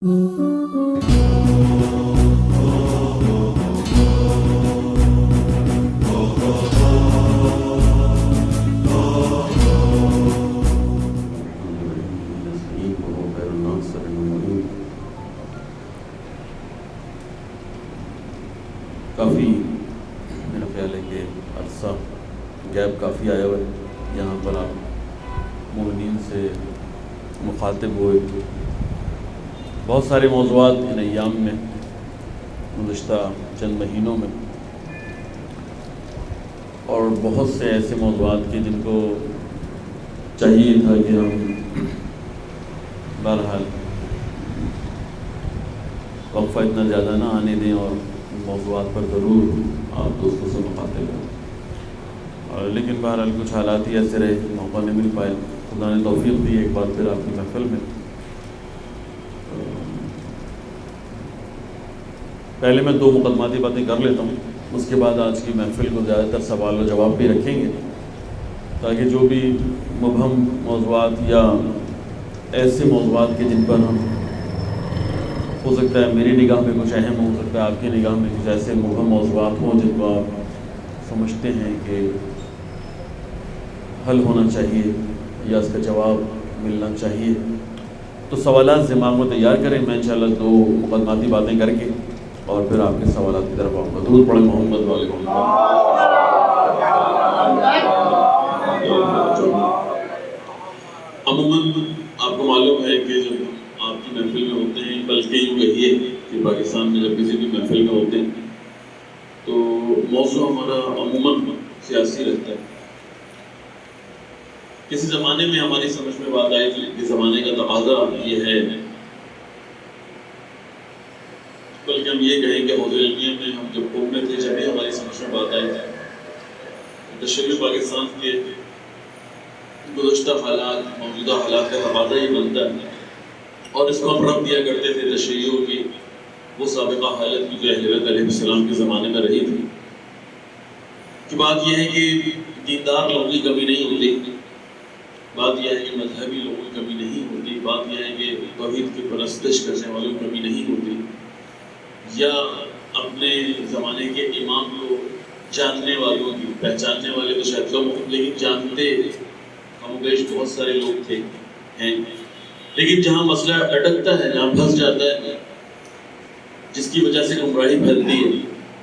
کافی میرا خیال ہے کہ عرصہ گیپ کافی آیا ہوا ہے، یہاں پر آپ مومنین سے مخاطب ہوئے، بہت سارے موضوعات ان ایام میں گزشتہ چند مہینوں میں، اور بہت سے ایسے موضوعات کے جن کو چاہیے تھا کہ ہم بہرحال وقفہ اتنا زیادہ نہ آنے دیں اور موضوعات پر ضرور آپ دوستوں سے مخاطب ہوں، لیکن بہرحال کچھ حالات ہی ایسے رہے کہ موقع نہیں مل پائے۔ خدا نے توفیق دی ایک بار پھر آپ کی محفل میں۔ پہلے میں 2 مقدماتی باتیں کر لیتا ہوں، اس کے بعد آج کی محفل کو زیادہ تر سوال و جواب بھی رکھیں گے، تاکہ جو بھی مبہم موضوعات یا ایسے موضوعات کے جن پر ہم ہو سکتا ہے میری نگاہ میں کچھ اہم ہو سکتا ہے آپ کی نگاہ میں کچھ ایسے مبہم موضوعات ہوں جن کو آپ سمجھتے ہیں کہ حل ہونا چاہیے یا اس کا جواب ملنا چاہیے، تو سوالات دماغ میں تیار کریں۔ میں انشاءاللہ 2 مقدماتی باتیں کر کے اور پھر آپ کے سوالات کی طرف آؤں گا۔ درود پڑھیں محمد وعلیہ وسلم۔ عموماً آپ کو معلوم ہے کہ جب آپ کی محفل میں ہوتے ہیں، بلکہ یوں کہیے کہ پاکستان میں جب کسی بھی محفل میں ہوتے ہیں تو موضوع ہمارا عموماً سیاسی رہتا ہے۔ کسی زمانے میں ہماری سمجھ میں بات آئی تھی کہ زمانے کا تقاضا یہ ہے، بلکہ ہم یہ کہیں کہ حوض علمیہ میں ہم جب قوم میں تھے جبھی ہماری سمجھ میں بات آئی تھی تشریح پاکستان کے گزشتہ حالات، موجودہ حالات کا تقاضا یہ بنتا ہے، اور اس کو ہم رب دیا کرتے تھے تشریحوں کی وہ سابقہ حالت کی جو اہل بیت علیہ السلام کے زمانے میں رہی تھی۔ کہ بات یہ ہے کہ دیندار لوگوں کی کمی نہیں ہوتی، بات یہ ہے کہ مذہبی لوگوں کی کمی نہیں ہوتی، بات یہ ہے کہ توحید کی پرستش کرنے والوں کی کمی نہیں ہوتی، یا اپنے زمانے کے امام کو جاننے والوں کی، پہچاننے والے تو شاید کم ہوں لیکن جانتے کم و بیش بہت سارے لوگ تھے ہیں، لیکن جہاں مسئلہ اٹکتا ہے، جہاں پھنس جاتا ہے، جس کی وجہ سے گمراہی پھیلتی ہے،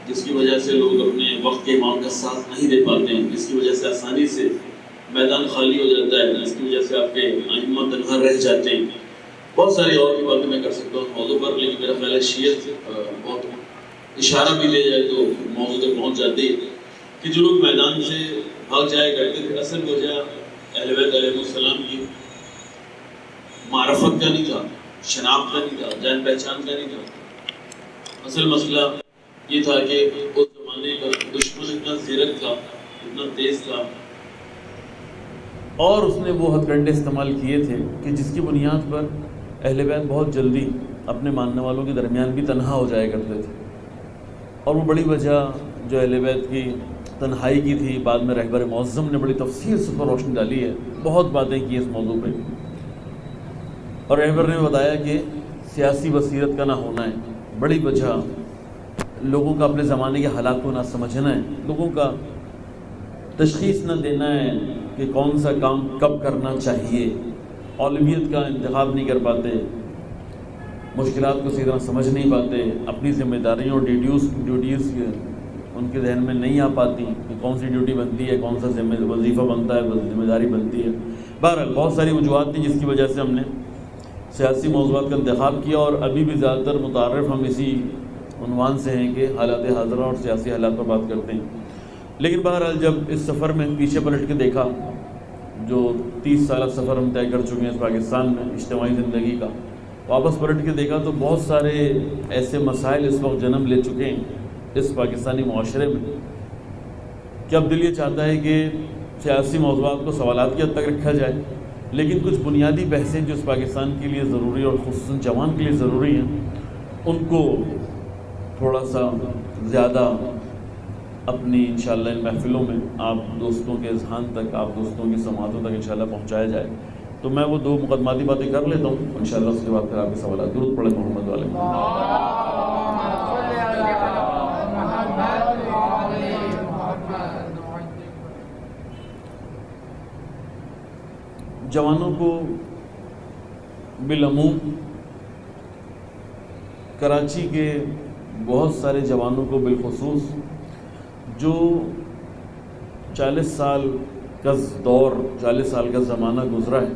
جس کی وجہ سے لوگ اپنے وقت کے امام کا ساتھ نہیں دے پاتے ہیں، جس کی وجہ سے آسانی سے میدان خالی ہو جاتا ہے، جس کی وجہ سے آپ کے ائمہ تنہا رہ جاتے ہیں، بہت ساری اور بھی باتیں میں کر سکتا ہوں موضوع پر، لیکن میرا خیال ہے شیعت بہت اشارہ بھی لے جائے تو موضوع تک پہنچ جاتی ہے کہ جو لوگ میدان سے بھاگ جایا کرتے تھے، اصل وجہ اہل بیت علیہ السلام کی معرفت کا نہیں تھا، شناخت کا نہیں تھا، جان پہچان کا نہیں تھا۔ اصل مسئلہ یہ تھا کہ اس زمانے کا دشمن اتنا زیرک تھا، اتنا تیز تھا، اور اس نے وہ ہتھ کنڈے استعمال کیے تھے کہ جس کی بنیاد پر اہل بیت بہت جلدی اپنے ماننے والوں کے درمیان بھی تنہا ہو جایا کرتے تھے، اور وہ بڑی وجہ جو اہل بیت کی تنہائی کی تھی، بعد میں رہبر معظم نے بڑی تفصیل سے پر روشنی ڈالی ہے، بہت باتیں کی اس موضوع پہ، اور رہبر نے بتایا کہ سیاسی بصیرت کا نہ ہونا ہے، بڑی وجہ لوگوں کا اپنے زمانے کے حالات کو نہ سمجھنا ہے، لوگوں کا تشخیص نہ دینا ہے کہ کون سا کام کب کرنا چاہیے، اولویت کا انتخاب نہیں کر پاتے، مشکلات کو صحیح طرح سمجھ نہیں پاتے، اپنی ذمہ داریوں اور ڈیوٹیز ان کے ذہن میں نہیں آ پاتی کہ کون سی ڈیوٹی بنتی ہے، کون سا وظیفہ بنتا ہے، ذمہ داری بنتی ہے۔ بہرحال بہت ساری وجوہات تھیں جس کی وجہ سے ہم نے سیاسی موضوعات کا انتخاب کیا، اور ابھی بھی زیادہ تر متعارف ہم اسی عنوان سے ہیں کہ حالات حاضرہ اور سیاسی حالات پر بات کرتے ہیں۔ لیکن بہرحال جب اس سفر میں پیچھے پلٹ کے دیکھا، جو 30 سالہ سفر ہم طے کر چکے ہیں اس پاکستان میں اجتماعی زندگی کا، واپس پلٹ کے دیکھا تو بہت سارے ایسے مسائل اس وقت جنم لے چکے ہیں اس پاکستانی معاشرے میں کہ اب دل یہ چاہتا ہے کہ سیاسی موضوعات کو سوالات کی حد تک رکھا جائے، لیکن کچھ بنیادی بحثیں جو اس پاکستان کے لیے ضروری اور خصوصاً جوان کے لیے ضروری ہیں، ان کو تھوڑا سا زیادہ اپنی انشاءاللہ ان محفلوں میں آپ دوستوں کے اذہان تک، آپ دوستوں کی سماعتوں تک انشاءاللہ پہنچایا جائے۔ تو تو میں وہ 2 مقدماتی باتیں کر لیتا ہوں، انشاءاللہ اس کے بعد پھر آپ کے سوالات. درود پڑھیں محمد والے. جوانوں کو بالعموم، کراچی کے بہت سارے جوانوں کو بالخصوص، جو 40 سال کا دور، 40 سال کا زمانہ گزرا ہے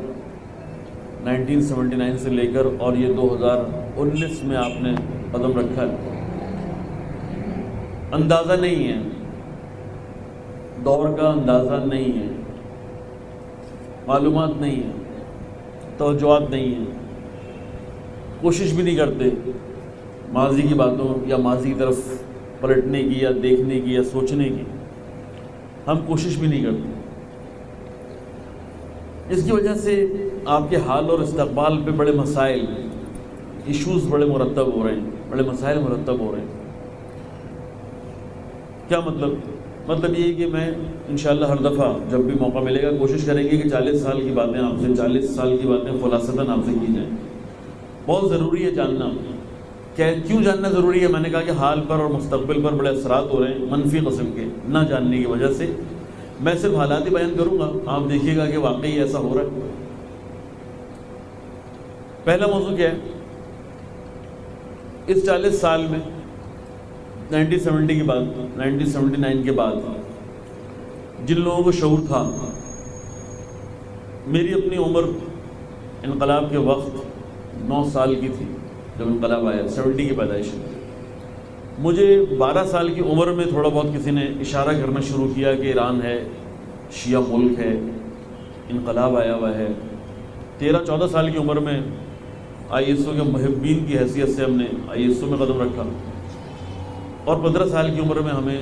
1979 سے لے کر، اور یہ 2019 میں آپ نے قدم رکھا ہے، اندازہ نہیں ہے، دور کا اندازہ نہیں ہے، معلومات نہیں ہے، توجہات نہیں ہیں، کوشش بھی نہیں کرتے ماضی کی باتوں یا ماضی کی طرف پلٹنے کی یا دیکھنے کی یا سوچنے کی. ہم کوشش بھی نہیں کرتے. اس کی وجہ سے آپ کے حال اور استقبال پہ بڑے مسائل، ایشوز بڑے مرتب ہو رہے ہیں، بڑے مسائل مرتب ہو رہے ہیں. کیا مطلب یہ ہے کہ میں انشاءاللہ ہر دفعہ جب بھی موقع ملے گا کوشش کریں گے کہ 40 سال کی باتیں آپ سے، 40 سال کی باتیں خلاصتاً آپ سے کی جائیں. بہت ضروری ہے جاننا. کیوں جاننا ضروری ہے؟ میں نے کہا کہ حال پر اور مستقبل پر بڑے اثرات ہو رہے ہیں منفی قسم کے، نہ جاننے کی وجہ سے. میں صرف حالات ہی بیان کروں گا، آپ دیکھیے گا کہ واقعی ایسا ہو رہا ہے. پہلا موضوع کیا ہے؟ اس 40 سال میں 1970 کے بعد، 1979 کے بعد جن لوگوں کو شعور تھا، میری اپنی عمر انقلاب کے وقت 9 سال کی تھی جب انقلاب آیا، 70 کی پیدائش. مجھے 12 سال کی عمر میں تھوڑا بہت کسی نے اشارہ کرنا شروع کیا کہ ایران ہے، شیعہ ملک ہے، انقلاب آیا ہوا ہے. 13-14 سال کی عمر میں ISO کے محبین کی حیثیت سے ہم نے ISO میں قدم رکھا، اور 15 سال کی عمر میں ہمیں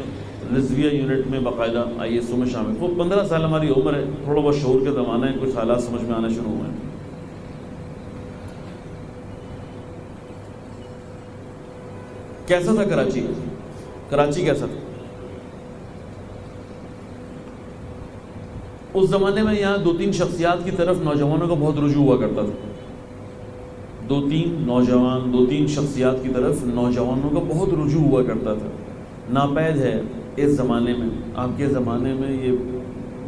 رضویہ یونٹ میں باقاعدہ ISO میں شامل. وہ 15 سال ہماری عمر ہے، تھوڑا بہت شعور کا زمانہ ہے، کچھ حالات سمجھ میں آنا شروع ہوئے ہیں. کیسا تھا کراچی؟ کراچی کیسا تھا؟ اس زمانے میں یہاں 2-3 شخصیات کی طرف نوجوانوں کا بہت رجوع ہوا کرتا تھا. 2-3 شخصیات کی طرف نوجوانوں کا بہت رجوع ہوا کرتا تھا. ناپید ہے اس زمانے میں، آپ کے زمانے میں یہ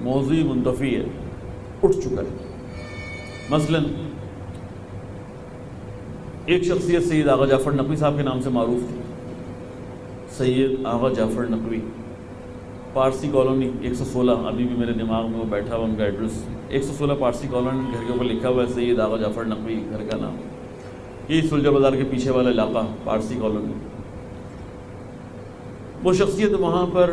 موضوع منتفی ہے، اٹھ چکا ہے. مثلا ایک شخصیت سید آغا جعفر نقوی صاحب کے نام سے معروف تھی. سید آغا جعفر نقوی، پارسی کالونی 116، ابھی بھی میرے دماغ میں وہ بیٹھا ہوا ان کا ایڈریس. 116 پارسی کالونی، گھر کے اوپر لکھا ہوا ہے سید آغا جعفر نقوی گھر کا نام. یہ سلجھا بازار کے پیچھے والا علاقہ پارسی کالونی. وہ شخصیت وہاں پر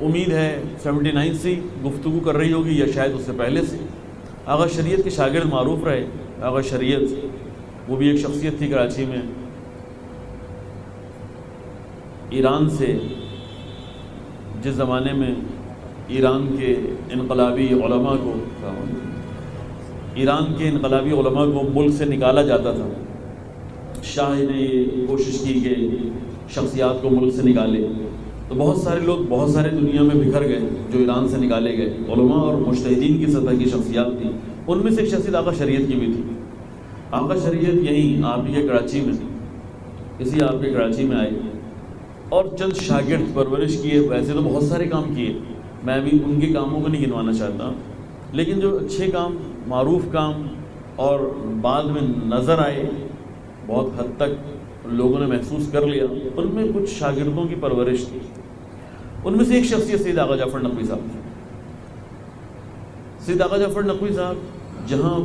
امید ہے 79 سے گفتگو کر رہی ہوگی یا شاید اس سے پہلے سے. آغا شریعت کے شاگرد معروف رہے. آغا شریعت وہ بھی ایک شخصیت تھی کراچی میں. ایران سے، جس زمانے میں ایران کے انقلابی علماء کو ملک سے نکالا جاتا تھا، شاہ نے یہ کوشش کی کہ شخصیات کو ملک سے نکالے، تو بہت سارے لوگ بہت سارے دنیا میں بکھر گئے جو ایران سے نکالے گئے. علماء اور مجتہدین کی سطح کی شخصیات تھیں. ان میں سے ایک شخصیت آقا شریعت کی بھی تھی. آقا شریعت یہیں آپ کے کراچی میں، اسی آپ کے کراچی میں آئے اور چند شاگرد پرورش کیے. ویسے تو بہت سارے کام کیے، میں بھی ان کے کاموں کو نہیں گنوانا چاہتا، لیکن جو اچھے کام، معروف کام اور بعد میں نظر آئے، بہت حد تک لوگوں نے محسوس کر لیا، ان میں کچھ شاگردوں کی پرورش تھی. ان میں سے ایک شخصیت سید آغا جعفر نقوی صاحب تھے. سید آغا جعفر نقوی صاحب جہاں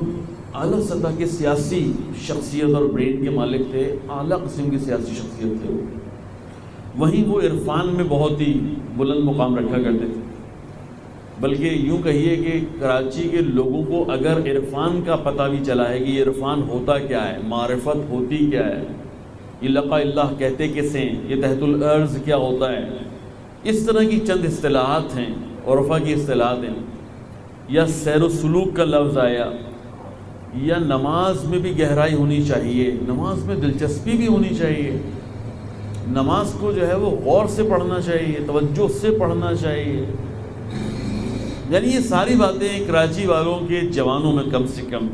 اعلیٰ سطح کے سیاسی شخصیت اور برین کے مالک تھے، اعلیٰ قسم کی سیاسی شخصیت تھے، وہیں وہ عرفان میں بہت ہی بلند مقام رکھا کرتے تھے. بلکہ یوں کہیے کہ کراچی کے لوگوں کو اگر عرفان کا پتہ بھی چلا ہے کہ یہ عرفان ہوتا کیا ہے، معرفت ہوتی کیا ہے، یہ لقاء اللہ کہتے کسے ہیں، یہ تحت الارض کیا ہوتا ہے، اس طرح کی چند اصطلاحات ہیں، عرفا کی اصطلاحات ہیں، یا سیر و سلوک کا لفظ آیا، یا نماز میں بھی گہرائی ہونی چاہیے، نماز میں دلچسپی بھی ہونی چاہیے، نماز کو جو ہے وہ غور سے پڑھنا چاہیے، توجہ سے پڑھنا چاہیے. یعنی یہ ساری باتیں کراچی والوں کے جوانوں میں کم سے کم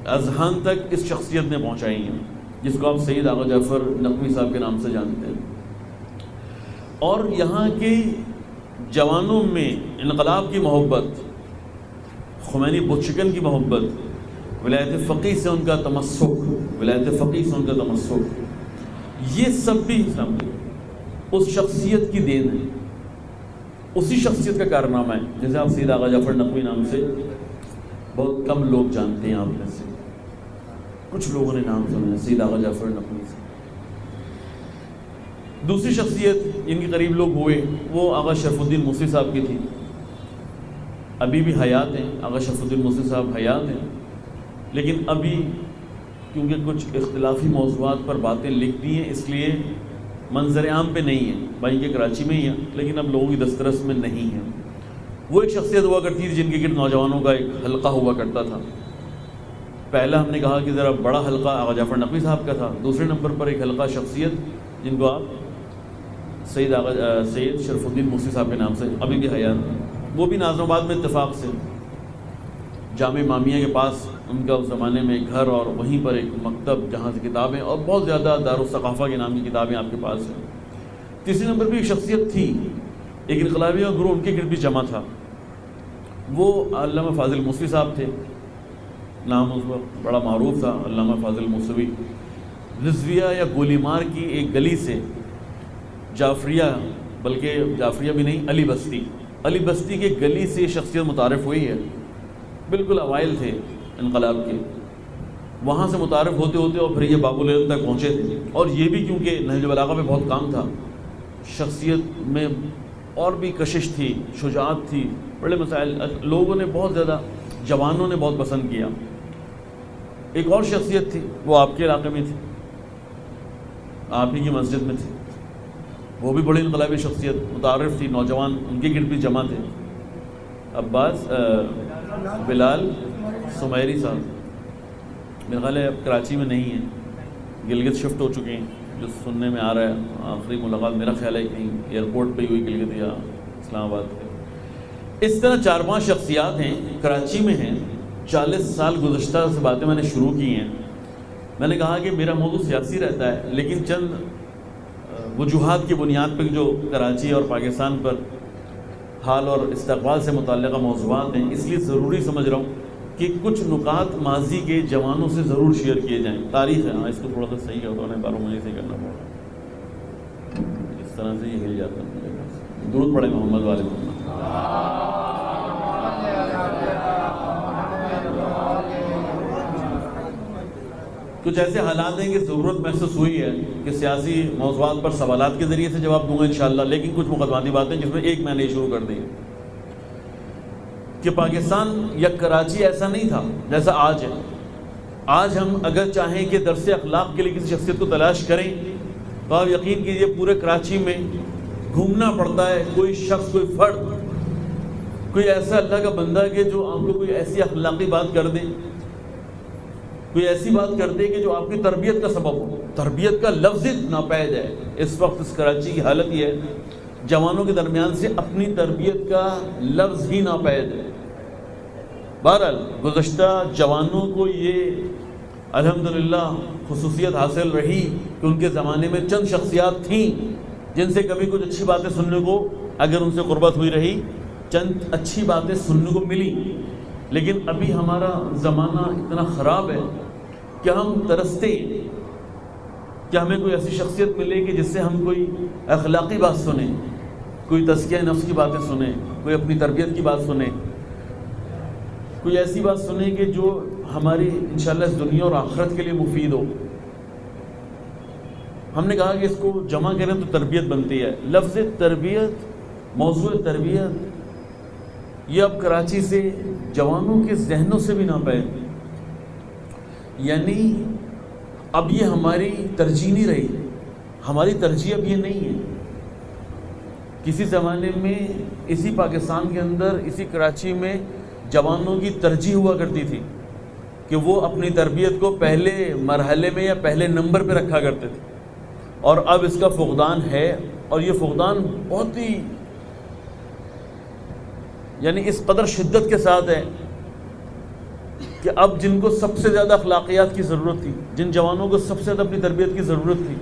اذہان تک اس شخصیت نے پہنچائی ہیں، جس کو آپ سید آغا جعفر نقوی صاحب کے نام سے جانتے ہیں. اور یہاں کے جوانوں میں انقلاب کی محبت، خمینی بت-شکن کی محبت، ولایت فقیہ سے ان کا تمسک، یہ سب بھی اس شخصیت کی دین ہے، اسی شخصیت کا کارنامہ ہے. جیسے آپ سید آغا جعفر نقوی نام سے بہت کم لوگ جانتے ہیں، آپ میں سے کچھ لوگوں نے نام سنا ہے سید آغا جعفر نقوی سے. دوسری شخصیت جن کے قریب لوگ ہوئے وہ آغا شرف الدین موسی صاحب کی تھی. ابھی بھی حیات ہیں، آغا شرف الدین موسی صاحب حیات ہیں، لیکن ابھی کیونکہ کچھ اختلافی موضوعات پر باتیں لکھ دی ہیں اس لیے منظر عام پہ نہیں ہیں. بھائی کے کراچی میں ہی ہیں لیکن اب لوگوں کی دسترس میں نہیں ہیں. وہ ایک شخصیت ہوا کرتی تھی جن کے گرد نوجوانوں کا ایک حلقہ ہوا کرتا تھا. پہلا ہم نے کہا کہ ذرا بڑا حلقہ آغا جعفر نقوی صاحب کا تھا. دوسرے نمبر پر ایک حلقہ شخصیت جن کو آپ سید شرف الدین موسی صاحب کے نام سے ابھی بھی حیات ہیں. وہ بھی ناظم آباد میں اتفاق سے جامع امامیہ کے پاس ان کا اس زمانے میں ایک گھر اور وہیں پر ایک مکتب جہاں سے کتابیں اور بہت زیادہ دارالثقافہ کے نام کی کتابیں آپ کے پاس ہیں. تیسری نمبر پہ ایک شخصیت تھی، ایک انقلابی گروہ ان کے گرد بھی جمع تھا. وہ علامہ فاضل موسوی صاحب تھے، نام اس وقت بڑا معروف تھا علامہ فاضل موسوی. رضویہ یا گولی مار کی ایک گلی سے جعفریہ، بلکہ جعفریہ بھی نہیں، علی بستی کے گلی سے شخصیت متعارف ہوئی ہے. بالکل اوائل تھے انقلاب کے، وہاں سے متعارف ہوتے ہوتے اور پھر یہ باب العلم تک پہنچے تھے. اور یہ بھی کیونکہ نہج البلاغہ میں بہت کام تھا، شخصیت میں اور بھی کشش تھی، شجاعت تھی، بڑے مسائل لوگوں نے بہت زیادہ، جوانوں نے بہت پسند کیا. ایک اور شخصیت تھی، وہ آپ کے علاقے میں تھی، آپ ہی کی مسجد میں تھی. وہ بھی بڑی انقلابی شخصیت متعارف تھی، نوجوان ان کے گرد بھی جمع تھے. عباس بلال سمیری صاحب میرا خیال ہے اب کراچی میں نہیں ہیں، گلگت شفٹ ہو چکے ہیں، جو سننے میں آ رہا ہے. آخری ملاقات میرا خیال ہے کہیں ایئرپورٹ پہ ہی ہوئی گلگت یا اسلام آباد پہ. اس طرح 4-5 شخصیات ہیں کراچی میں ہیں. 40 سال گزشتہ سے باتیں میں نے شروع کی ہیں. میں نے کہا کہ میرا موضوع سیاسی رہتا ہے لیکن چند وجوہات کی بنیاد پہ جو کراچی اور پاکستان پر حال اور استقبال سے متعلقہ موضوعات ہیں، اس لیے ضروری سمجھ رہا ہوں کہ کچھ نکات ماضی کے جوانوں سے ضرور شیئر کیے جائیں. تاریخ ہے، ہاں اس کو تھوڑا سا صحیح کرتا ہوں، باروں مجھے صحیح کرنا پڑا، اس طرح سے یہ ہل جاتا ہے. درود پڑھیں محمد والے محمد. کچھ ایسے حالات ہیں کہ ضرورت محسوس ہوئی ہے کہ سیاسی موضوعات پر سوالات کے ذریعے سے جواب دوں گا انشاءاللہ، لیکن کچھ مقدماتی باتیں جس میں ایک میں نے شروع کر دی کہ پاکستان یا کراچی ایسا نہیں تھا جیسا آج ہے. آج ہم اگر چاہیں کہ درس اخلاق کے لیے کسی شخصیت کو تلاش کریں تو آپ یقین کیجیے پورے کراچی میں گھومنا پڑتا ہے. کوئی شخص، کوئی فرد، کوئی ایسا اللہ کا بندہ کہ جو آپ کو کوئی ایسی اخلاقی بات کر دے، کوئی ایسی بات کر دے کہ جو آپ کی تربیت کا سبب ہو. تربیت کا لفظ ناپید ہے. اس وقت اس کراچی کی حالت یہ ہے، جوانوں کے درمیان سے اپنی تربیت کا لفظ ہی ناپید ہے. بہرحال گزشتہ جوانوں کو یہ الحمدللہ خصوصیت حاصل رہی کہ ان کے زمانے میں چند شخصیات تھیں جن سے کبھی کچھ اچھی باتیں سننے کو، اگر ان سے قربت ہوئی رہی، چند اچھی باتیں سننے کو ملی. لیکن ابھی ہمارا زمانہ اتنا خراب ہے کہ ہم ترستے کہ ہمیں کوئی ایسی شخصیت ملے کہ جس سے ہم کوئی اخلاقی بات سنیں، کوئی تزکیہ نفس کی باتیں سنیں، کوئی اپنی تربیت کی بات سنیں، کوئی ایسی بات سنیں کہ جو ہماری انشاءاللہ اس دنیا اور آخرت کے لیے مفید ہو. ہم نے کہا کہ اس کو جمع کریں تو تربیت بنتی ہے. لفظ تربیت، موضوع تربیت، یہ اب کراچی سے جوانوں کے ذہنوں سے بھی ناپید. یعنی اب یہ ہماری ترجیح نہیں رہی. ہماری ترجیح اب یہ نہیں ہے. کسی زمانے میں اسی پاکستان کے اندر، اسی کراچی میں جوانوں کی ترجیح ہوا کرتی تھی کہ وہ اپنی تربیت کو پہلے مرحلے میں یا پہلے نمبر پہ رکھا کرتے تھے. اور اب اس کا فقدان ہے، اور یہ فقدان بہت ہی یعنی اس قدر شدت کے ساتھ ہے کہ اب جن کو سب سے زیادہ اخلاقیات کی ضرورت تھی، جن جوانوں کو سب سے زیادہ اپنی تربیت کی ضرورت تھی،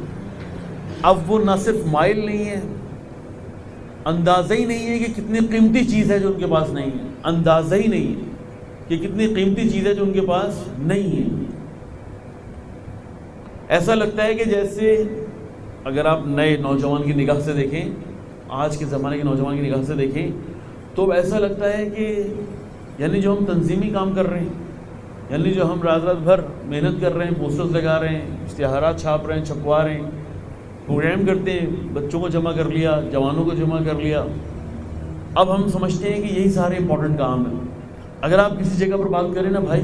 اب وہ نہ صرف مائل نہیں ہے، اندازہ ہی نہیں ہے کہ کتنی قیمتی چیز ہے جو ان کے پاس نہیں ہے، اندازہ ہی نہیں ہے کہ کتنی قیمتی چیز ہے جو ان کے پاس نہیں ہے۔ ایسا لگتا ہے کہ جیسے اگر آپ نئے نوجوان کی نگاہ سے دیکھیں، آج کے زمانے کے نوجوان کی نگاہ سے دیکھیں، تو ایسا لگتا ہے کہ یعنی جو ہم تنظیمی کام کر رہے ہیں، یعنی جو ہم رات بھر محنت کر رہے ہیں، پوسٹرز لگا رہے ہیں، اشتہارات چھاپ رہے ہیں، چھپوا رہے ہیں، پروگرام کرتے ہیں، بچوں کو جمع کر لیا، جوانوں کو جمع کر لیا، اب ہم سمجھتے ہیں کہ یہی سارے امپورٹنٹ کام ہیں۔ اگر آپ کسی جگہ پر بات کریں نا بھائی،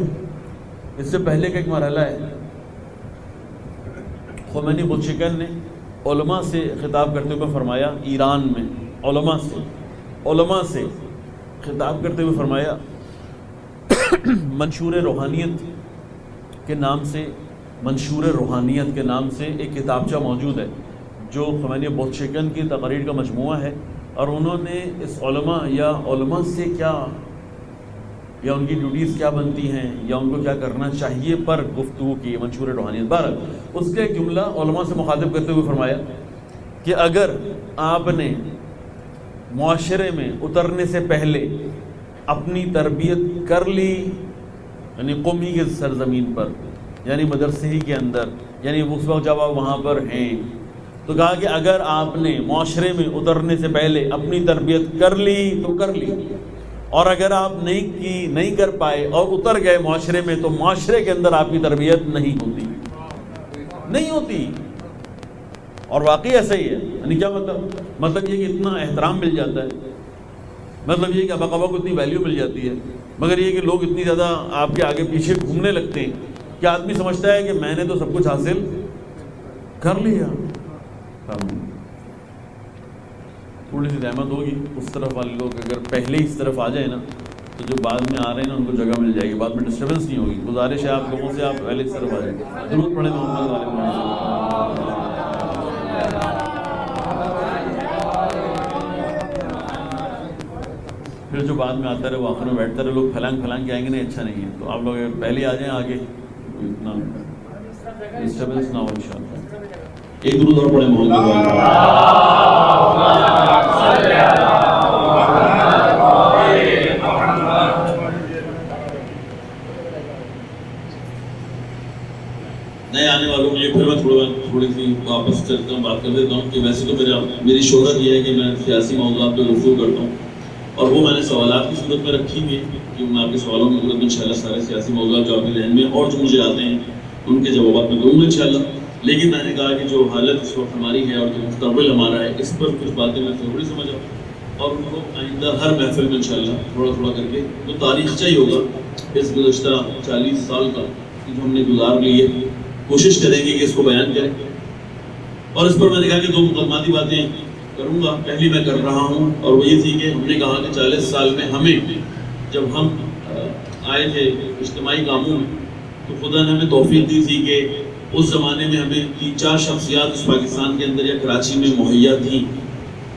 اس سے پہلے کا ایک مرحلہ ہے، خمینی بلشویکن نے علماء سے خطاب کرتے ہوئے فرمایا، ایران میں علماء سے خطاب کرتے ہوئے فرمایا، منشور روحانیت کے نام سے ایک کتابچہ موجود ہے جو خمینی بلشویکن کی تقاریر کا مجموعہ ہے، اور انہوں نے اس علماء سے کیا یا ان کی ڈیوٹیز کیا بنتی ہیں یا ان کو کیا کرنا چاہیے پر گفتگو کی، منشور روحانیت۔ بہرحال اس کا ایک جملہ علماء سے مخاطب کرتے ہوئے فرمایا کہ اگر آپ نے معاشرے میں اترنے سے پہلے اپنی تربیت کر لی، یعنی قومی کے سرزمین پر، یعنی مدرسے ہی کے اندر، یعنی اس وقت جب آپ وہاں پر ہیں، تو کہا کہ اگر آپ نے معاشرے میں اترنے سے پہلے اپنی تربیت کر لی تو کر لی، اور اگر آپ نہیں کر پائے اور اتر گئے معاشرے میں، تو معاشرے کے اندر آپ کی تربیت نہیں ہوتی۔ اور واقعی ایسا ہی ہے۔ یعنی کیا مطلب یہ کہ اتنا احترام مل جاتا ہے، مطلب یہ کہ ابا کو اتنی ویلیو مل جاتی ہے، مگر یہ کہ لوگ اتنی زیادہ آپ کے آگے پیچھے گھومنے لگتے ہیں کہ آدمی سمجھتا ہے کہ میں نے تو سب کچھ حاصل کر لیا۔ تھوڑی سی رحمت ہوگی اس طرف والے لوگ اگر پہلے اس طرف آ جائیں نا، تو جو بعد میں آ رہے ہیں نا ان کو جگہ مل جائے گی، بعد میں ڈسٹربنس نہیں ہوگی۔ گزارش ہے آپ لوگوں سے، آپ پہلے اس طرف آ جائیں، درود پڑھیں محمد والے محمد۔ پھر جو بعد میں آتا رہے وہ آخر میں بیٹھتا رہے، لوگ پھلانگ کے آئیں گے، نہیں اچھا نہیں ہے۔ تو آپ لوگ پہلے آ جائیں آگے، اتنا ڈسٹربنس نہ ہو انشاءاللہ۔ ایک درود اور پڑھیں محمد نئے آنے والوں کے لیے پھر میں تھوڑی سی واپس چلتا ہوں، بات کر دیتا ہوں کہ ویسے تو میری شہرت یہ ہے کہ میں سیاسی موضوعات پہ گفتگو کرتا ہوں، اور وہ میں نے سوالات کی صورت میں رکھی ہوئی ہے کہ میں آپ کے سوالوں کی صورت میں انشاءاللہ سارے سیاسی موضوعات جو آپ کے ذہن میں اور جو مجھے آتے ہیں ان کے جوابات میں دوں گا انشاءاللہ۔ لیکن میں نے کہا کہ جو حالت اس وقت ہماری ہے اور جو مستقبل ہمارا ہے، اس پر کچھ باتیں میں ضروری سمجھا اور ان کو آئندہ ہر محفل میں انشاءاللہ تھوڑا کر کے جو تاریخچہ ہی ہوگا اس گزشتہ 40 سال کا جو ہم نے گزار لی ہے، کوشش کریں گے کہ اس کو بیان کریں۔ اور اس پر میں نے کہا کہ دو مقدماتی باتیں کروں گا۔ پہلی میں کر رہا ہوں اور وہ یہ تھی کہ ہم نے کہا کہ 40 سال میں ہمیں، جب ہم آئے تھے اجتماعی کاموں میں، تو خدا نے ہمیں توفیق دی تھی کہ اس زمانے میں ہمیں 3-4 شخصیات اس پاکستان کے اندر یا کراچی میں مہیا تھیں،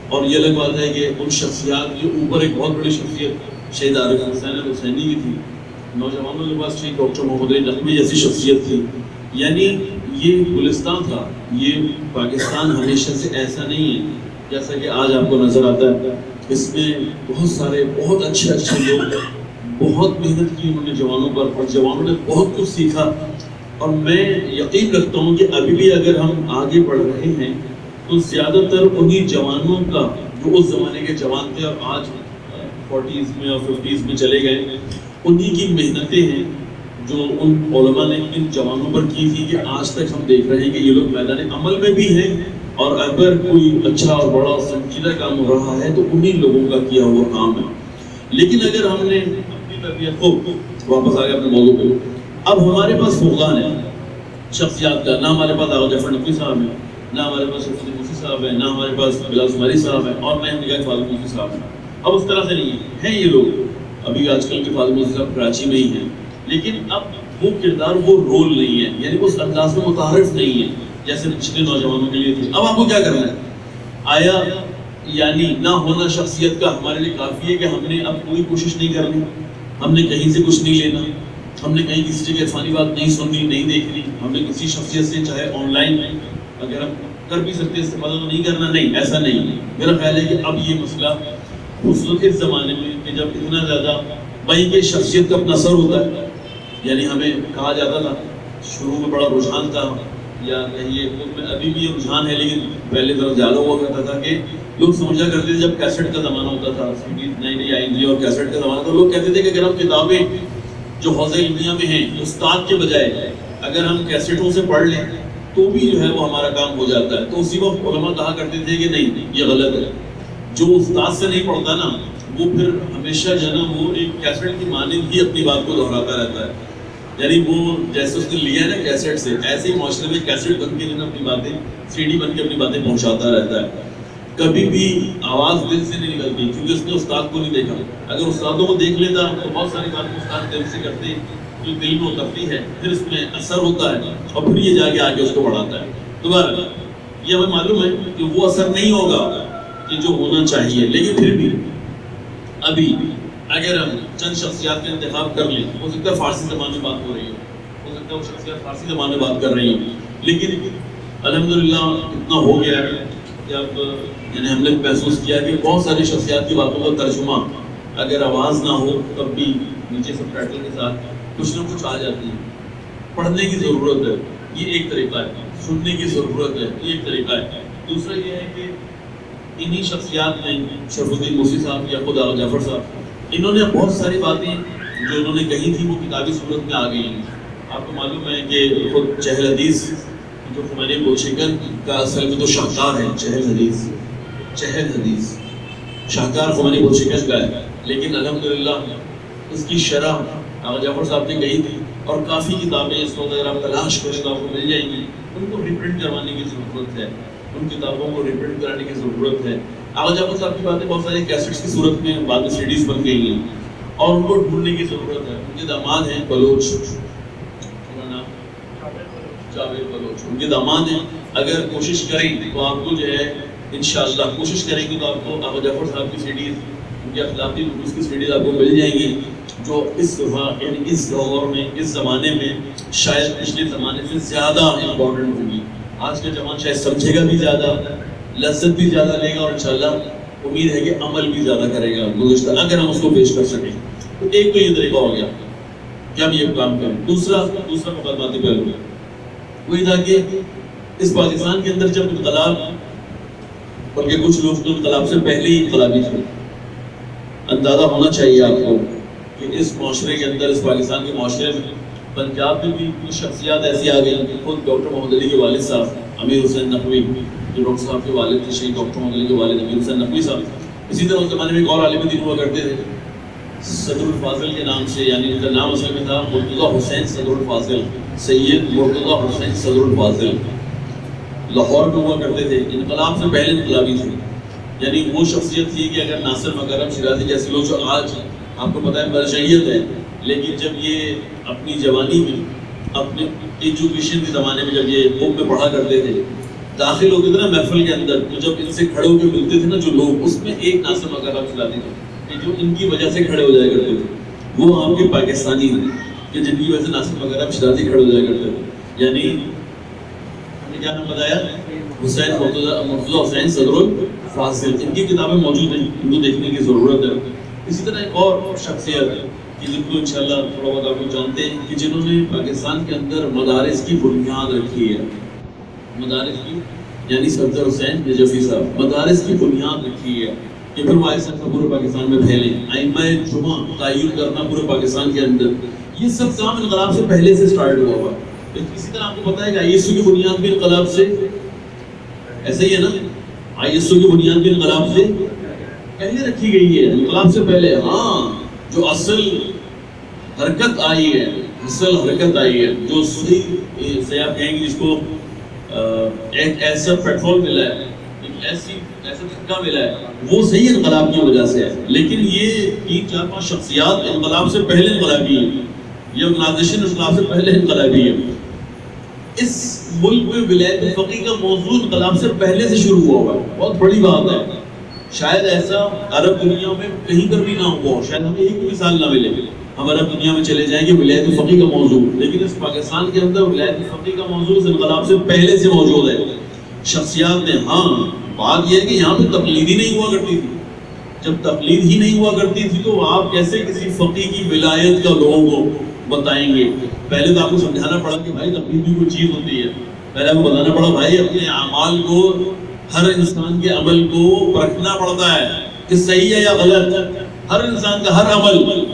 اور یہ الگ بات ہے کہ ان شخصیات کے اوپر ایک بہت بڑی شخصیت شہید عارف حسین حسینی کی تھی، نوجوانوں کے پاس شہید ڈاکٹر محمد علی نقوی جیسی شخصیت تھی۔ یعنی یہ گلستان تھا، یہ پاکستان ہمیشہ سے ایسا نہیں ہے جیسا کہ آج آپ کو نظر آتا ہے۔ اس میں بہت سارے بہت اچھے لوگ، بہت محنت کی انہوں نے جوانوں پر، اور جوانوں نے بہت کچھ سیکھا، اور میں یقین رکھتا ہوں کہ ابھی بھی اگر ہم آگے بڑھ رہے ہیں تو زیادہ تر انہی جوانوں کا جو اس زمانے کے جوان تھے اور آج 40s میں اور 50s میں چلے گئے، انہی کی محنتیں ہیں جو ان علماء نے ان جوانوں پر کی تھی کہ آج تک ہم دیکھ رہے ہیں کہ یہ لوگ میدان عمل میں بھی ہیں، اور اگر کوئی اچھا اور بڑا اور سنجیدہ کام ہو رہا ہے تو انہی لوگوں کا کیا ہوا کام ہے۔ لیکن اگر ہم نے اپنی تربیت کو واپس آ گیا اپنے موضوع پہ، اب ہمارے پاس فقدان ہے شخصیات کا، نہ ہمارے پاس آغا جعفر نقوی صاحب ہیں، نہ ہمارے پاس شفیع موسی صاحب ہیں، نہ ہمارے پاس بلال سماری صاحب ہیں، اور نہ ہم نے کہا فاضل موسی صاحب ہیں۔ اب اس طرح سے نہیں ہیں یہ لوگ، ابھی آج کل کے فاضل موسی صاحب کراچی میں ہی ہیں، لیکن اب وہ کردار، وہ رول نہیں ہے، یعنی اس انداز میں متعارف نہیں ہے جیسے پچھلے نوجوانوں کے لیے تھے۔ اب آپ کو کیا کرنا ہے؟ آیا یعنی نہ ہونا شخصیت کا ہمارے لیے کافی ہے کہ ہم نے اب کوئی کوشش نہیں کرنی، ہم نے کہیں سے کچھ نہیں لینا، ہم نے کہیں کسی جگہ عرفانی بات نہیں سننی، نہیں دیکھنی، ہم نے کسی شخصیت سے چاہے آن لائن اگر ہم کر بھی سکتے استفادہ تو نہیں کرنا، نہیں، ایسا نہیں۔ میرا خیال ہے کہ اب یہ مسئلہ خصوصاً اس زمانے میں کہ جب اتنا زیادہ بھائی کہ شخصیت کا اپنا اثر ہوتا ہے، یعنی ہمیں کہا جاتا تھا شروع میں بڑا رجحان تھا، یا کہیے میں ابھی بھی یہ رجحان ہے لیکن پہلے ذرا زیادہ ہوا کرتا تھا کہ لوگ سمجھا کرتے تھے، جب کیسٹ کا زمانہ ہوتا تھا، سی ڈی نئی نئی آئی تھی اور کیسٹ کا زمانہ تھا، لوگ کہتے تھے کہ اگر ہم کتابیں جو حوزہ علمیہ میں ہیں استاد کے بجائے اگر ہم کیسٹوں سے پڑھ لیں تو بھی جو ہے وہ ہمارا کام ہو جاتا ہے۔ تو اسی وقت علماء کہا کرتے تھے کہ نہیں، یہ غلط ہے، جو استاد سے نہیں پڑھتا نا وہ پھر ہمیشہ جو ہے نا وہ ایک کیسٹ کی مانند ہی اپنی بات کو دہراتا رہتا ہے، یعنی وہ جیسے اس نے لیا ہے نا کیسٹ سے، ایسے ہی معاشرے میں کیسٹ بن کے جو ہے اپنی باتیں سی ڈی بن کے اپنی باتیں پہنچاتا رہتا ہے، کبھی بھی آواز دل سے نہیں نکلتی کیونکہ اس نے استاد کو نہیں دیکھا۔ اگر استادوں کو دیکھ لیتا تو بہت ساری باتیں استاد دل سے کرتے جو دل میں اترتی ہے، پھر اس میں اثر ہوتا ہے اور پھر یہ جا کے آگے اس کو بڑھاتا ہے۔ دوبارہ یہ ہمیں معلوم ہے کہ وہ اثر نہیں ہوگا کہ جو ہونا چاہیے، لیکن پھر بھی ابھی اگر ہم چند شخصیات کا انتخاب کر لیں، ہو سکتا ہے فارسی زبان میں بات ہو رہی ہو سکتا ہے وہ شخصیات فارسی زبان میں بات کر رہی ہوں، لیکن الحمدللہ اتنا ہو گیا ہے کہ اب یعنی ہم نے محسوس کیا کہ بہت ساری شخصیات کی باتوں کا ترجمہ اگر آواز نہ ہو تب بھی نیچے سب ٹائٹل کے ساتھ کچھ نہ کچھ آ جاتی ہے۔ پڑھنے کی ضرورت ہے، یہ ایک طریقہ ہے، سننے کی ضرورت ہے، یہ ایک طریقہ ہے۔ دوسرا یہ ہے کہ انہی شخصیات میں شرف الدین موسی صاحب یا خود آغا جعفر صاحب، انہوں نے بہت ساری باتیں جو انہوں نے کہی تھی وہ کتابی صورت میں آ گئی ہیں۔ آپ کو معلوم ہے کہ خود چہل حدیث جو خمینی بولشکن کا اصل میں تو شاہکار ہے، چہل حدیث شاہکار خمینی بولشکن کا ہے، لیکن الحمدللہ اس کی شرح آغا جعفر صاحب نے کہی تھی، اور کافی کتابیں اس وقت اگر آپ تلاش کریں تو آپ کو مل جائیں گی، ان کو ریپرنٹ کروانے کی ضرورت ہے، ان کتابوں کو ریپرنٹ کرانے کی ضرورت ہے۔ آغا جعفر صاحب کی باتیں بہت ساری کیسٹس کی صورت میں بعد میں سی ڈیز بن گئی ہیں اور ان کو ڈھونڈنے کی ضرورت ہے۔ ان کے داماد ہیں بلوچ، جاوید بلوچ ان کے داماد ہیں، اگر کوشش کریں تو آپ کو جو ہے انشاءاللہ کوشش کریں گے تو آپ کو آغا جعفر صاحب کی سی ڈیز، ان کے اخلاقی دروس کی سی ڈیز آپ کو مل جائیں گی، جو اس یعنی اس دور میں اس زمانے میں شاید پچھلے زمانے سے زیادہ امپورٹنٹ ہوگی۔ آج کا جوان شاید سمجھے گا بھی زیادہ، لذت بھی زیادہ لے گا، اور انشاءاللہ امید ہے کہ عمل بھی زیادہ کرے گا گزشتہ اگر ہم اس کو پیش کر سکیں۔ تو ایک تو یہ طریقہ ہو گیا کہ ہم یہ کام کریں۔ دوسرا مقدماتی پہلو وہی تھا کہ اس پاکستان کے اندر جب انقلاب، بلکہ کچھ لوگ تو انقلاب سے پہلے ہی انقلابی تھے، اندازہ ہونا چاہیے آپ کو کہ اس معاشرے کے اندر، اس پاکستان کے معاشرے میں پنجاب میں بھی کچھ شخصیات ایسی آ گئی کہ خود ڈاکٹر محمد علی کے والد صاحب امیر حسین نقوی، جو ڈاکٹر صاحب کے والد تھے، شہید ڈاکٹر محمد علی کے والد امیر حسین نقوی صاحب، اسی طرح اس زمانے میں ایک اور عالم دین ہوا کرتے تھے صدر الفاضل کے نام سے، یعنی ان کا نام اصل میں تھا مرتضیٰ حسین صدر الفاضل، سید مرتضیٰ حسین صدر الفاضل، لاہور میں ہوا کرتے تھے، انقلاب سے پہلے انقلابی تھے، یعنی وہ شخصیت تھی کہ اگر ناصر مکرم شیرازی جیسے لوگ جو آج آپ کو پتہ ہے مرجعیت ہے، لیکن جب یہ اپنی جوانی میں اپنے ایجوکیشن کے زمانے میں جب یہ بک میں پڑھا کرتے تھے، داخل ہوتے تھے نا محفل کے اندر، تو جب ان سے کھڑے ہو کے ملتے تھے نا جو لوگ، اس میں ایک ناصر مکرم شیرازی تھے کہ جو ان کی وجہ سے کھڑے ہو جایا کرتے تھے، وہ آپ کے پاکستانی ہیں کہ جن کی وجہ سے ناصر مکرم شیرازی کھڑے ہو جایا کرتے تھے، یعنی ہم نے کیا نام بتایا، حسین مرتضیٰ حسین صدر الفاضل۔ ان کی کتابیں موجود ہیں، ان کو دیکھنے کی ضرورت ہے۔ اسی طرح ایک اور شخصیت ہے کہ جن کو انشاءاللہ تھوڑا بہت آپ لوگ جانتے ہیں کہ جنہوں نے پاکستان کے اندر مدارس کی بنیاد رکھی ہے، مدارس کی، یعنی صفدر حسین نجفی صاحب، مدارس کی بنیاد رکھی ہے کہ پھر وہ ایسا پورے پاکستان میں پھیلیں، ائمہ جمعہ تعین کرنا پورے پاکستان کے اندر، یہ سب کام انقلاب سے پہلے سے سٹارٹ ہوا ہوا۔ اسی طرح آپ کو پتہ ہے کہ ISU کی بنیاد بھی انقلاب سے، ایسا ہی ہے نا، ISU کی بنیاد بھی انقلاب سے پہلے رکھی گئی ہے، انقلاب سے پہلے۔ ہاں، جو اصل حرکت آئی ہے، اصل حرکت آئی ہے، جو صحیح سے آپ کہیں گے جس کو ایک ایسا پیٹرول ملا ہے، ایک ایسا دھکا ملا ہے، وہ صحیح انقلاب کی وجہ سے ہے، لیکن یہ 3-4-5 شخصیات انقلاب سے پہلے انقلابی ہیں، یہ آرگنائزیشن انقلاب سے پہلے انقلابی ہے۔ اس ملک میں ولایت فقیہ کا موضوع انقلاب سے پہلے سے شروع ہوا ہے، بہت بڑی بات ہے۔ شاید ایسا عرب دنیا میں کہیں پر بھی نہ ہوا، شاید ہمیں ایک بھی مثال نہ ملے. ہم عرب دنیا میں چلے جائیں گے ولایت الفقیہ کا موضوع، لیکن اس پاکستان کے اندر ولایت الفقیہ کا موضوع اس انقلاب سے پہلے سے موجود ہے. شخصیات نے، ہاں بات یہ ہے کہ یہاں پہ تقلید ہی نہیں ہوا کرتی تھی. جب تقلید ہی نہیں ہوا کرتی تھی تو آپ کیسے کسی فقیہ کی ولایت کا لوگوں کو بتائیں گے؟ پہلے تو آپ کو سمجھانا پڑا کہ بھائی تقلید بھی کوئی چیز ہوتی ہے. پہلے آپ کو بتانا پڑا بھائی اپنے اعمال کو، ہر انسان کے عمل کو پرکھنا پڑتا ہے کہ صحیح ہے یا غلط. ہر انسان کا ہر عمل،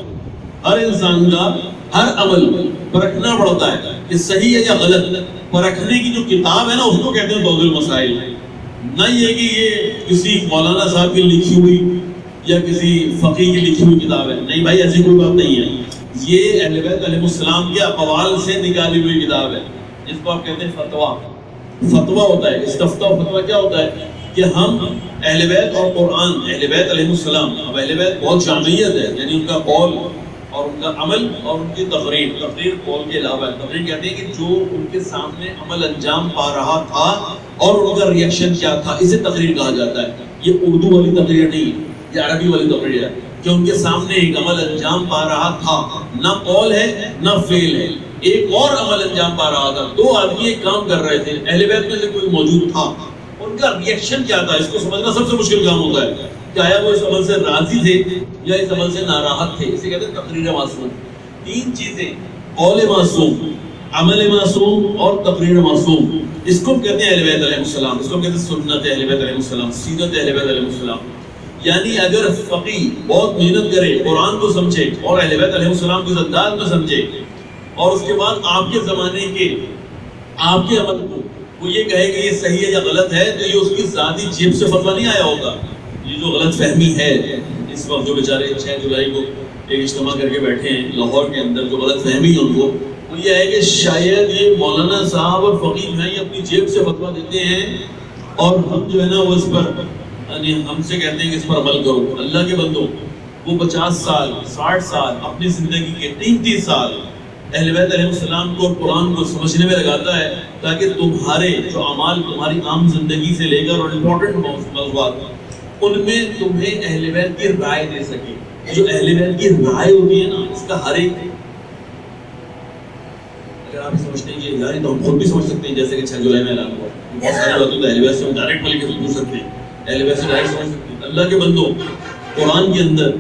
ہر انسان کا ہر عمل پرکھنا پڑتا ہے کہ صحیح ہے یا غلط. پرکھنے کی جو کتاب ہے نا اس کو کہتے ہیں ضوء المسائل. نہ یہ کہ یہ کسی مولانا صاحب کی لکھی ہوئی یا کسی فقیہ کی لکھی ہوئی کتاب ہے. نہیں بھائی، ایسی کوئی بات نہیں ہے. یہ اہل بیت علیہ السلام کے اقوال سے نکالی ہوئی کتاب ہے، جس کو آپ کہتے ہیں فتویٰ. فتویٰ ہوتا ہے استفتاء. فتویٰ کیا ہوتا ہے کہ ہم اہل بیت اور قرآن، اہل بیت علیہ السلام، اب اہل بیت بہت شاملیت ہے، یعنی ان کا قول اور ان کا عمل اور ان کی تقریر. تقریر قول کے علاوہ ہے. تقریر کہتے ہیں کہ جو ان کے سامنے عمل انجام پا رہا تھا اور ان کا ریئیکشن کیا تھا، اسے تقریر کہا جاتا ہے. یہ اردو والی تقریر نہیں ہے، یہ عربی والی تقریر ہے کہ ان کے سامنے ایک عمل انجام پا رہا تھا، نہ قول ہے نہ فعل ہے، ایک اور عمل انجام پا رہا تھا. دو آدمی ایک کام کر رہے تھے، اہل بیت میں سے کوئی موجود تھا، ان کا ریئیکشن کیا تھا، اس کو سمجھنا سب سے مشکل کام ہوتا ہے کہ آیا وہ اس عمل سے راضی تھے یا اس عمل سے ناراحت تھے. اسے کہتے ہیں تقریر معصوم. تین چیزیں، قول معصوم، عمل معصوم اور تقریر معصوم، اس کو کہتے ہیں اہل بیت علیہ السلام. اس کو کہتے ہیں سنت اہل بیت علیہ السلام، سیرت اہل بیت علیہ السلام. یعنی اگر فقیہ بہت محنت کرے، قرآن کو سمجھے اور اہل بیت علیہ السلام کی انداز میں سمجھے، اور اس کے بعد آپ کے زمانے کے آپ کے عمل کو وہ یہ کہے کہ یہ صحیح ہے یا غلط ہے، تو یہ اس کی ذاتی جیب سے فتویٰ نہیں آیا ہوگا. یہ جو غلط فہمی ہے اس وقت، جو بیچارے 6 جولائی کو ایک اجتماع کر کے بیٹھے ہیں لاہور کے اندر، جو غلط فہمی ہے ان کو، وہ یہ ہے کہ شاید یہ مولانا صاحب اور فقیہ ہیں، یہ اپنی جیب سے فتویٰ دیتے ہیں اور ہم جو ہے نا وہ اس پر، یعنی ہم سے کہتے ہیں کہ اس پر عمل کرو. اللہ کے بندوں، وہ 50 سال 60 سال اپنی زندگی کے 33 سال اہل بیت علیہ السلام کو اور قرآن کو سمجھنے میں لگاتا ہے تاکہ تمہارے جو اعمال تمہاری عام زندگی سے لے کر اور امپورٹنٹ موضوعات، ان میں تمہیں اہل بیت کی رائے دے سکے. جو اہل بیت کی رائے ہوتی ہے نا، اس کا ہر ایک، اگر آپ سمجھتے ہیں کہ یار تو ہم خود بھی سمجھ سکتے ہیں، جیسے کہ 6 جولائی میں اعلان ہوا، بہت ساری باتوں تو اہل بیت سے ڈائریکٹ مل کے پوچھ سکتے ہیں، اہل بیت سے ڈائریکٹ سمجھ سکتے ہیں. اللہ کے بندوں، قرآن کے اندر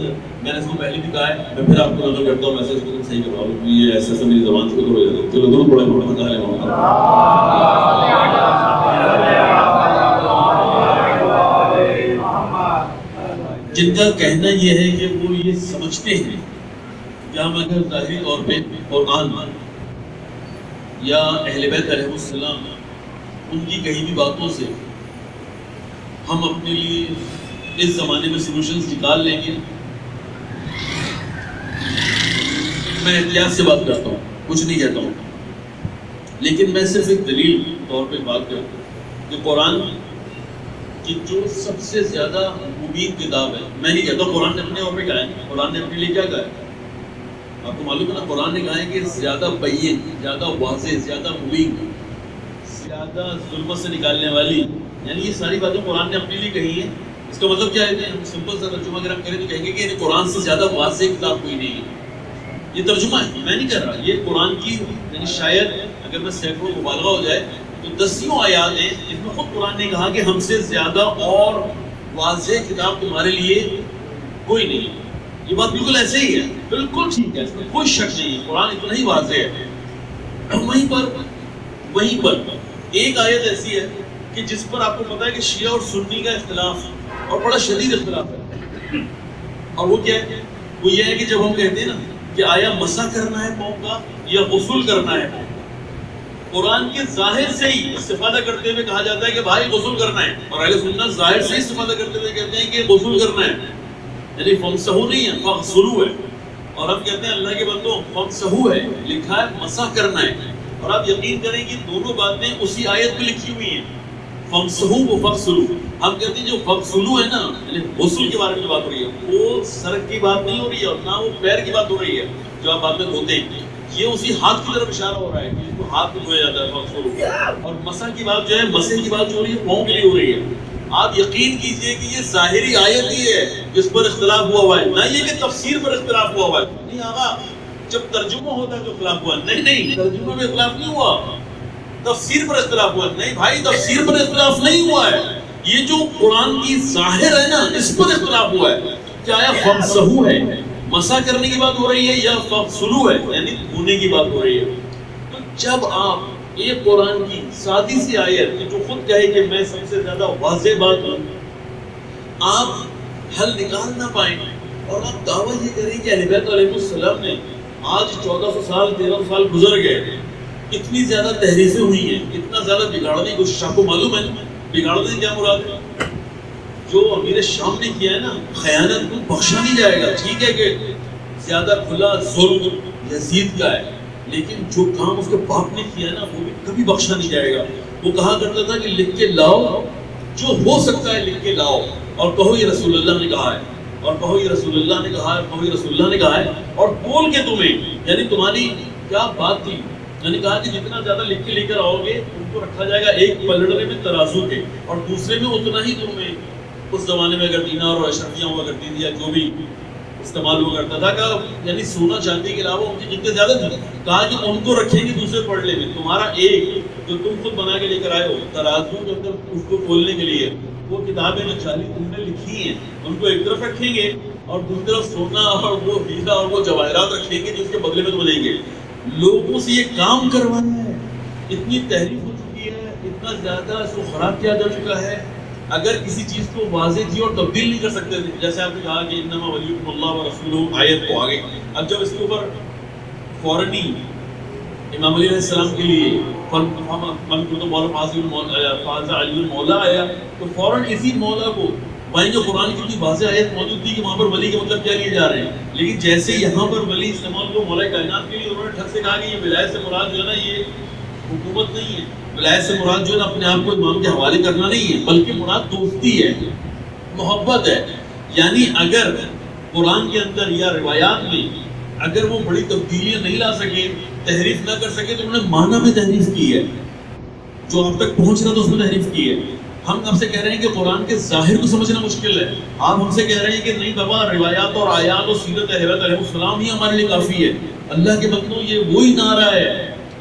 میں نے اس کو پہلے بھی کہا ہے، میں پھر آپ کو نظر کرتا ہوں، میں سے اس کو صحیح کروا لوں، یہ ایسا ایسا میری زبان سے ادھر ہو جاتا ہے. چلو ضرور پڑھیں محمد علیہ محمد. جن کا کہنا یہ ہے کہ وہ یہ سمجھتے ہیں کہ ہم اگر ظاہری طور پہ قرآن یا اہل بیت علیہ السلام ان کی کہیں بھی باتوں سے ہم اپنے لیے اس زمانے میں سولوشنز نکال لیں گے. میں احتیاط سے بات کرتا ہوں، کچھ نہیں کہتا ہوں، لیکن میں صرف ایک دلیل طور پہ بات کرتا ہوں کہ قرآن کی جو سب سے زیادہ مبین کتاب ہے، میں نہیں کہتا قرآن نے اپنے اور پہ کہا ہے، قرآن نے اپنے لیے کیا کہا ہے؟ آپ کو معلوم ہے نا، قرآن نے کہا ہے کہ زیادہ بین، زیادہ واضح، زیادہ مبین، زیادہ ظلمت سے نکالنے والی، یعنی یہ ساری باتیں قرآن نے اپنے لیے کہی ہیں. اس کا مطلب کیا ہے؟ ہم سمپل سا ترجمہ اگر ہم کریں تو کہیں گے کہ قرآن سے زیادہ واضح کتاب کوئی نہیں ہے. یہ ترجمہ ہے، میں نہیں کر رہا، یہ قرآن کی، یعنی شاید اگر میں سینکڑوں مبالغہ ہو جائے تو 10 آیات ہیں جس میں خود قرآن نے کہا کہ ہم سے زیادہ اور واضح کتاب تمہارے لیے کوئی نہیں. یہ بات بالکل ایسے ہی ہے، بالکل ٹھیک ہے، اس میں کوئی شک نہیں ہے، قرآن اتنا ہی واضح ہے. وہیں پر ایک آیت ایسی ہے کہ جس پر آپ کو پتا ہے کہ شیعہ اور سنی کا اختلاف اور بڑا شدید اختلاف ہے، اور وہ کیا ہے؟ وہ یہ ہے کہ جب ہم کہتے ہیں نا کہ آیا مسح کرنا ہے پاؤں کا یا غسل کرنا ہے، قرآن کے ظاہر سے ہی استفادہ کرتے ہوئے کہا جاتا ہے کہ بھائی غسل کرنا ہے، اور اہل سنت ظاہر سے ہی استفادہ کرتے ہوئے کہتے ہیں کہ غسل کرنا ہے، یعنی فمسحو نہیں ہے، فغسلو ہے. اور ہم کہتے ہیں اللہ کے بندوں فمسحو ہے، لکھا ہے مسح کرنا ہے. اور آپ یقین کریں کہ دونوں باتیں اسی آیت میں لکھی ہوئی ہیں، فمسحو و فغسلو. ہم کہتے ہیں جو فغسلو ہے نا، یعنی غسل کے بارے میں بات ہو رہی ہے، وہ سر کی بات نہیں ہو رہی ہے اور نہ وہ پیر کی بات ہو رہی ہے جو آپ بعد میں دھوتے ہیں. یہ اسی ہاتھ کی طرف اشارہ ہو رہا ہے کہ اس کو ہاتھ میں دھویا جاتا ہے فغسلو. اور مسح کی بات جو ہے، مسح کی بات جو ہو رہی ہے پاؤں کے لیے ہو رہی ہے. آپ یقین کیجئے کہ یہ ظاہری آیت ہی ہے جس پر اختلاف ہوا ہے، نہ یہ کہ تفسیر پر اختلاف ہوا ہے. نہیں آقا جب ترجمہ ہوتا ہے تو اختلاف ہوا. نہیں ترجمہ میں اختلاف نہیں ہوا، تفسیر پر اختلاف ہوا. نہیں بھائی تفسیر پر اختلاف نہیں ہوا ہے، یہ جو قرآن کی ظاہر ہے نا اس پر اختلاف ہوا ہے. کیا ہے فمسحو ہے، مسح کرنے کی بات ہو رہی ہے، یا فغسلو ہے یعنی دھونے کی بات ہو رہی ہے. تو جب آپ ایک قرآن کی سادی سی آیت جو خود کہے کہ میں سب سے زیادہ واضح بات ہوں، آپ حل نکال نہ پائیں اور آپ دعویٰ یہ کریں کہ اہل بیت علیہ السلام نے آج 1400 سال 1300 سال گزر گئے، اتنی زیادہ تحریفیں ہوئی ہیں، اتنا زیادہ بگاڑنے کو شاہ کو معلوم ہے بگاڑنے کیا مراد ہے؟ جو امیر شام نے کیا ہے نا خیانت کو بخشا نہیں جائے گا. ٹھیک ہے کہ زیادہ کھلا ظلم یزید کا ہے، لیکن جو کام اس کے باپ نے کیا ہے نا وہ بھی کبھی بخشا نہیں جائے گا. وہ کہا کرتا تھا کہ لکھ کے لاؤ، جو ہو سکتا ہے لکھ کے لاؤ اور کہو یہ رسول اللہ نے کہا ہے، اور کہو یہ رسول اللہ نے کہا ہے، کہو یہ رسول اللہ نے کہا ہے، اور بول کے تمہیں یعنی تمہاری کیا بات تھی. یعنی کہا کہ جتنا زیادہ لکھ کے لے کر آؤ گے ان کو رکھا جائے گا ایک پلڑنے میں ترازو کے، اور دوسرے میں اتنا ہی تمہیں اس زمانے میں اگر دینار اور اشرفیاں ہوا کرتی تھی یا جو بھی استعمال ہوا کرتا تھا کہ یعنی سونا چاندی کے علاوہ ان کی قیمتیں زیادہ تھیں. کہا کہ ان کو رکھیں گے دوسرے پلڑے میں، تمہارا ایک جو تم خود بنا کے لے کر آئے ہو ترازو کے اندر اس کو کھولنے کے لیے وہ کتابیں جو 40 تم نے لکھی ہیں ان کو ایک طرف رکھیں گے اور دوسری طرف سونا اور وہ ہیرا اور وہ جواہرات رکھیں گے جس کے بدلے میں تم دیں گے. لوگوں سے یہ کام کروانا ہے. اتنی تحریف ہو چکی ہے، اتنا زیادہ اس کو خراب کیا جا چکا ہے. اگر کسی چیز کو واضح تھی اور تبدیل نہیں کر سکتے تھے، جیسے آپ نے کہا کہ انما ولیکم اللہ ورسولہ آیت کو آگے، اب جب اس کے اوپر فوراً ہی امام علیہ السلام کے لیے من کو تو مولا فاضل علی مولا آیا تو فوراً اسی مولا کو وہیں جو قرآن کی اتنی واضح آیت موجود تھی کہ وہاں پر ولی کے مطلب کیا لیے جا رہے ہیں، لیکن جیسے یہاں پر ولی استعمال کو مولا کائنات کے لیے انہوں نے ٹھگ سے کہا کہ یہ ولایت سے مراد جو ہے نا یہ حکومت نہیں ہے، ولایت سے مراد جو ہے نا اپنے آپ کو امام کے حوالے کرنا نہیں ہے، بلکہ مراد دوستی ہے، محبت ہے. یعنی اگر قرآن کے اندر یا روایات میں اگر وہ بڑی تبدیلیاں نہیں لا سکے، تحریف نہ کر سکے، تو انہوں نے معنی میں تحریف کی ہے، جو آپ تک پہنچ رہا تو اس میں تحریف کی ہے. ہم آپ سے کہہ رہے ہیں کہ قرآن کے ظاہر کو سمجھنا مشکل ہے، آپ ہم سے کہہ رہے ہیں کہ نہیں بابا روایات اور آیات اور سیرت اہل بیت علیہ السلام ہی ہمارے لیے کافی ہے. اللہ کے بندوں یہ وہی نعرہ ہے،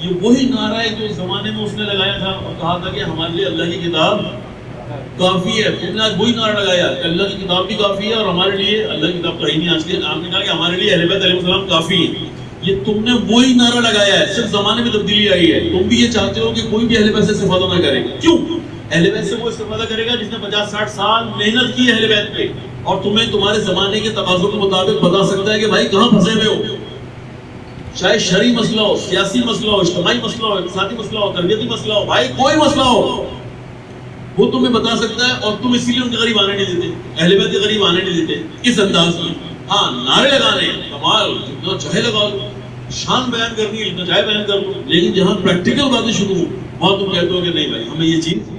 یہ وہی نعرہ ہے جو اس زمانے میں اس نے لگایا تھا اور کہا تھا کہ ہمارے لیے اللہ کی کتاب کافی ہے. تم نے آج وہی نعرہ لگایا کہ اللہ کی کتاب بھی کافی ہے اور ہمارے لیے اللہ کی کتاب تو ہی نہیں. آج کے آپ نے کہا کہ ہمارے لیے اہل بیت علیہ السلام کافی ہے، یہ تم نے وہی نعرہ لگایا ہے، صرف زمانے میں تبدیلی آئی ہے. تم بھی یہ چاہتے ہو کہ کوئی بھی اہل بیت سے استفادہ نہ کرے. کیوں؟ اہل بیت سے وہ استفادہ کرے گا جس نے 50-60 سال محنت کی اہل بیت پہ، اور تمہیں تمہارے زمانے کے تقاضوں کے مطابق بتا سکتا ہے کہ بھائی کہاں پھنسے ہوئے ہو، چاہے شرعی مسئلہ ہو، سیاسی مسئلہ ہو، اجتماعی مسئلہ ہو، اقتصادی مسئلہ ہو، تربیتی مسئلہ ہو، بھائی کوئی مسئلہ ہو وہ تمہیں بتا سکتا ہے. اور تم اسی لیے ان کے قریب آنے نہیں دیتے، اہل بیت کے قریب آنے نہیں دیتے اس انداز میں. ہاں نعرے لگانے کمال جتنا چاہے لگا لو، شان بیان کرنی ہے جتنا چاہے بیان کر لو، لیکن جہاں پریکٹیکل باتیں شروع ہوں وہاں تم کہتے ہو کہ نہیں بھائی ہمیں یہ چیز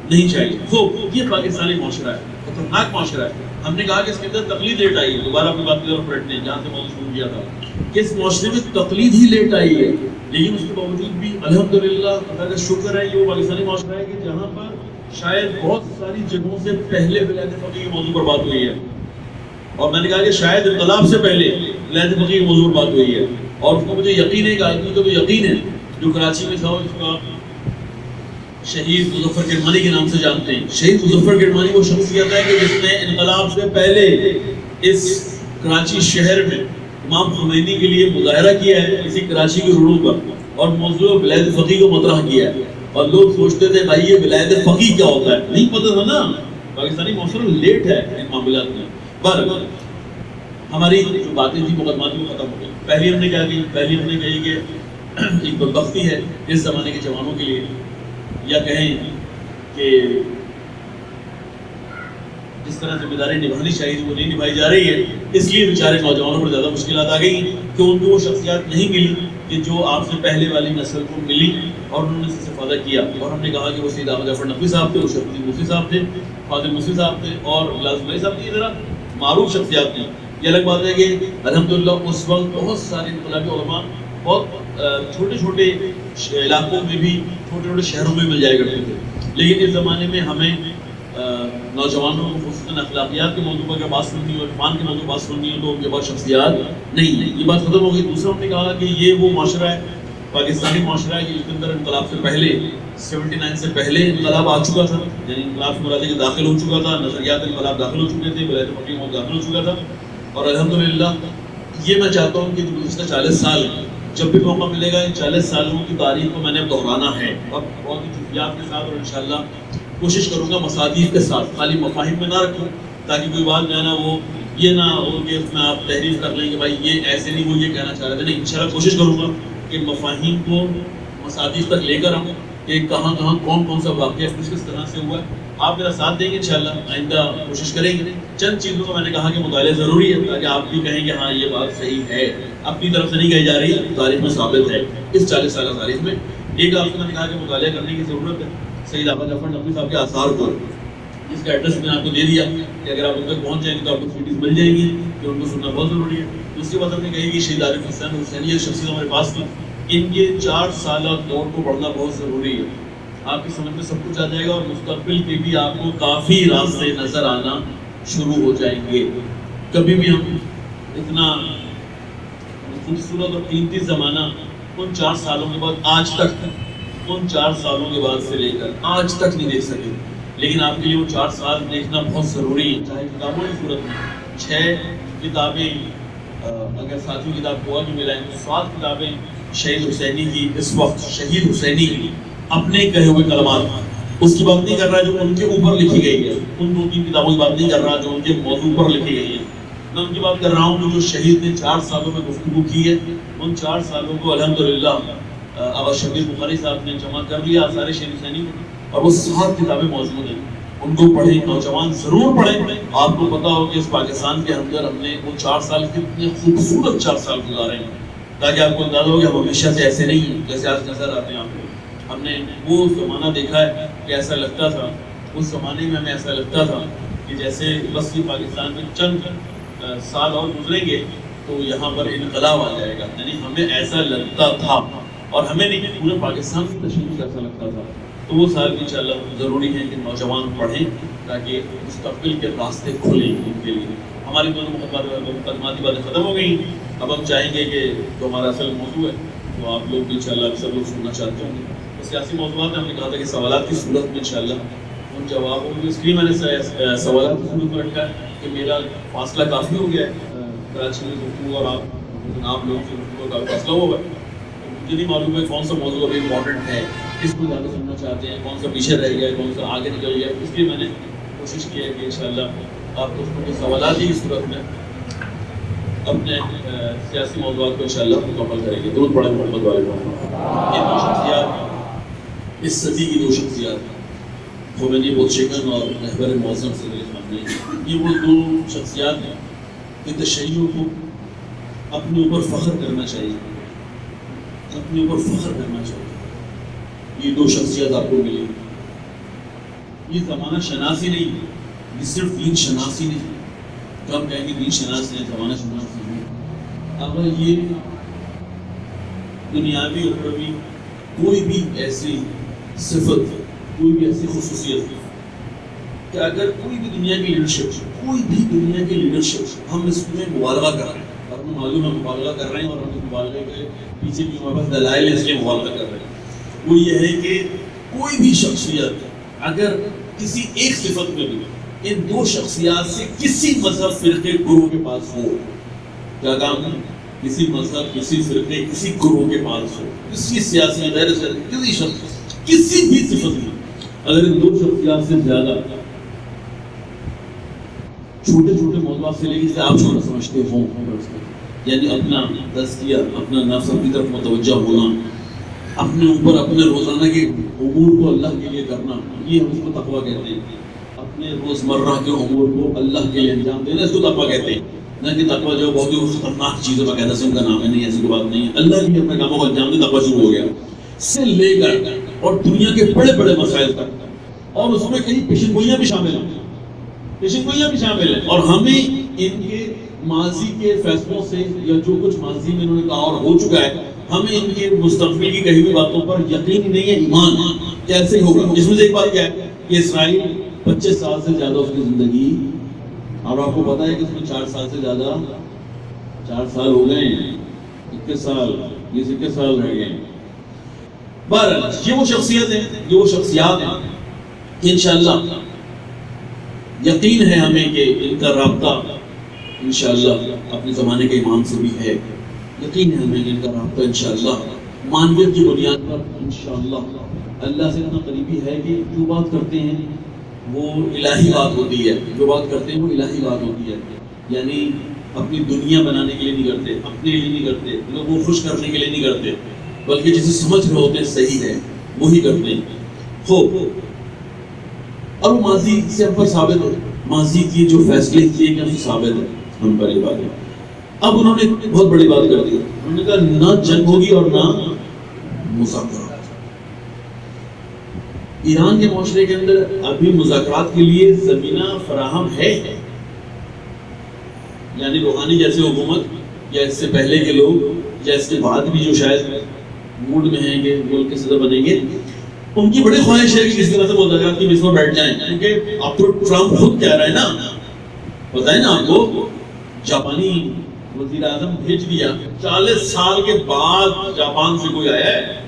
نہیں چاہیے. خوب یہ پاکستانی معاشرہ ہے، خطرناک معاشرہ ہے. ہم نے کہا کہ اس کے اندر تقلید لیٹ آئی ہے. دوبارہ اپنی بات کی طرف پلٹنے جہاں سے موضوع شروع کیا تھا کہ اس معاشرے میں تقلید ہی لیٹ آئی ہے، لیکن اس کے باوجود بھی الحمدللہ اللہ کا شکر ہے یہ وہ پاکستانی معاشرہ ہے کہ جہاں پر شاید بہت ساری جگہوں سے پہلے ولایت فقیہ کے موضوع پر بات ہوئی ہے. اور میں نے کہا کہ شاید انقلاب سے پہلے ولایت فقیہ کے موضوع پر بات ہوئی ہے. اور اس کو مجھے یقین ہے، ایک آدمی کو تو یقین ہے جو کراچی میں تھا، اس کا شہید مظفر کرمانی کے نام سے جانتے ہیں. شہید مظفر کرمانی وہ شخصیت ہے کہ جس نے انقلاب سے پہلے اس کراچی شہر میں امام خمینی کے لیے مظاہرہ کیا ہے اسی کراچی کے روڈوں پر، اور موضوع ولایت فقیہ کو مطرح کیا ہے. اور لوگ سوچتے تھے بھائی یہ ولایت فقیہ کیا ہوتا ہے، نہیں پتہ تھا نا. پاکستانی معاشرہ لیٹ ہے ان معاملات میں. بہرحال ہماری جو باتیں تھیں مقدمات میں ختم ہو گئی. پہلی ہم نے کیا کی؟ پہلی ہم نے کہی کہ ایک بدبختی ہے اس زمانے کے جوانوں کے لیے، یا کہیں کہ جس طرح ذمہ داری نبھانی چاہیے وہ نہیں نبھائی جا رہی ہے، اس لیے بیچارے نوجوانوں پر زیادہ مشکلات آ گئی کہ ان کو وہ شخصیات نہیں ملی کہ جو آپ سے پہلے والی نسل کو ملی اور انہوں نے اس سے استفادہ کیا. اور ہم نے کہا کہ وہ سید احمد جعفر نقوی صاحب تھے، وہ شرف الدین مفتی صاحب تھے، فاضل مفتی صاحب تھے، اور لازم بھائی صاحب تھے. یہ ذرا معروف شخصیات تھیں. یہ الگ بات ہے کہ الحمدللہ اس وقت بہت سارے انقلابی علماء بہت چھوٹے چھوٹے علاقوں میں بھی، چھوٹے چھوٹے شہروں میں مل جایا کرتے تھے. لیکن اس زمانے میں ہمیں نوجوانوں کو خصوصاً اخلاقیات کے موضوع پر بات سننی ہو، عرفان کے موضوع پر بات سننی ہو تو ان کے پاس شخصیات نہیں ہے. یہ بات ختم ہو گئی. دوسرا ہم نے کہا کہ یہ وہ معاشرہ ہے، پاکستانی معاشرہ ہے کہ جس کے اندر انقلاب سے پہلے 79 سے پہلے انقلاب آ چکا تھا، یعنی انقلاب سے مراد ہے کہ داخل ہو چکا تھا، نظریات انقلاب داخل ہو چکے تھے، ولایت فقیہ موت داخل ہو چکا تھا. اور الحمدللہ یہ میں چاہتا ہوں کہ گزشتہ 40 سال جب بھی موقع ملے گا ان 40 سالوں کی تاریخ کو میں نے دہرانا ہے، اور بہت ہی جزیات کے ساتھ، اور انشاءاللہ کوشش کروں گا مصادیق کے ساتھ، خالی مفاہیم میں نہ رکھوں تاکہ کوئی بات جو ہے نا وہ یہ نہ ہو کہ اس میں آپ تحریر کر لیں کہ بھائی یہ ایسے نہیں، وہ یہ کہنا چاہ رہے تھے. نہیں، انشاءاللہ کوشش کروں گا کہ مفاہیم کو مصادیق تک لے کر آؤں کہ کہاں کہاں کون سا واقعہ کس طرح سے ہوا ہے. آپ میرا ساتھ دیں گے انشاءاللہ، آئندہ کوشش کریں گے. چند چیزوں کا میں نے کہا کہ مطالعہ ضروری ہے تاکہ آپ بھی کہیں کہ ہاں یہ بات صحیح ہے، اپنی طرف سے نہیں کہی جا رہی ہے، تاریخ میں ثابت ہے. اس 40 سالہ تاریخ میں ایک آپ سے میں نے کہا کہ مطالعہ کرنے کی ضرورت ہے. سید آقا جعفر نقوی صاحب کے آثار کو، جس کا ایڈریس میں نے آپ کو دے دیا کہ اگر آپ ان تک پہنچ جائیں گے تو آپ کو سیڈیز مل جائیں گی کہ ان کو سننا بہت ضروری ہے. دوسری بات ہم نے کہی کہ شہید عارف حسین حسینی ایک شخصیت ہمارے پاس تھی، ان کے 4 سالہ دور کو پڑھنا بہت ضروری ہے. آپ کی سمجھ میں سب کچھ آ جائے گا اور مستقبل کے بھی آپ کو کافی راستے نظر آنا شروع ہو جائیں گے. کبھی بھی ہم اتنا خوبصورت اور قیمتی زمانہ ان 4 سالوں کے بعد آج تک، ان 4 سالوں کے بعد سے لے کر آج تک نہیں دیکھ سکے. لیکن آپ کے لیے وہ 4 سال دیکھنا بہت ضروری ہے، چاہے کتابوں کی صورت میں 6 کتابیں اگر ساتھی کتاب ہوا بھی ملائیں تو 7 کتابیں شہید حسینی کی، اس وقت شہید حسینی کی اپنے کہے ہوئے کلمات، اس کی بات نہیں کر رہا جو ان کے اوپر لکھی گئی ہے، ان 2-3 کتابوں کی بات نہیں کر رہا جو ان کے موضوع پر لکھی گئی ہے. میں ان کی بات کر رہا ہوں جو شہید نے 4 سالوں میں گفتگو کی ہے. ان 4 سالوں کو الحمدللہ آبا شبیر بخاری صاحب نے جمع کر لیا آثار شہید حسینی میں، اور وہ 7 کتابیں موجود ہیں. ان کو پڑھیں، نوجوان ضرور پڑھیں. آپ کو پتا ہو کہ اس پاکستان کے اندر ہم نے وہ 4 سال کتنے خوبصورت 4 سال گزارے ہیں، تاکہ آپ کو اندازہ ہو کہ ہم ہمیشہ سے ایسے نہیں ہیں جیسے آج نظر آتے ہیں آپ کو. ہم نے وہ زمانہ دیکھا ہے کہ ایسا لگتا تھا، اس زمانے میں ہمیں ایسا لگتا تھا کہ جیسے بس یہ پاکستان میں چند سال اور گزریں گے تو یہاں پر انقلاب آ جائے گا. یعنی ہمیں ایسا لگتا تھا، اور ہمیں نہیں، پورے پاکستان کی تشکیل سے ایسا لگتا تھا. تو وہ سال انشاءاللہ ضروری ہے کہ نوجوان پڑھیں تاکہ مستقبل کے راستے کھلیں ان کے لیے. ہماری دونوں مقدماتی باتیں ختم ہو گئی. اب ہم چاہیں گے کہ جو ہمارا اصل موضوع ہے وہ آپ لوگ انشاءاللہ اکثر لوگ سننا چاہتے ہوں گے. سیاسی موضوعات میں ہم نے کہا تھا کہ سوالات کی صورت میں انشاءاللہ ان جوابوں کو، اس لیے میں نے سوالات کی صورت میں رکھا ہے کہ میرا فاصلہ کافی ہو گیا ہے کراچی میں گفتگو اور آپ لوگوں سے گفتگو کا فاصلہ ہوا ہے. مجھے نہیں معلوم ہے کون سا موضوع ابھی امپورٹنٹ ہے، کس کو زیادہ سننا چاہتے ہیں، کون سا پیچھے رہ گیا ہے، کون سا آگے نکل گیا ہے. اس لیے میں نے کوشش کی ہے کہ انشاءاللہ آپ دوستوں کے سوالات کی صورت میں اپنے سیاسی موضوعات کو انشاءاللہ مکمل کریں گے. درود پڑھیں محمد والے محمد. یہ 2 شخصیات، اس صدی کی 2 شخصیات، خمینی بخشگن اور رہبر معظم صدر خامنہئی، یہ وہ 2 شخصیات ہیں کہ تشیع کو اپنے اوپر فخر کرنا چاہیے، اپنے اوپر فخر کرنا چاہیے. یہ 2 شخصیات آپ کو ملی. یہ زمانہ شناسی نہیں، یہ صرف دین شناسی نہیں. تو ہم کہیں گے دین شناس ہیں، زمانہ شناس نہیں. اگر یہ دنیاوی اور اخروی کوئی بھی ایسی صفت، کوئی بھی ایسی خصوصیت کہ اگر کوئی بھی دنیا کی لیڈرشپ ہم اس میں مبالغہ کر رہے ہیں، اور ہمیں معلوم ہے مبالغہ کر رہے ہیں، اور ہم اس مبالغے کے پیچھے بھی ہمارے پاس دلائل ہیں اس لیے مبالغہ کر رہے ہیں، وہ یہ ہے کہ کوئی بھی شخصیت اگر کسی ایک صفت میں بھی ان 2 شخصیات سے کسی مذہب فرقے گروہ کے پاس ہو، کیا کام ہے؟ کسی مذہب، کسی فرقے، کسی گروہ کے پاس ہو، کسی سیاسی غیر سیاسی کسی شخص، کسی بھی صفت میں اگر ان 2 شخصیات سے زیادہ چھوٹے چھوٹے موضوعات سے لے کے آپ چھوٹا سمجھتے ہوں، یعنی اپنا تزکیہ، اپنا نفس اپنی طرف متوجہ ہونا، اپنے اوپر اپنے روزانہ کے امور کو اللہ کے لیے کرنا، یہ ہم اس کو تقویٰ کہتے ہیں. اپنے روزمرہ کے امور کو اللہ کے لیے انجام دینا، اس کو تقویٰ کہتے ہیں. نہ کہ تقویٰ جو بہت ہی خطرناک چیز ہے باقاعدہ سے ان کا نام ہے، نہیں ایسی کوئی بات نہیں ہے. اللہ کے لیے اپنے کاموں کو انجام دے، تقویٰ شروع ہو گیا سے لے کر اور دنیا کے بڑے بڑے مسائل تک، اور اس میں کئی پیشن گوئیاں بھی شامل ہیں، اور ہمیں ان کے ماضی کے فیصلوں سے یا جو کچھ ماضی میں انہوں نے کہا اور ہو چکا ہے، ہمیں ان کے مستقبل کی کہی ہوئی باتوں پر یقین نہیں ہے، ایمان کیسے ہوگا. اس میں سے ایک بات کیا ہے کہ اسرائیل 25 سال سے زیادہ اس کی زندگی، اور آپ کو پتا ہے کہ اس میں 4 سال سے زیادہ 4 سال ہو گئے ہیں، 21 سال، 21 سال رہ گئے ہیں۔ بہرحال یہ وہ شخصیت ہے، یہ وہ شخصیات ہیں کہ انشاءاللہ یقین ہے ہمیں کہ ان کا رابطہ انشاءاللہ اپنے زمانے کے امام سے بھی ہے، یقین ہے ہمیں کہ ان کا رابطہ انشاءاللہ مانویت کی بنیاد پر انشاءاللہ اللہ سے اتنا قریبی ہے کہ جو بات کرتے ہیں وہ الہی بات ہوتی ہے، جو بات کرتے ہیں وہ الہی بات ہوتی ہے، یعنی اپنی دنیا بنانے کے لیے نہیں کرتے، اپنے لیے نہیں کرتے، لوگوں کو خوش کرنے کے لیے نہیں کرتے، بلکہ جسے سمجھ رہے ہوتے ہیں صحیح ہے وہی کرتے ہیں۔ خوب، اور وہ ماضی سے ہم پر ثابت ہے، ماضی کی جو فیصلے کیے گئے وہ ثابت ہے ہم پر یہ بات ہے۔ اب انہوں نے بہت بڑی بات کر دی، انہوں نے کہا نہ جنگ ہوگی اور نہ مذاکرات۔ ایران کے معاشرے کے اندر ابھی مذاکرات کے لیے زمینہ فراہم ہے، یعنی روحانی جیسے حکومت یا اس سے پہلے کے لوگ یا اس کے بعد بھی جو شاید موڈ میں ہیں کہ ملک کے صدر بنیں گے، ان کی بڑی خواہش ہے کہ کس طرح سے مذاکرات کی میز پر بیٹھ جائیں، کیونکہ اب تو ٹرمپ خود کہہ رہا ہے نا، پتہ ہے نا آپ کو، جاپانی وزیر اعظم بھیج دیا، 40 سال کے بعد جاپان سے کوئی آیا ہے،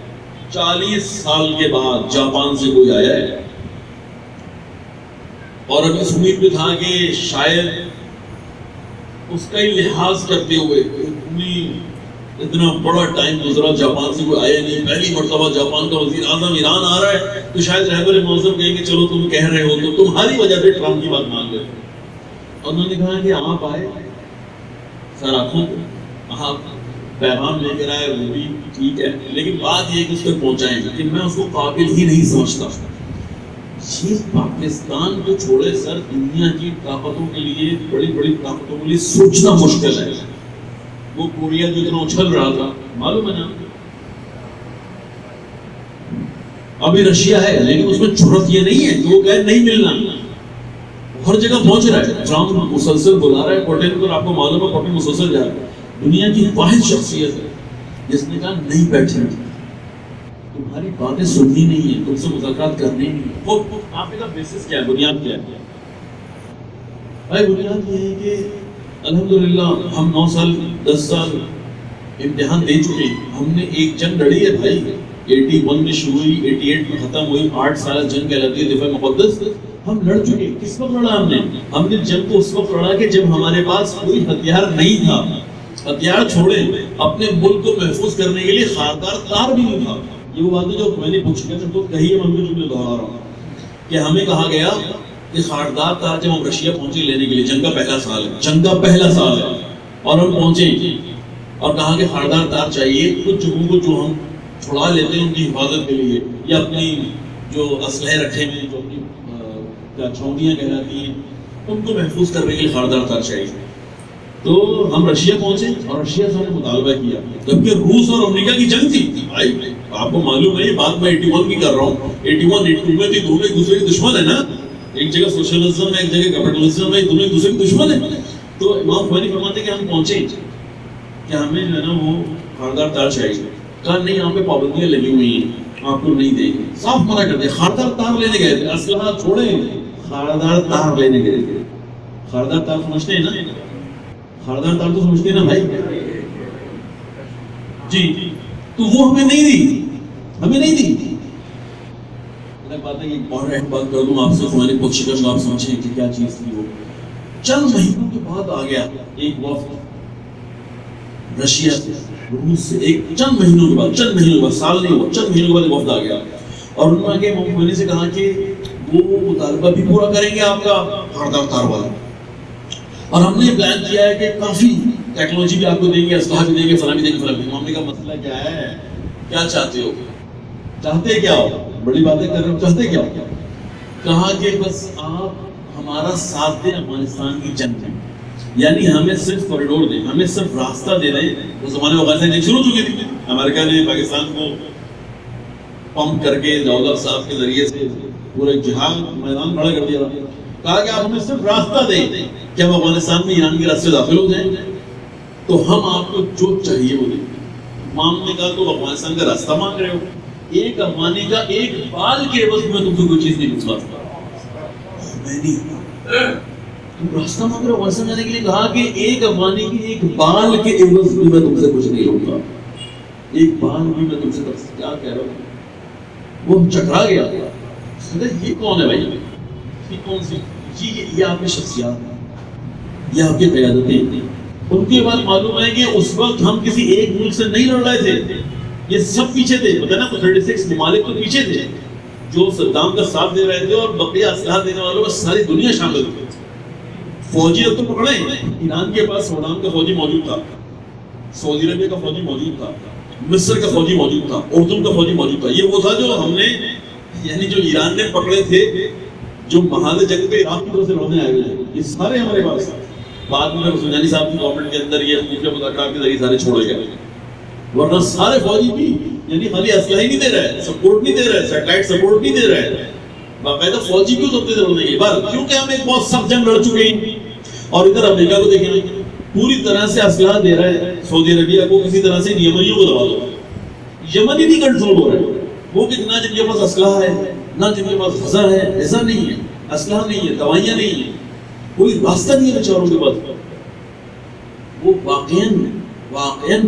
40 سال کے بعد جاپان سے کوئی آیا ہے، اور اب اس امید میں تھا کہ شاید اس کا ہی لحاظ کرتے ہوئے اتنا بڑا ٹائم گزرا، جاپان سے کوئی آیا نہیں، پہلی مرتبہ جاپان کا وزیر اعظم ایران آ رہا ہے، تو شاید رہبر معظم کہیں گے چلو تم کہہ رہے ہو تو تمہاری وجہ سے ٹرمپ کی بات مان لے، اور انہوں نے کہا کہ آپ آئے سر آنکھوں آپ پیغام لے کر آئے، وہ بھی ٹھیک ہے، لیکن بات یہ کہ اس تک پہنچائیں، لیکن میں اس کو قابل ہی نہیں سمجھتا۔ یہ پاکستان کو چھوڑے سر، دنیا کی طاقتوں کے لیے، بڑی بڑی طاقتوں کے لیے سوچنا مشکل ہے۔ وہ کوریا جو اتنا اچھل رہا تھا، معلوم ہے نا، ابھی رشیا ہے لیکن اس میں جرأت یہ نہیں ہے کہ وہ کہے نہیں ملنا، ہر جگہ پہنچ رہا ہے، ٹرمپ مسلسل بلا رہا ہے پوٹن کو، آپ کو معلوم ہے پوٹن مسلسل جا رہا ہے، دنیا کی واحد شخصیت ہے جس نے کہا نہیں بیٹھے، تمہاری باتیں سننی نہیں ہے، تم سے مذاکرات کرنے نہیں ہے۔ وہ آپ کا بیسس کیا ہے، بنیاد کیا ہے؟ بھائی بنیاد یہ ہے کہ الحمدللہ ہم 9 سال 10 سال امتحان دے چکے ہیں، ہم نے ایک جنگ لڑی ہے بھائی، 81 میں شروع ہوئی، 88 میں ختم ہوئی، 8 سال جنگ کہلاتی ہے دفاع مقدس، ہم لڑ چکے۔ کس وقت لڑا ہم نے جنگ کو اس وقت لڑا کہ جب ہمارے پاس کوئی ہتھیار نہیں تھا، ہتھیار چھوڑے اپنے ملک کو محفوظ کرنے کے لیے خاردار تار بھی نہیں تھا۔ یہ وہ بات ہے جو میں نے پوچھی ہے، تو کہی ہے، میں جملے دوہرا رہا ہوں کہ ہمیں کہا گیا کہ خاردار تار جب ہم رشیا پہنچے لینے کے لیے، جنگ کا پہلا سال ہے، جنگ کا پہلا سال ہے، اور ہم پہنچے اور کہا کہ خاردار تار چاہیے کچھ جگہوں کو جو ہم چھڑا لیتے ہیں ان کی حفاظت کے لیے، یا اپنی جو اسلحے رکھے ہوئے جو اپنی چھاؤنیاں کہلاتی ہیں ان کو محفوظ کرنے کے لیے خاردار تار چاہیے۔ تو ہم رشیا پہنچے اور رشیا سے ہم نے مطالبہ کیا، جبکہ روس اور امریکہ کی جنگ تھی بھائی، آپ کو معلوم ہے یہ بات میں 81 کی کر رہا ہوں، 81 82 میں دونوں ایک دوسرے کے دشمن ہے نا، ایک جگہ سوشلزم ہے، ایک جگہ کیپٹلزم ہے، دونوں ایک دوسرے کے دشمن ہیں۔ تو امام خمینی فرماتے کہ ہم پہنچے کہ ہمیں جو ہے نا وہ خاردار تار چاہیے، کہا نہیں یہاں پہ پابندیاں لگی ہوئی ہیں، آپ کو نہیں دیں گے، صاف منع کر دیا۔ خاردار تار لینے گئے تھے، اسلحہ چھوڑیں، خاردار تار لینے گئے تھے۔ خاردار تار سمجھتے ہیں نا، خاردار تار تو سمجھتے ہیں نا بھائی جی، تو وہ ہمیں نہیں دی، ہمیں نہیں دی۔ میں بات ہے کہ ایک اور اہم بات کر دوں آپ سے، ہماری پوچھ آپ سمجھیں کہ کیا چیز تھی وہ۔ چند مہینوں کے بعد آ گیا ایک وفد رشیا سے، روس سے، ایک چند مہینوں کے بعد، سال نہیں ہوا، چند مہینوں کے بعد وفد آ گیا، اور انہوں نے آگے امام خمینی سے کہا کہ وہ مطالبہ بھی پورا کریں گے آپ کا خاردار تار والا، اور ہم نے پلان کیا ہے کہ کافی ٹیکنالوجی بھی آپ کو دیں گے، اسلحہ بھی دیں گے، فلاں بھی دیں گے، فلاں بھی۔ امام نے کہا مسئلہ کیا ہے، کیا چاہتے ہو، چاہتے کیا ہو، بڑی باتیں کر رہے ہو، چاہتے کیا ہو؟ کہا کہ بس آپ ہمارا ساتھ دیں افغانستان کی جنگ میں، یعنی ہمیں صرف کوریڈور دیں، ہمیں صرف راستہ دے دیں۔ اس زمانے میں افغانستان جنگ شروع ہو چکی تھی، امریکہ نے پاکستان کو پمپ کر کے جوہر صاحب کے ذریعے سے پورے جہاد میدان کھڑا کر دیا تھا۔ کہا کہ آپ ہمیں صرف راستہ دیں کہ ہم افغانستان میں ایران کے راستے داخل ہو جائیں، تو ہم آپ کو جو چاہیے وہ دیں۔ امام نے کہا تو افغانستان کا راستہ مانگ رہے ہو، ایک افغانی کا ایک بال کے عوض میں تم سے کوئی چیز نہیں پوچھا۔ میں نہیں تم راستہ مانگ رہے ہو ویسا جانے کے لیے کہا کہ ایک افغانی کی ایک بال کے عوض بھی میں تم سے کچھ نہیں لوں گا، ایک بال بھی میں تم سے کیا کہہ رہا ہوں. وہ چکرا گیا. یہ کون ہے بھائی؟ یہ کون سی یہ آپ کی شخصیات ہیں، یہ آپ کی قیادتیں. ان کے بعد معلوم ہے کہ اس وقت ہم کسی ایک ملک سے نہیں لڑ رہے تھے، یہ سب پیچھے تھے. پتہ نا 36 ممالک تو پیچھے تھے جو صدام کا ساتھ دے رہے تھے، اور بقیہ اسلحہ دینے والوں میں ساری دنیا شامل تھی. فوجی اب تو پکڑے ہیں. ایران کے پاس صدام کا فوجی موجود تھا، سعودی عربیہ کا فوجی موجود تھا، مصر کا فوجی موجود تھا، اردن کا فوجی موجود تھا. یہ وہ تھا جو ہم نے یعنی جو ایران نے پکڑے تھے، جو محاذ جنگ پہ عراق کی طرف سے لڑنے آئے ہوئے ہیں، یہ سارے ہمارے پاس. بعد میں سنجانی صاحب کی گورنمنٹ کے اندر یہ خفیہ مذاکرات کے ذریعے سارے چھوڑے گئے، ورنہ سارے فوجی بھی یعنی خالی اسلحہ ہی نہیں دے رہے، سپورٹ نہیں دے رہے، سیٹلائٹ سپورٹ نہیں دے رہے، باقاعدہ فوجی کیوں سب سے ضرورت نہیں ہے بار، کیونکہ ہم ایک بہت سخت جنگ لڑ چکے ہیں. اور ادھر امریکہ کو دیکھیں پوری طرح سے اسلحہ دے رہا ہے سعودی عربیہ کو، کسی طرح سے یمنیوں کو دبا دو. یمن ہی نہیں کنٹرول ہو رہے، وہ کہ نہ جن کے پاس اسلحہ ہے نہ جن کے پاس غذا ہے، ایسا نہیں ہے، اسلحہ نہیں ہے، دوائیاں نہیں ہیں، کوئی راستہ نہیں ہے بیچاروں کے پاس. وہ واقعاً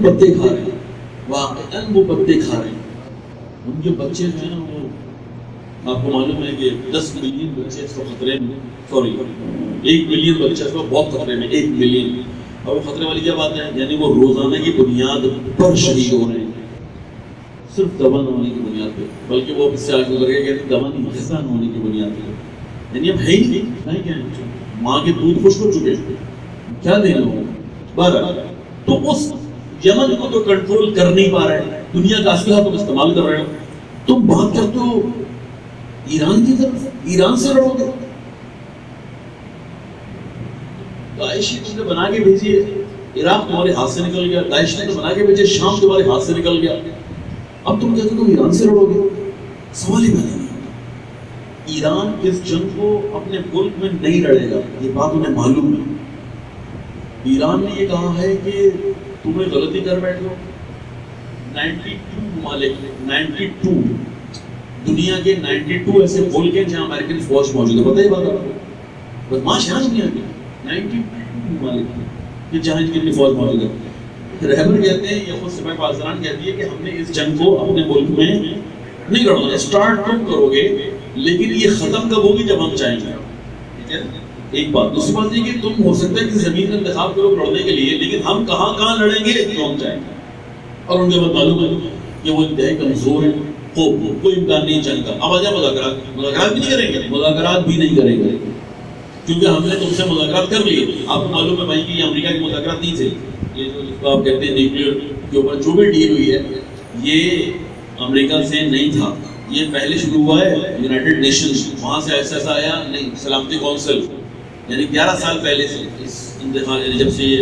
پتے کھا رہے ہیں، واقعاً وہ پتے کھا رہے ہیں. ان کے بچے جو ہیں نا، وہ آپ کو معلوم ہے کہ 10 ملین بچے اس وقت خطرے میں، 1 ملین بچے اس وقت بہت خطرے میں، 1 ملین. اور وہ خطرے والی کیا بات ہے؟ یعنی وہ روزانہ کی بنیاد پر شہید ہو رہے ہیں، صرف دوا نہ ہونے کی بنیاد پہ، بلکہ وہ اس سے آگے گزر گئے کہ دوا نہیں، غذا نہ ہونے کی بنیاد پہ. یعنی اب ہے ہی نہیں، کیا ہے؟ ماں کے دودھ خشک ہو چکے، کیا دینا ہوگا. تو اس یمن کو تو کنٹرول کر نہیں پا رہے، دنیا کا اسلحہ تم استعمال کر رہے ہو. تم بات کرتے ہو ایران کی طرف، ایران سے لڑو گے. داعش نے بنا کے بھیجی ہے، عراق تمہارے ہاتھ سے نکل گیا. داعش نے تو بنا کے بھیجے، شام تمہارے ہاتھ سے نکل گیا. اب تم کہتے ہو تم ایران سے لڑو گے. سوال ہی پیدا نہیں. ایران اس جنگ کو اپنے ملک میں نہیں لڑے گا، یہ بات انہیں معلوم ہے. ایران نے یہ کہا ہے کہ تمہیں غلطی کر بیٹھ ہو. 92 ممالک، 92 دنیا کے 92 ایسے ملک ہیں جہاں امریکن فوج موجود ہے. پتہ ہی بات ہے، بدماش ہے دنیا کی 92 ممالک کہ جہاں ان کی فوج موجود ہے. رہبر کہتے ہیں، یہ خود سپاہی پاسداران کہتی ہے کہ ہم نے اس جنگ کو اپنے ملک میں نہیں لڑنا. اسٹارٹ تم کرو گے لیکن یہ ختم کب ہوگی؟ جب ہم چاہیں گے. ٹھیک ہے، ایک بات. دوسری بات یہ کہ تم ہو سکتا ہے کہ زمین کا انتخاب کرو لڑنے کے لیے، لیکن ہم کہاں لڑیں گے تو ہم چاہیں گے. اور ان کے بعد معلوم ہے کہ وہ انتہائی کمزور ہے، کوئی امکان نہیں جنگ کا. اب آ جائے مذاکرات بھی نہیں کریں گے، مذاکرات بھی نہیں کریں گے کیونکہ ہم نے تم سے مذاکرات کر لیے. آپ کو معلوم ہے بھائی کہ یہ امریکہ کی مذاکرات نہیں تھے. یہ جو آپ کہتے ہیں نیوکلیئر کے اوپر جو بھی ڈیل ہوئی ہے، یہ امریکہ سے نہیں تھا. یہ پہلے شروع ہوا ہے یونائٹڈ نیشنز، وہاں سے ایسا آیا نہیں. سلامتی کونسل یعنی 11 سال پہلے سے اس انتخاب، جب سے یہ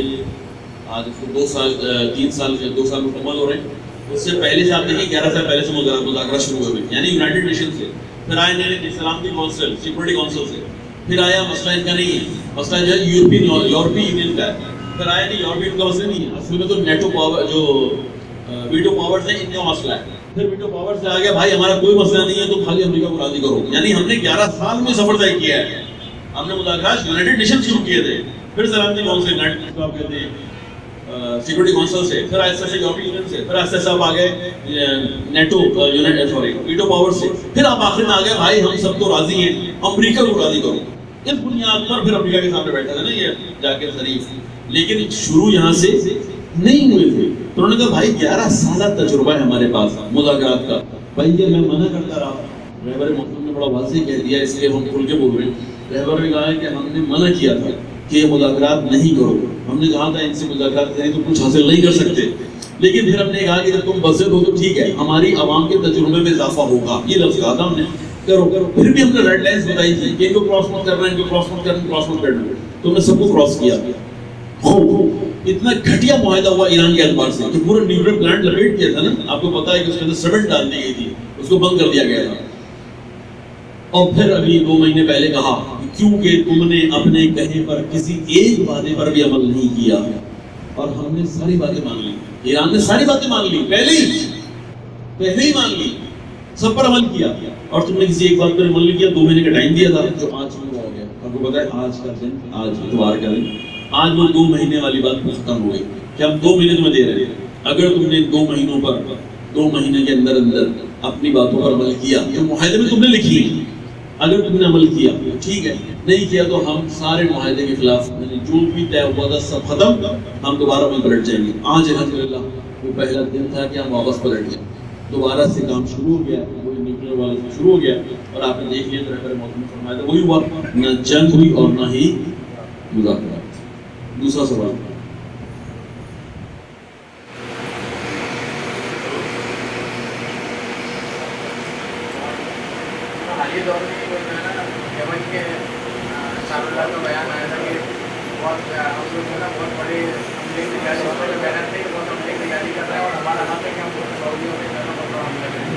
آج 2 سال 3 سال 2 سال مکمل ہو رہے ہیں، اس سے پہلے سے آپ دیکھیں 11 سال پہلے سے مذاکرات شروع ہوئے یعنی یونائٹڈ نیشن سے. پھر آئے سلامتی کونسل، سیکورٹی کونسل سے. پھر آیا مسئلہ ان کا نہیں ہے، مسئلہ جو ہے یورپی یونین کا ہے. پھر آیا نہیں، یورپی کا مسئلہ نہیں ہے، اصل میں تو نیٹو پاور جو ویٹو پاورز ہیں ان کا مسئلہ ہے. پھر ویٹو پاور سے آ گیا بھائی ہمارا کوئی مسئلہ نہیں ہے، تو خالی امریکہ کو راضی کرو. یعنی ہم نے 11 سال میں سفر طے کیا ہے. ہم نے مذاکرات یونائٹڈ نیشن شروع کیے تھے، پھر سلامتی کونسل آپ کہتے ہیں سیکورٹی کونسل سے، پھر آہستہ سے یورپی یونین سے، پھر آہستہ آپ آ گئے نیٹو ویٹو پاور سے. پھر آپ آخر میں آ گئے بھائی ہم سب تو راضی ہیں، امریکہ کو راضی کرو. اس بنیاد پر پھر امریکہ کے سامنے بیٹھا تھا نا یہ جا کے ظریف. لیکن شروع یہاں سے نہیں ہوئے تھے. تو انہوں نے کہا بھائی 11 سالہ تجربہ ہے ہمارے پاس مذاکرات کا. بھائی یہ میں منع کرتا رہا، رہبر محترم نے بڑا واضح کہہ دیا، اس لیے ہم کھل کے بول رہے ہیں. رہبر نے کہا ہے کہ ہم نے منع کیا تھا کہ یہ مذاکرات نہیں کرو. ہم نے کہا تھا ان سے مذاکرات کریں تو کچھ حاصل نہیں کر سکتے. لیکن پھر ہم نے کہا کہ جب تم بزد ہو تو ٹھیک ہے، ہماری عوام کے تجربے میں اضافہ ہوگا. یہ لفظ کہا تھا ہم نے، کرو. پھر بھی ہم نے ریڈ لائنز بتائی تھی کہ ان کو کراس مت کرنا، ان کو کراس مت کرنا، کراس مت کرنا. تو ہم نے سب کو کراس کیا. اتنا گھٹیا معاہدہ ہوا ایران کے اعتبار سے کہ پورا نیوکلیئر پلانٹ لپیٹ کیا تھا نا. آپ کو پتا ہے کہ اس کے اندر سیمنٹ ڈال دی گئی تھی، اس کو بند کر دیا گیا تھا. اور پھر ابھی 2 مہینے پہلے کہا کیونکہ تم نے اپنے کہے پر کسی ایک وعدے پر بھی عمل نہیں کیا. اور ہم نے ساری باتیں مان لی، ایران نے ساری باتیں مان لی، پہلے ہی مان لی، سب پر عمل کیا. اور تم نے کسی ایک بات پر عمل نہیں کیا. 2 مہینے کا ٹائم دیا تھا جو 5 مہینے ہو گیا. کو پتا ہے آج کا دن، آج اتوار کا دن، آج وہ 2 مہینے والی بات ختم ہو گئی کہ ہم 2 مہینے تمہیں دے رہے ہیں. اگر تم نے 2 مہینوں پر 2 مہینے کے اندر اپنی باتوں پر عمل کیا جو معاہدے میں تم نے لکھی ہے، اگر تم نے عمل کیا ٹھیک ہے، نہیں کیا تو ہم سارے معاہدے کے خلاف جو بھی طے ہوا تھا سب ختم، ہم دوبارہ میں پلٹ جائیں گے. آج الحمدللہ وہ پہلا دن تھا کہ ہم واپس پلٹ گئے، دوبارہ سے کام شروع ہو گیا، وہی نیوکلیر والا شروع ہو گیا. اور آپ نے دیکھ لیا طرح موسم نے فرمایا تھا وہی ہوا، نہ جنگ ہوئی اور نہ ہی مذاکرات. دوسرا سوال حالیہ دور میں جو ہے نا یمن کے شاہ اللہ کا بیان آیا تھا کہ بہت ہم لوگ جو ہے نا بہت بڑے حملے کی تیاری ہوتا ہے، بیان تھے بہت حملے کی تیاری کر رہا ہے اور ہمارا حق ہے کہ ہم سعودیوں میں کرنا پڑ رہا حملہ کریں.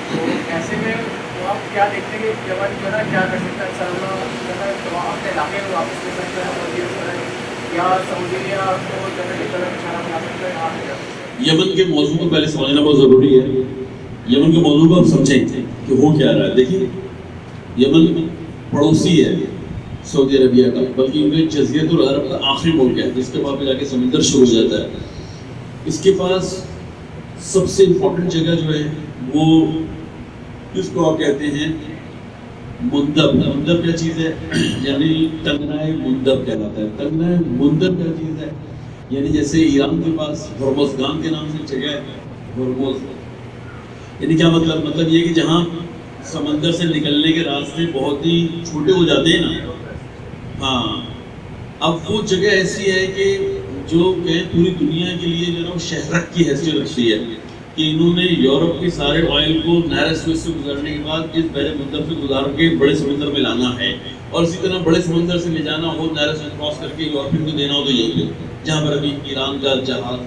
تو ایسے میں تو آپ کیا دیکھتے ہیں کہ یمن جو ہے نا کیا کر سکتا ہے شاہ اللہ جو ہے نا تو اپنے علاقے میں واپس لے سکتا ہے یا سعودیہ کو جو ہے نا اشارہ بنا سکتا ہے. آپ یمن کے موضوع کو پہلے سمجھنا بہت ضروری ہے. یمن کے موضوع کو آپ سمجھیں کہ ہو کیا رہا ہے. دیکھیے یمن پڑوسی ہے سعودی عربیہ کا، بلکہ ان جزیرۃ العرب کا آخری ملک ہے جس کے بعد جا کے سمندر شروع ہو جاتا ہے. اس کے پاس سب سے امپورٹنٹ جگہ جو ہے وہ اس کو آپ کہتے ہیں مندب. مندب کیا چیز ہے؟ یعنی تنگنائے مندب کہلاتا ہے. تنگنائے مندب کیا چیز ہے؟ یعنی جیسے ایران کے پاس ہرمزگان کے نام سے جگہ ہے، ہرمز یعنی کیا مطلب؟ مطلب یہ کہ جہاں سمندر سے نکلنے کے راستے بہت ہی چھوٹے ہو جاتے ہیں نا. ہاں اب وہ جگہ ایسی ہے کہ جو کہ پوری دنیا کے لیے جو ہے نا وہ شہرک کی حیثیت رکھتی ہے کہ انہوں نے یورپ کے سارے آئل کو نہر سوئس سے گزارنے کے بعد اس بحر مندب سے گزار کے بڑے سمندر میں لانا ہے، اور اسی طرح بڑے سمندر سے لے جانا ہو نہر سوئس کراس کر کے یورپین کو دینا ہو تو یہی ہے. جہاں پر ابھی ایران کا جہاز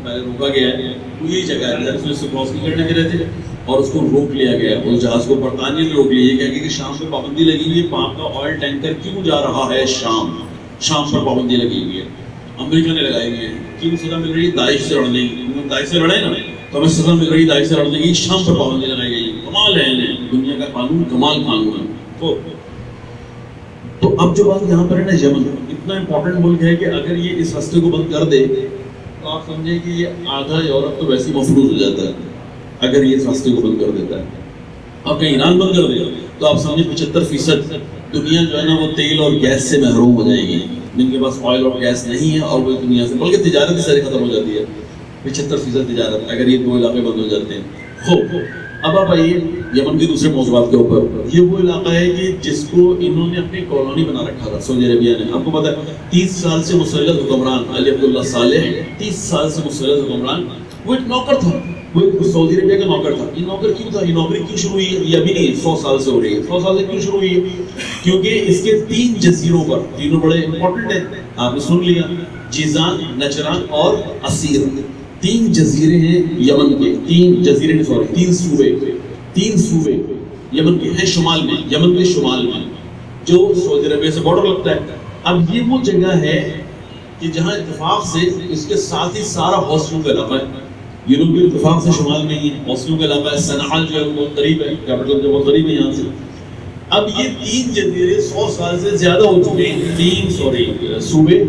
پہلے روکا گیا ہے وہ یہی جگہ ہے، نہر سوئس سے کراس نہیں کرنے دے رہے تھے اور اس کو روک لیا گیا. اس جہاز کو برطانیہ نے روک لیا، یہ کہہ کے کہ شام پہ پابندی لگی ہوئی ہے، پاک کا آئل ٹینکر کیوں جا رہا ہے شام پر پابندی لگی ہوئی ہے. امریکہ نے لگائی ہوئی ہے. کیوں سزا مل رہی ہے؟ داعش سے لڑنے کی. داعش سے لڑے نا تو ہمیں سزا مل رہی ہے داعش سے لڑنے کی. شام پر پابندی لگائی گئی. کمال ہے انہیں دنیا کا قانون، کمال قانون ہے. تو اب جو بات یہاں پر ہے نا، یمن اتنا امپورٹنٹ ملک ہے کہ اگر یہ اس راستے کو بند کر دے تو آپ سمجھیں کہ یہ آدھا یورپ تو ویسے ہی مفروض ہو جاتا ہے. اگر یہ اس راستے کو بند کر دیتا ہے، اب کہیں ایران بند کر دے تو آپ سمجھیں 75% دنیا جو ہے نا وہ تیل اور گیس سے محروم ہو جائے گی. جن کے پاس آئل اور گیس نہیں ہے اور وہ دنیا سے، بلکہ تجارت سارے ختم ہو جاتی ہے. 75% تجارت اگر یہ 2 علاقے بند ہو جاتے ہیں. خوب اب آپ آئیے یمن کے دوسرے موضوعات کے اوپر. یہ وہ علاقہ ہے کہ جس کو انہوں نے اپنی کالونی بنا رکھا تھا سعودی عربیہ نے. آپ کو پتا ہے 30 سال سے مسلط حکمران علی عبداللہ صالح، 30 سال سے مسلط حکمران، وہ ایک نوکر تھا، وہ ایک سعودی عربیہ کا نوکر تھا. یہ نوکر کیوں تھا؟ یہ نوکری کیوں شروع ہوئی ہے؟ یہ ابھی نہیں 100 سال سے ہو رہی ہے. 100 سال سے کیوں شروع ہوئی ہے؟ کیونکہ اس کے 3 جزیروں پر، تینوں بڑے امپورٹنٹ ہیں، آپ نے سن لیا، جیزان، نجران اور اسیر. 3 جزیرے ہیں یمن کے. 3 جزیرے نہیں، سوری 3 صوبے یمن کے ہیں شمال میں، یمن کے شمال میں جو سعودی عربیہ سے بارڈر لگتا ہے. اب یہ وہ جگہ ہے کہ جہاں اتفاق سے اس کے ساتھ ہی سارا حوثیوں کا علاقہ ہے. یہ لوگ بھی اتفاق سے شمال میں ہی ہیں، حوثیوں کا علاقہ ہے. صنعاء جو ہے وہ بہت قریب ہے، کیپٹل جو بہت قریب ہے یہاں سے. اب یہ 3 جزیرے 100 سال سے زیادہ ہو چکے ہیں. 3 صوبے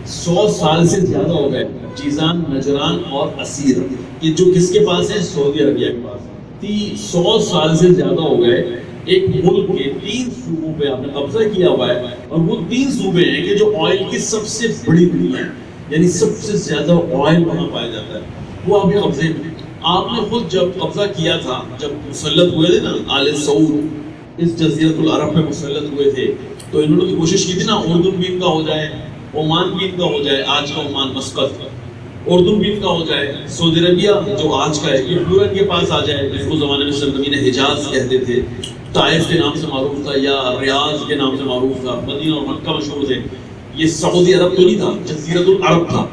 100 سال سے زیادہ ہو گئے. جیزان، نجران اور اسیر، یہ جو کس کے پاس ہے؟ سعودی عربیہ کے پاس. 100 سال سے زیادہ ہو گئے ایک ملک کے 3 صوبوں پہ آپ نے قبضہ کیا ہوا ہے. اور وہ 3 صوبے ہیں کہ جو آئل کی سب سے بڑی دنیا ہے، یعنی سب سے زیادہ آئل وہاں پایا جاتا ہے، وہ آپ کے قبضے میں. آپ نے خود جب قبضہ کیا تھا، جب مسلط ہوئے تھے نا آل سعود اس جزیرۃ العرب پہ مسلط ہوئے تھے، تو انہوں نے کوشش کی تھی نا اردن بھی ان کا ہو جائے، عمان بھی ان کا ہو جائے، آج کا عمان مسقط، اردن بھی ان کا ہو جائے، سعودی عربیہ جو آج کا ہے یہ پورا ان کے پاس آ جائے، جس کو زمانے میں سرزمین حجاز کہتے تھے، طائف کے نام سے معروف تھا یا ریاض کے نام سے معروف تھا، مدینہ اور مکہ مشہور تھے. یہ سعودی عرب تو نہیں تھا، جزیرۃ العرب تھا.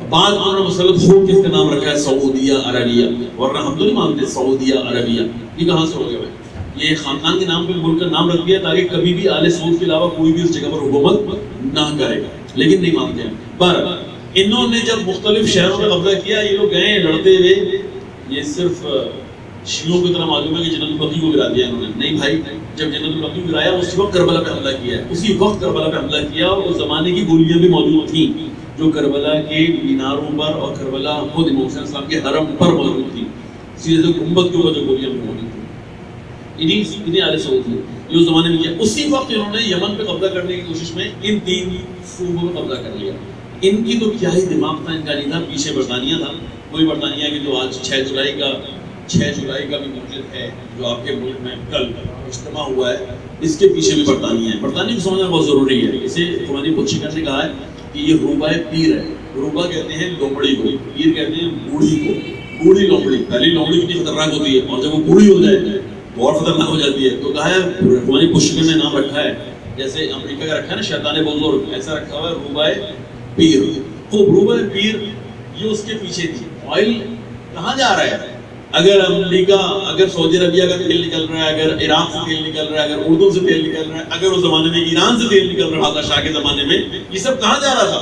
بعد انہوں نے مسلط ہو کے اس کا نام رکھا ہے سعودیہ عربیہ، ورنہ ہم تو نہیں مانتے سعودیہ عربیہ. یہ کہاں سے ہو گیا بھائی؟ یہ خاندان کے نام پہ ملک کا نام رکھ دیا تاکہ کبھی بھی آل سعود کے علاوہ کوئی بھی اس جگہ پر حکومت نہ کرے، لیکن نہیں مانتے ہیں. پر انہوں نے جب مختلف شہروں میں قبضہ کیا، یہ لوگ گئے لڑتے ہوئے. یہ صرف شیعوں کی طرح معلوم ہے کہ جنرل بغی کو گرا دیا انہوں نے. نہیں بھائی، جب جنت البقیع گرایا اسی وقت کربلا پہ حملہ کیا ہے، اسی وقت کربلا پہ حملہ کیا، اور اس زمانے کی گولیاں بھی موجود تھیں جو کربلا کے میناروں پر اور کربلا خود امام حسین صاحب کے حرم پر موجود تھی، سیدھے گنبد کے اوپر جو گولیاں موجود تھیں، انہیں آل سعود تھے جو اس زمانے میں کیا۔ اسی وقت انہوں نے یمن پہ قبضہ کرنے کی کوشش میں ان 3 صوبوں پہ قبضہ کر لیا۔ ان کی تو کیا ہی دماغ تھا، ان کا نہیں تھا، پیچھے برطانیہ تھا، وہی برطانیہ کی جو آج 6 جولائی کا بھی مسجد ہے جو آپ کے ملک میں کل اجتماع ہوا ہے، اس کے پیچھے بھی برطانیہ ہے۔ برطانیہ کو سمجھنا بہت ضروری ہے۔ اسے خمینی خود شکن نے کہا ہے کہ یہ روبہ پیر ہے۔ روبہ کہتے ہیں لومڑی کو، پیر کہتے ہیں بوڑھی کو، بوڑھی لومڑی۔ پہلی لومڑی کتنی خطرناک ہوتی ہے، اور جب وہ بوڑھی ہو جائے تو اور خطرناک ہو جاتی ہے۔ تو کہا ہے خمینی خود شکن نے نام رکھا ہے، جیسے امریکہ کا رکھا ہے نا شیطان بزرگ، ایسا رکھا ہوا ہے روبہ پیر۔ خوب روبہ پیر یہ اس کے پیچھے تھی۔ آئل کہاں جا رہا ہے؟ اگر امریکہ، اگر سعودی عربیہ کا تیل نکل رہا ہے، اگر عراق سے تیل نکل رہا ہے، اگر اردن سے تیل نکل رہا ہے، اگر اس زمانے میں ایران سے تیل نکل رہا تھا شاہ کے زمانے میں، یہ سب کہاں جا رہا تھا؟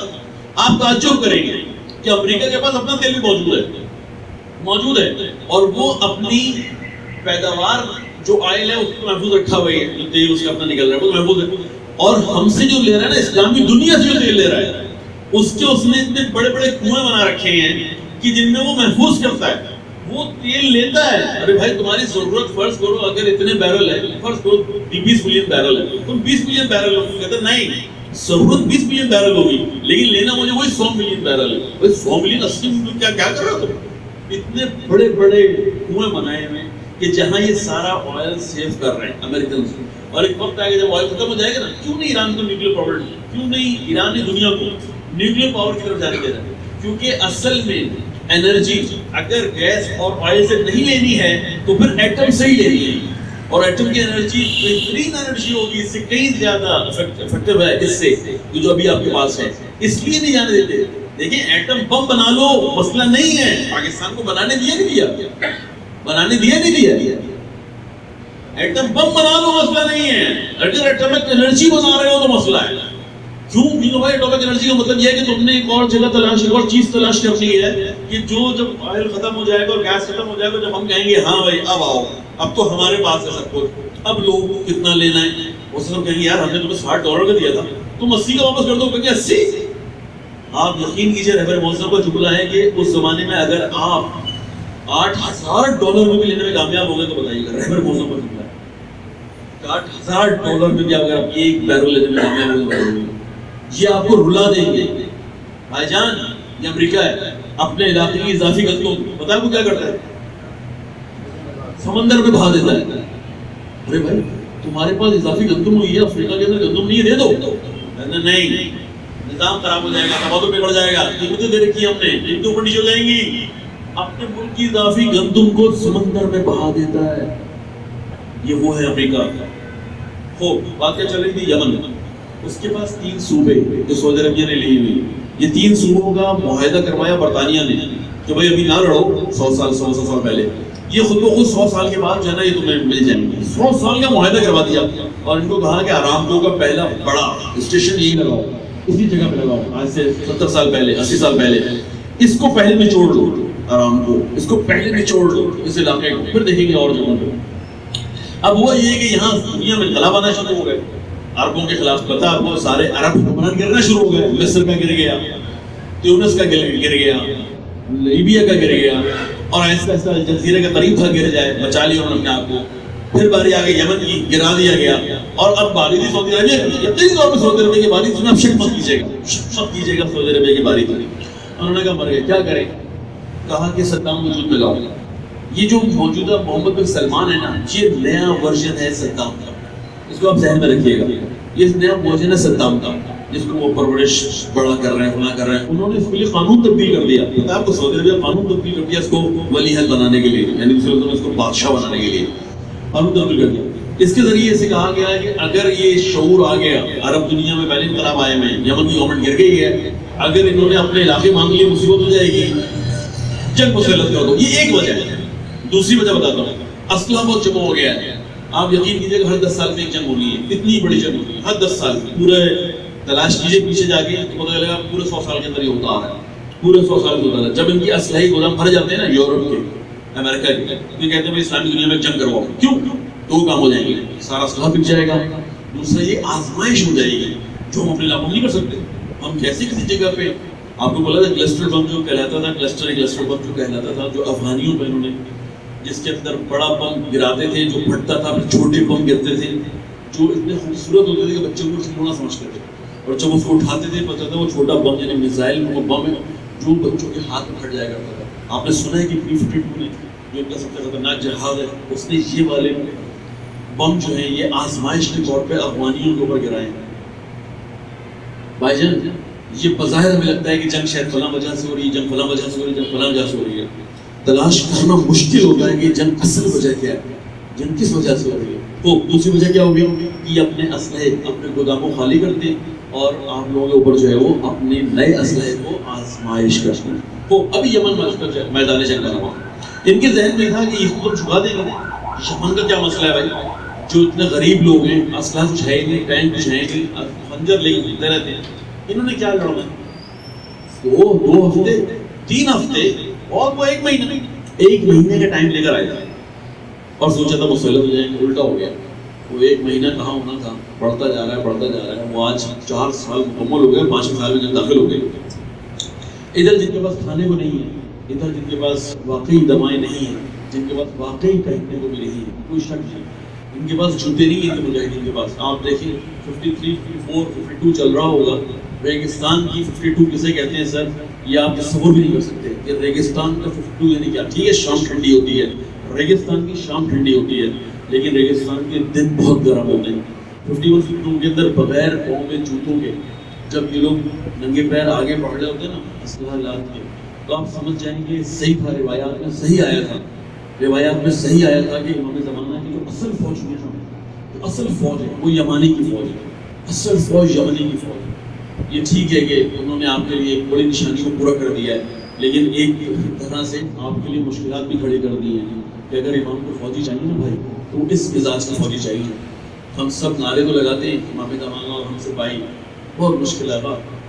آپ تعجب کریں گے کہ امریکہ کے پاس اپنا تیل بھی موجود ہے، اور وہ اپنی پیداوار جو آئل ہے اس کو محفوظ رکھا ہوا ہے، جو تیل اس کا اپنا نکل رہا ہے وہ محفوظ ہے۔ اور ہم سے جو لے رہا ہے نا، اسلامی دنیا سے جو تیل لے رہا ہے، اس کے اس نے اتنے بڑے بڑے کنویں بنا رکھے ہیں کہ جن میں وہ محفوظ کرتا ہے، وہ تیل لیتا ہے۔ ارے بھائی تمہاری ضرورت فرض کرو اگر اتنے بیرل ہے، فرض کرو 20 ملین بیرل ہے، تم 20 ملین بیرل ہو، کہتے نہیں ضرورت 20 ملین بیرل ہوگی لیکن لینا مجھے وہی 100 ملین بیرل ہے۔ بھائی 100 ملین 80 ملین کیا کر رہے ہو تم؟ اتنے بڑے بڑے کنویں بنائے ہوئے کہ جہاں یہ سارا آئل سیو کر رہے ہیں امریکنز۔ اور ایک وقت آئے گا جب آئل ختم ہو جائے گا نا، کیوں نہیں ایران کو نیوکلیر پاور، کیوں نہیں ایران نے دنیا کو نیوکلیر پاور کی طرف جانے دے رہا ہے؟ کیونکہ اصل میں انرجی اگر گیس اور آئل سے نہیں لینی ہے تو پھر ایٹم سے ہی لینی ہے، اور ایٹم کی انرجی بہترین انرجی ہوگی، اس سے کہیں زیادہ افیکٹو ہے اس سے جو ابھی آپ کے پاس ہے، اس لیے نہیں جانے دیتے۔ دیکھیں ایٹم بم بنا لو مسئلہ نہیں ہے، پاکستان کو بنانے دیا نہیں دیا، ایٹم بم بنا لو مسئلہ نہیں ہے، اگر ایٹمک انرجی بنا رہے ہو تو مسئلہ ہے۔ کیوں؟ کیونکہ بھائی ایٹمک انرجی کا مطلب یہ ہے کہ تم نے ایک اور جگہ تلاش، ایک اور چیز تلاش کر لی ہے کہ جو جب آئل ختم ہو جائے گا اور گیس ختم ہو جائے گا، جب ہم کہیں گے ہاں بھائی اب آؤ، اب تو ہمارے پاس ہے سب کچھ، اب لوگوں کو کتنا لینا ہے، وہ سب کہیں گے یار ہم نے تمہیں $60 کا دیا تھا، تم 80 کا واپس کر دو، کہیں گے 80۔ آپ یقین کیجئے رہبر موسم کا جملہ ہے کہ اس زمانے میں اگر آپ $8,000 میں بھی لینے میں کامیاب ہو گئے تو بتائیے گا، رہبر موسم کا جملہ ہے $8,000 میں بھی اگر آپ ایک بیرل لینے میں کامیاب ہو گئے، یہ آپ کو رلا دیں گے۔ بھائی جان یہ امریکہ ہے، اپنے علاقے کی اضافی گندم پتہ ہے وہ کیا کرتا ہے؟ سمندر میں بہا دیتا ہے۔ ارے بھائی تمہارے پاس اضافی گندم ہوئی ہے، افریقہ کے اندر گندم نہیں ہے، دے دو۔ نہیں، نظام خراب ہو جائے گا، تبادل بگڑ جائے گا، قیمتیں دے رکھی ہم نے، قیمتیں اوپر نیچے ہو جائیں گی۔ اپنے ملک کی اضافی گندم کو سمندر میں بہا دیتا ہے، یہ وہ ہے امریکہ۔ خوب بات کیا چل رہی تھی؟ یمن، اس کے پاس 3 صوبے جو سعودی عربیہ نے لی ہوئی، یہ 3 صوبوں کا معاہدہ کروایا برطانیہ نے کہ بھائی ابھی نہ لڑو، 100 سال پہلے، یہ خود بخود 100 سال کے بعد جو ہے نا یہ تمہیں مل جائیں گے۔ 100 سال کا معاہدہ کروا دیا اور ان کو کہا کہ آرامکو کا پہلا بڑا اسٹیشن یہی لگاؤ، اسی جگہ پہ لگاؤ، آج سے 70 سال پہلے، 80 سال پہلے، اس کو پہلے نچوڑ لو، آرامکو اس کو پہلے نچوڑ لو اس علاقے کو، پھر دیکھیں گے اور جگہوں پہ۔ اب ہوا یہ ہے کہ یہاں دنیا میں انقلاب آنا شروع ہو گئے عربوں کے خلاف، پتہ آپ کو سارے عرب حکمران گرنا شروع ہو گئے، مصر کا گر گیا، تیونس کا گر گیا، لیبیا کا گر گیا، اور آہستہ آہستہ الجزیرہ کا قریب تھا گر جائے، بچا لیا انہوں نے اپنے آپ کو۔ پھر باری آ گئی یمن کی، گرا دیا گیا، اور اب باری تھی سعودی عربیہ کی۔ یقینی طور پہ سعودی عربیہ کی باری تھی، اب شک مت کیجیے گا، شک کیجیے گا، سعودی عربیہ کی باری تھی۔ انہوں نے کہا مر گئے، کیا کریں؟ کہا کہ صدام وجود میں لاؤ۔ یہ جو موجودہ محمد بن سلمان ہے نا، یہ نیا ورژن ہے صدام کا، اس کو آپ ذہن میں رکھیے گا، یہ نیا ورژن ہے صدام کا جس کو وہ پرورش بڑا کر رہے ہیں، فلاں کر رہے ہیں۔ انہوں نے اس کے لیے قانون تبدیل کر دیا، پتہ ہے آپ کو سعودی عربیہ قانون تبدیل کر دیا اس کو ولی عہد بنانے کے لیے، یعنی اس کو بادشاہ بنانے کے لیے قانون تبدیل کر دیا۔ اس کے ذریعے سے کہا گیا ہے کہ اگر یہ شعور آ گیا، عرب دنیا میں پہلے انقلاب آئے میں، یمن کی گورنمنٹ گر گئی ہے، اگر انہوں نے اپنے علاقے مانگ لیے مصیبت ہو جائے گی، جنگ مسلط کر دو، یہ ایک وجہ ہے۔ دوسری وجہ بتاتا ہوں، اسلحہ بہت جمع ہو گیا ہے، آپ یقین کیجیے کہ ہر 10 سال میں ایک جنگ ہونی ہے، اتنی بڑی جنگ ہوگی ہر 10 سال میں، پورے تلاش کیجیے پیچھے جا کے تو پتہ چلے گا پورے 100 سال کے اندر یہ ہوتا آ رہا ہے، پورے 100 سال میں ہوتا ہے۔ جب ان کی اسلحے گودام بھر جاتے ہیں نا یورپ کے، امریکہ کے، تو کہتے ہیں بھائی اسلامی دنیا میں جنگ کرواؤ، کیوں؟ دو کام ہو جائیں گے، سارا اسلحہ بک جائے گا، دوسرا یہ آزمائش ہو جائے گی جو ہم اپنے علاقوں میں نہیں کر سکتے. ہم کیسے کسی جگہ پہ آپ کو بولا تھا کلسٹر بم جو کہلاتا تھا، کلسٹر بم جو کہلاتا تھا، جو افغانیوں پہ انہوں نے جس کے اندر بڑا بم گراتے تھے جو پھٹتا تھا، پھر چھوٹے بم گرتے تھے جو اتنے خوبصورت ہوتے تھے کہ بچوں کو کھلونا سمجھتے تھے، اور جب اس کو اٹھاتے تھے پتہ تھا وہ چھوٹا بم یعنی میزائل وہ بم ہے جو بچوں کے ہاتھ میں پھٹ جایا کرتا تھا. آپ نے سنا ہے کہ B-52 نے جو ان کا سب سے خطرناک جہاز ہے اس نے یہ والے بم جو ہیں یہ آزمائش کے طور پہ افغانیوں کے اوپر گرائے ہیں. بھائی جان یہ بظاہر ہمیں لگتا ہے کہ جنگ شاید فلاں وجہ سے ہو رہی ہے، جنگ فلاں وجہ سے ہو رہی ہے، جنگ فلاں وجہ سے ہو رہی ہے. تلاش کرنا مشکل ہوتا ہے کہ جنگ اصل وجہ کیا ہے، جنگ کس وجہ سے ہو رہی ہے. تو دوسری وجہ کیا ہوگی کہ اپنے اسلحے اپنے گوداموں خالی کر دیں اور آپ لوگوں کے اوپر جو ہے وہ اپنے نئے اسلحے کو آزمائش کرتے ہیں. تو ابھی یمن میدان جنگ کا ہوا، ان کے ذہن میں تھا کہ اس کو چھڑا دیں گے. یمن کا کیا مسئلہ ہے بھائی، جو اتنے غریب لوگ ہیں، اسلحہ کچھ ہے نہیں، ٹینک کچھ ہے نہیں، خنجر لے کے گھومتے رہتے ہیں، انہوں نے کیا لڑنا؟ دو ہفتے 3 ہفتے اور وہ 1 مہینے کا ٹائم لے کر آئے تھے اور سوچا تھا مسلط ہو جائیں گے. الٹا ہو گیا. وہ 1 مہینہ کہاں ہونا تھا، بڑھتا جا رہا ہے. وہ آج 4 سال مکمل ہو گئے، 5 سال میں جنگ داخل ہو گئی. ادھر جن کے پاس کھانے کو نہیں ہے، ادھر جن کے پاس واقعی دوائیں نہیں ہیں، جن کے پاس واقعی پہننے کو بھی نہیں ہے، کوئی شک نہیں، ان کے پاس جوتے نہیں ہیں. مجاہدین کے پاس آپ دیکھیں 53 54 52 چل رہا ہوگا. ریگستان کی 52 کسے کہتے ہیں سر، یہ آپ تصور بھی نہیں کر سکتے کہ ریگستان کا 52 یعنی کیا. ٹھیک ہے شام ٹھنڈی ہوتی ہے، ریگستان کی شام ٹھنڈی ہوتی ہے، لیکن ریگستان کے دن بہت گرم ہوتے ہیں. 51 52 کے اندر بغیر پاؤں میں جوتوں کے جب یہ لوگ ننگے پیر آگے بڑھ رہے ہوتے ہیں نا اسلحہ لاد کے، تو آپ سمجھ جائیں گے صحیح تھا. روایات میں صحیح آیا تھا کہ امام زمانہ کی جو اصل فوج ہے نا، جو اصل فوج ہے وہ یمانی کی فوج ہے، اصل فوج یمنی کی فوج ہے. یہ ٹھیک ہے کہ انہوں نے آپ کے لیے ایک بڑی نشانی کو پورا کر دیا ہے، لیکن ایک طرح سے آپ کے لیے مشکلات بھی کھڑی کر دی ہیں کہ اگر امام کو فوجی چاہیے نا بھائی تو اس مزاج کی فوجی چاہیے. ہم سب نعرے تو لگاتے ہیں امام زمانہ اور ہم سے بھائی، بہت مشکل ہے.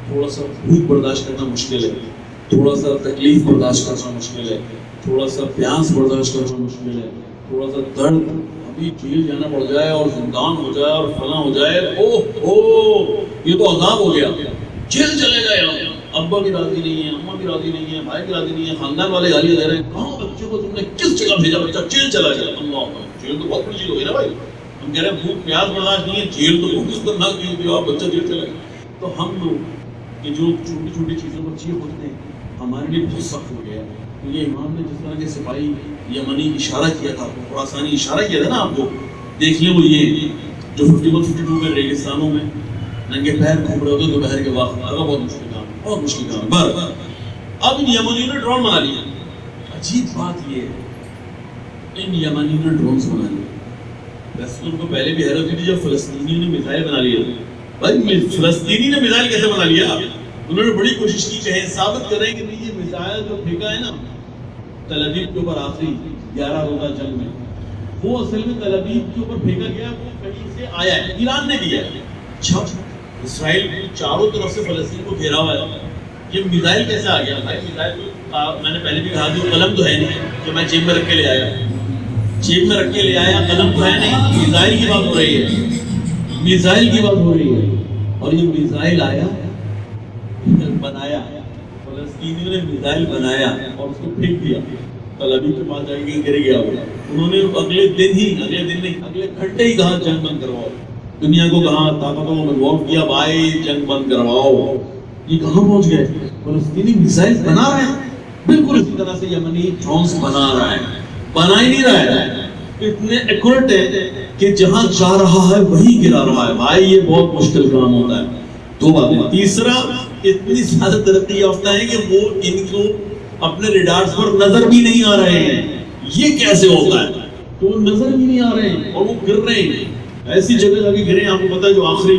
تھوڑا سا بھوک برداشت کرنا مشکل ہے، تھوڑا سا تکلیف برداشت کرنا مشکل ہے، تھوڑا سا پیاس برداشت کرنا مشکل ہے، تھوڑا سا درد، ابھی جیل جانا پڑ جائے اور زندان ہو جائے اور فلاں ہو جائے، اوہ یہ تو عذاب ہو گیا، جیل چلے گئے. ابا بھی راضی نہیں ہے، اماں بھی راضی نہیں ہے، بھائی بھی راضی نہیں ہے، خاندان والے گالیاں دے رہے ہیں، کہاں بچے کو تم نے کس جگہ بھیجا، بچہ جیل چلا گیا. اللہ اکبر، جیل تو بہت بڑی چیز ہو گئی نا بھائی. ہم کہہ رہے ہیں بھوک پیاس برداشت نہیں ہے، جیل تو بہت خطرناک چیز ہے، بچہ جیل چلا گیا. تو ہم لوگ کہ جو چھوٹی چھوٹی چیزوں پر چیخ ہوتے ہیں ہمارے لیے بہت سخت ہو گیا. تو یہ امام نے جس طرح کے سپاہی یمنی اشارہ کیا تھا، خراسانی اشارہ کیا تھا نا، آپ کو دیکھ لیں وہ یہ جو 51 52 میں ریگستانوں میں ننگے پیر گھوم رہے ہوتے دوپہر کے وقت، بہت مشکل کام، بہت مشکل کام. بر اب ان یمنیوں نے ڈرون بنا لیا. عجیب بات یہ ہے، ان یمنیوں نے ڈرونز بنا لیے. ویسے ان کو پہلے بھی حیرت تھی جب فلسطینیوں نے میزائل بنا لیے. بھائی فلسطینی نے میزائل کیسے بنا لیا؟ انہوں نے بڑی کوشش کی کہ ثابت کریں کہ نہیں یہ میزائل جو پھینکا ہے نا تل ابیب کے اوپر آخری 11 روزہ جنگ میں، وہ اصل میں تل ابیب کے اوپر پھینکا گیا، وہ کہیں سے آیا ہے، ایران نے دیا ہے. اچھا اسرائیل چاروں طرف سے فلسطین کو گھیرا ہوا ہے، یہ میزائل کیسے آ گیا؟ بھائی میزائل میں نے پہلے بھی کہا کہ قلم تو ہے نہیں کہ میں جیب میں رکھ کے لے آیا، جیب میں رکھ کے لے آیا، قلم تو ہے نہیں. میزائل کی بات ہو رہی ہے، میزائل کی بات ہو رہی ہے. اور یہ میزائل آیا، بنایا، فلسطینیوں نے میزائل بنایا اور اس کو پھینک دیا. تل ابیب کے پاس جا کے گر گیا وہ. انہوں نے اگلے گھنٹے ہی کہا جنگ بند کرواؤ. دنیا کو کہا، طاقتوں کو انوالو کیا، بھائی جنگ بند کرواؤ. یہ کہاں پہنچ گئے؟ فلسطینی میزائل بنا رہے ہیں، بالکل اسی طرح سے یمنی ڈرونز بنا رہا ہے. بنا ہی نہیں رہا ہے، اتنے ایکوریٹ ہے کہ جہاں جا رہا ہے وہی گرا رہا ہے. بھائی یہ بہت مشکل کام ہوتا ہے. 2 باتیں. تیسرا اتنی زیادہ ترقی یافتہ ہے کہ وہ ان کو اپنے ریڈارز پر نظر بھی نہیں آ رہے ہیں. یہ کیسے ہوتا ہے؟ تو وہ نظر بھی نہیں آ رہے ہیں اور وہ گر رہے ہیں. ایسی جگہ جا کے گرے، آپ کو پتا ہے جو آخری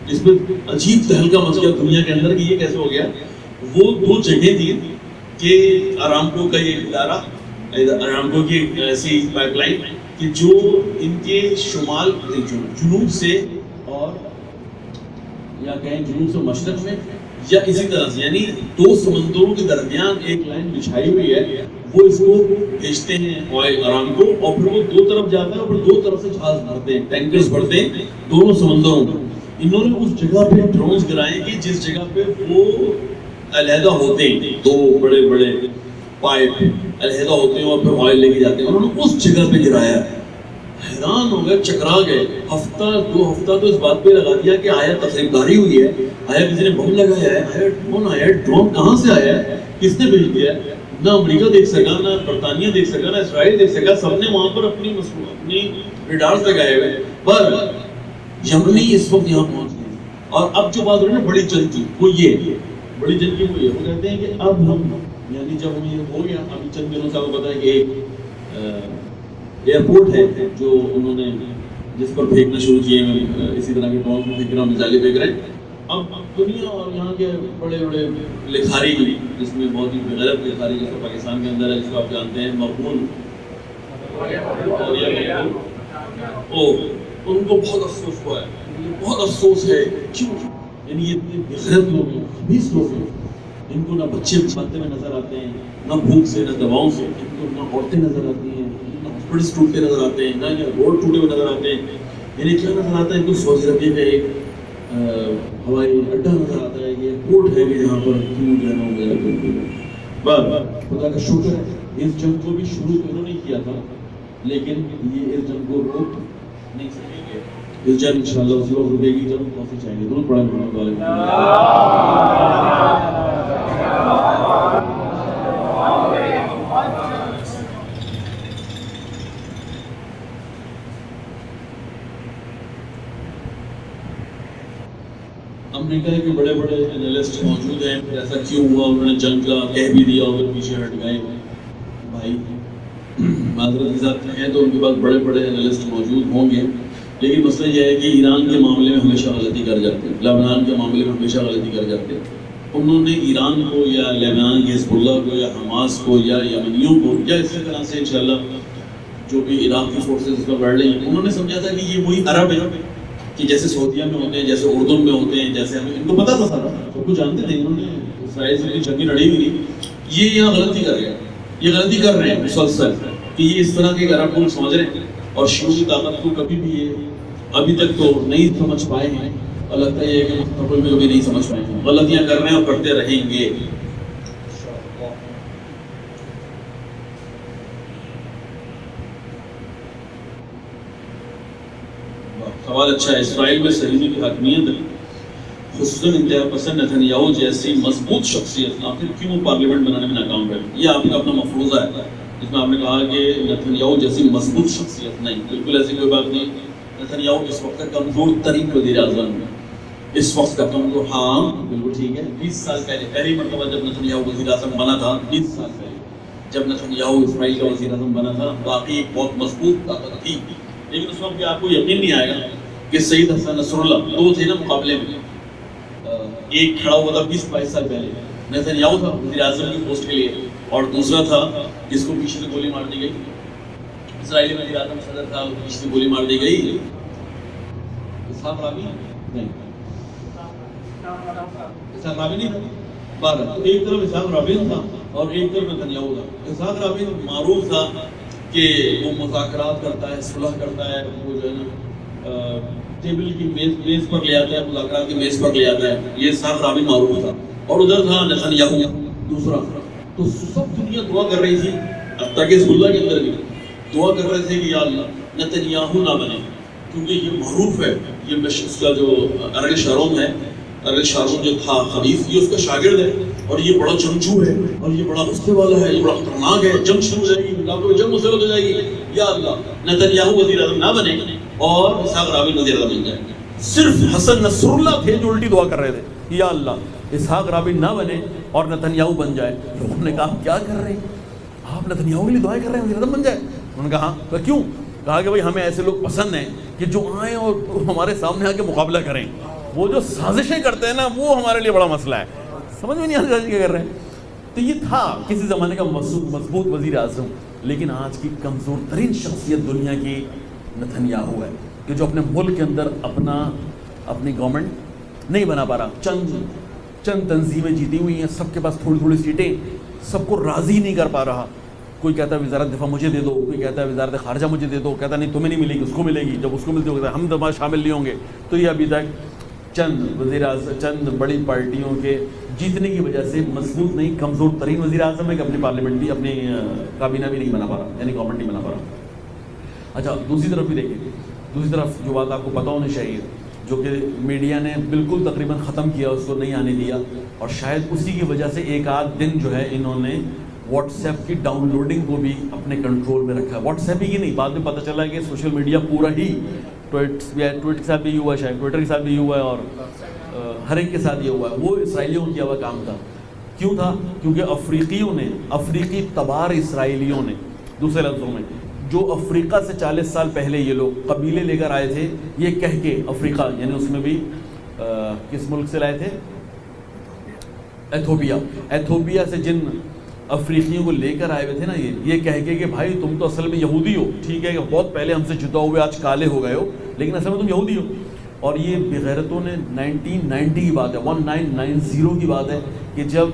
جس پہ عجیب تہلکہ مچ گیا دنیا کے اندر کہ یہ کیسے ہو گیا، وہ 2 جگہ تھی کہ ارامکو کا یہ ادارہ، ارامکو کی ایسی پائپ لائن کہ جو ان کے شمال جنوب سے اور یا کہیں جنوب سے مشرق میں یا اسی طرح سے، یعنی دو سمندروں کے درمیان ایک لائن بچھائی ہوئی ہے، وہ اس کو بھیجتے ہیں آئل ارامکو، اور پھر وہ دو طرف جاتا ہے اور پھر دو طرف سے جہاز بھرتے ہیں، ٹینکرز بھرتے ہیں دونوں سمندروں میں۔ انہوں نے اس جگہ پہ ڈرونز گرائے کہ جس جگہ پہ وہ علیحدہ ہوتے ہیں، دو بڑے بڑے پائپ علیحدہ ہوتے ہیں اور پھر آئل لے کے جاتے ہیں، انہوں نے اس جگہ پہ گرایا۔ حیران ہو گئے، چکرا گئے، ہفتہ دو ہفتہ تو اس بات پہ لگا دیا کہ آیا تقریب داری ہوئی ہے، آیا کسی نے بم لگایا ہے، آیا ڈرون آیا ہے، ڈرون کہاں سے آیا ہے، کس نے بھیج دیا ہے؟ نہ امریکہ دیکھ سکا، نہ برطانیہ دیکھ سکا، نہ اسرائیل دیکھ سکا، سب نے وہاں پر اپنی ریڈارز لگائے ہوئے، پر یمنی اس وقت یہاں پہنچ گئے۔ اور اب جو بات ہو رہی ہے نا بڑی جنگ کی، وہ یہ بڑی جنگ کی وہ یہ، وہ کہتے ہیں کہ اب ہم یعنی جب ہم یہ ہو گیا، ابھی چند دنوں سے آپ کو پتا ہے کہ ایک ایئرپورٹ ہے جو انہوں نے جس پر پھینکنا شروع کیے ہیں، اسی طرح کے ڈرون پھینک رہے ہیں، میزائلیں پھینک رہے ہیں۔ اب دنیا اور یہاں کے بڑے بڑے لکھاری، جس میں بہت ہی غلط لکھاری جس کو پاکستان کے اندر ہے، جس کو آپ جانتے ہیں مقبول، ان کو بہت افسوس ہوا ہے، بہت افسوس ہے، کیوں؟ یعنی یہ اتنے بغیرت لوگ ہیں، خبیث لوگ ہیں، ان کو نہ بچے بنتے میں نظر آتے ہیں، نہ بھوک سے، نہ دواؤں سے، ان کو نہ عورتیں نظر آتی ہیں، نہ ہاسپٹلس ٹوٹتے نظر آتے ہیں، نہ روڈ ٹوٹے ہوئے نظر آتے ہیں۔ یعنی کیا نظر آتا ہے ان کو؟ سعودی عربیہ کا ایک ہوائی اڈا نظر آتا ہے، یہ ایئرپورٹ ہے کہ جہاں پر کیوں جانا ہوگا۔ خدا کا شکر ہے اس جنگ کو بھی شروع انہوں نے کیا تھا، لیکن یہ اس جنگ کو روک نہیں سکیں گے۔ اس جنگ انشاءاللہ اسی وقت رکے گی جب ہم پہنچ جائیں گے۔ دونوں پڑھیں والے امریکہ کے بڑے بڑے انالسٹ موجود ہیں، ایسا کیوں ہوا، انہوں نے جنگ کا کہہ بھی دیا اور پیچھے ہٹ گئے۔ بھائی معذرت کے ساتھ ہیں تو ان کے پاس بڑے بڑے انالسٹ موجود ہوں گے، لیکن مسئلہ یہ ہے کہ ایران کے معاملے میں ہمیشہ غلطی کر جاتے ہیں، لبنان کے معاملے میں ہمیشہ غلطی کر جاتے ہیں۔ انہوں نے ایران کو یا لبنان کے حزب اللہ کو یا حماس کو یا یمنیوں کو یا اسی طرح سے انشاءاللہ جو بھی عراق کی فورسز اس پر بڑھ رہی ہیں، انہوں نے سمجھا تھا کہ یہ وہی عرب ہے کہ جیسے سعودیہ میں ہوتے ہیں، جیسے اردن میں ہوتے ہیں، جیسے ہمیں ان کو پتا تھا سارا، سب کچھ جانتے تھے، انہوں نے اسرائیل سے جنگیں لڑی ہوئی تھی۔ یہ یہاں غلطی کر گیا، یہ غلطی کر رہے ہیں مسلسل کہ یہ اس طرح کے عرب ملک سمجھ رہے ہیں، اور شیعوں کی طاقت کو کبھی بھی یہ ابھی تک تو نہیں سمجھ پائے ہیں، اور لگتا ہے کہ مستقبل میں کبھی نہیں سمجھ پائیں گے۔ غلطیاں کر رہے ہیں اور کرتے رہیں گے۔ سوال اچھا ہے۔ اسرائیل میں صہیونی کی حاکمیت خصوصاً انتہا پسند نتنیاہو جیسی مضبوط شخصیت آخر کیوں پارلیمنٹ بنانے میں ناکام رہی؟ یہ آپ کا اپنا مفروضہ ہے جس میں آپ نے کہا کہ نتنیاہو جیسی مضبوط شخصیت نہیں، بالکل ایسی کوئی بات نہیں۔ نتنیاہو اس وقت کا کمزور ترین وزیر اعظم ہے، اس وقت کا کمزور، ہاں بالکل ٹھیک ہے۔ 20 سال پہلے پہلی مرتبہ جب نتنیاہو وزیر اعظم بنا تھا، 20 سال پہلے جب نتنیاہو اسرائیل کا وزیر اعظم بنا تھا، واقعی ایک بہت مضبوط طاقت تھی، لیکن اس وقت بھی آپ کو یقین نہیں آئے گا کہ سید حسن نصر اللہ دو تھے نا مقابلے میں، ایک کھڑا ہوا تھا 20-22 سال پہلے، نتنیاہو تھا وزیر اعظم کی پوسٹ کے لیے، اور دوسرا تھا جس کو پیچھے سے گولی مار دی گئی، اسرائیلی وزیر اعظم صدر تھا، پیچھے سے گولی مار دی گئی، اسحاق رابین نہیں، اسحاق رابین نہیں تھا، بارہ، تو ایک طرف اسحاق رابین تھا اور ایک طرف نتنیاہو تھا۔ اسحاق رابین معروف تھا کہ وہ مذاکرات کرتا ہے، صلح کرتا ہے، وہ جو ہے نا ٹیبل کی میز پر لے آتا ہے، مذاکرات کی میز پر لے آتا ہے، یہ اسحاق رابین معروف تھا، اور ادھر تھا نتنیاہو دوسرا۔ تو سب دنیا دعا کر رہی تھی، حتیٰ کہ حزب اللہ کے اندر بھی دعا کر رہے تھے کہ یا اللہ نتنیاہو نہ بنے، کیونکہ یہ معروف ہے، یہ اس کا جو ارل شارون ہے، ارل شارون جو تھا خبیث، یہ اس کا شاگرد ہے، اور یہ بڑا جنگجو ہے، اور یہ بڑا غصے والا ہے، یہ بڑا خطرناک ہے، جنگ شروع ہو جائے گی، مقابلے میں جنگ مسلط ہو جائے گی، یا اللہ نتنیاہو وزیر اعظم نہ بنے اور اسحاق رابین وزیر اعظم بن جائے۔ صرف حسن نصر اللہ تھے جو الٹی دعا کر رہے تھے، یا اللہ اسحاق رابین نہ بنے اور نتنیاہو بن جائے۔ لوگوں نے کہا کیا کر رہے ہیں آپ، نتنیاہو کے لیے دعائیں کر رہے ہیں وزیر اعظم بن جائے؟ انہوں نے کہا ہاں، کیوں؟ کہا کہ بھائی ہمیں ایسے لوگ پسند ہیں کہ جو آئیں اور ہمارے سامنے آ کے مقابلہ کریں، وہ جو سازشیں کرتے ہیں نا وہ ہمارے لیے بڑا مسئلہ ہے، سمجھ میں نہیں آتا کیا کر رہے ہیں۔ تو یہ تھا کسی زمانے کا مضبوط وزیر اعظم، لیکن آج کی کمزور ترین شخصیت دنیا کی نتنیاہو ہے، کہ جو اپنے ملک کے اندر اپنی گورنمنٹ نہیں بنا پا رہا. چند تنظیمیں جیتی ہوئی ہیں, سب کے پاس تھوڑی سیٹیں, سب کو راضی نہیں کر پا رہا. کوئی کہتا ہے وزارت دفاع مجھے دے دو, کوئی کہتا ہے وزارت خارجہ مجھے دے دو, کہتا نہیں تمہیں نہیں ملے گی, اس کو ملے گی. جب اس کو ملتی ہوگی ہم دفعہ شامل نہیں ہوں گے. تو یہ ابھی تک چند وزیر اعظم, چند بڑی پارٹیوں کے جیتنے کی وجہ سے مضبوط نہیں, کمزور ترین وزیر اعظم ہے کہ اپنی پارلیمنٹ بھی, اپنی کابینہ بھی نہیں بنا پا رہا, یعنی گورنمنٹ نہیں بنا پا رہا. اچھا دوسری طرف بھی دیکھیں, دوسری طرف جو بات آپ کو پتہ ہونی چاہیے, جو کہ میڈیا نے بالکل تقریباً ختم کیا, اس کو نہیں آنے دیا, اور شاید اسی کی وجہ سے ایک آدھ دن جو ہے انہوں نے واٹس ایپ کی ڈاؤن لوڈنگ کو بھی اپنے کنٹرول میں رکھا ہے. واٹس ایپ ہی نہیں, بعد میں پتہ چلا ہے کہ سوشل میڈیا پورا ہی, ٹویٹ کے ساتھ بھی یہ ہوا ہے, شاید ٹویٹر کے ساتھ بھی یہ ہوا ہے, اور ہر ایک کے ساتھ یہ ہوا ہے. وہ اسرائیلیوں کو کیا ہوا کام تھا. کیوں تھا؟ کیونکہ افریقیوں نے, افریقی تبار اسرائیلیوں نے, دوسرے لفظوں میں جو افریقہ سے 40 سال پہلے یہ لوگ قبیلے لے کر آئے تھے, یہ کہہ کے افریقہ, یعنی اس میں بھی کس ملک سے لائے تھے؟ ایتھوپیا سے جن افریقیوں کو لے کر آئے ہوئے تھے نا, یہ کہہ کے کہ بھائی تم تو اصل میں یہودی ہو, ٹھیک ہے کہ بہت پہلے ہم سے جدا ہوئے, آج کالے ہو گئے ہو, لیکن اصل میں تم یہودی ہو. اور یہ بغیرتوں نے 1990 کی بات ہے, 1990 کی بات ہے, کہ جب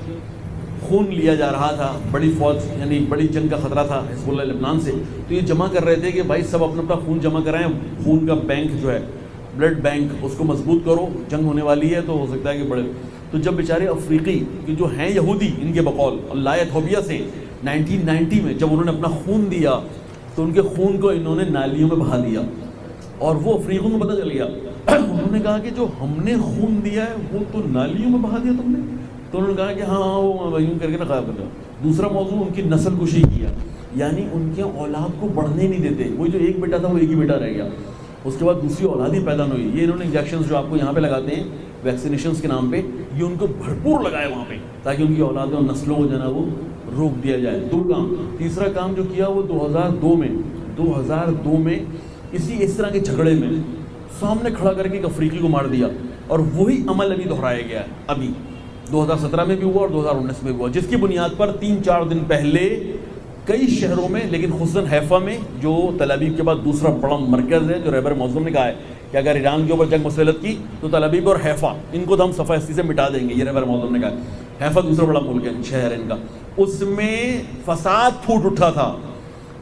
خون لیا جا رہا تھا, بڑی فوج یعنی بڑی جنگ کا خطرہ تھا حزب اللہ لبنان سے, تو یہ جمع کر رہے تھے کہ بھائی سب اپنا اپنا خون جمع کرائیں, خون کا بینک جو ہے, بلڈ بینک, اس کو مضبوط کرو, جنگ ہونے والی ہے تو ہو سکتا ہے کہ بڑے. تو جب بیچارے افریقی کہ جو ہیں یہودی ان کے بقول, اللہ ایتھوپیا سے 1990 میں جب انہوں نے اپنا خون دیا, تو ان کے خون کو انہوں نے نالیوں میں بہا دیا, اور وہ افریقیوں کو پتہ چل گیا. انہوں نے کہا کہ جو ہم نے خون دیا ہے وہ تو نالیوں میں بہا دیا تم نے. تو انہوں نے کہا کہ ہاں وہ یوں کر کے نہ خراب کر دیا. دوسرا موضوع ان کی نسل کشی کیا, یعنی ان کے اولاد کو بڑھنے نہیں دیتے. وہ جو ایک بیٹا تھا وہ ایک ہی بیٹا رہ گیا, اس کے بعد دوسری اولادیں پیدا نہیں ہوئی. یہ انہوں نے انجیکشنز جو آپ کو یہاں پہ لگاتے ہیں ویکسینیشنز کے نام پہ, یہ ان کو بھرپور لگائے وہاں پہ, تاکہ ان کی اولادوں اور نسلوں کو جو ہے نا وہ روک دیا جائے. 2 کام. تیسرا کام جو کیا وہ 2002 میں اس طرح کے جھگڑے میں سامنے کھڑا کر کے ایک افریقی کو مار دیا, اور وہی عمل ابھی دہرایا گیا ہے. ابھی 2017 میں بھی ہوا اور 2019 میں بھی ہوا, جس کی بنیاد پر 3-4 دن پہلے کئی شہروں میں, لیکن خصوصاً حیفا میں جو تل ابیب کے بعد دوسرا بڑا مرکز ہے, جو رہبر معظم نے کہا ہے کہ اگر ایران کے اوپر جنگ مسلط کی تو تل ابیب اور حیفا ان کو تو ہم صفحہ ہستی سے مٹا دیں گے. یہ رہبر معظم نے کہا ہے. حیفا دوسرا بڑا ملک ہے, شہر ہے ان کا. اس میں فساد پھوٹ اٹھا تھا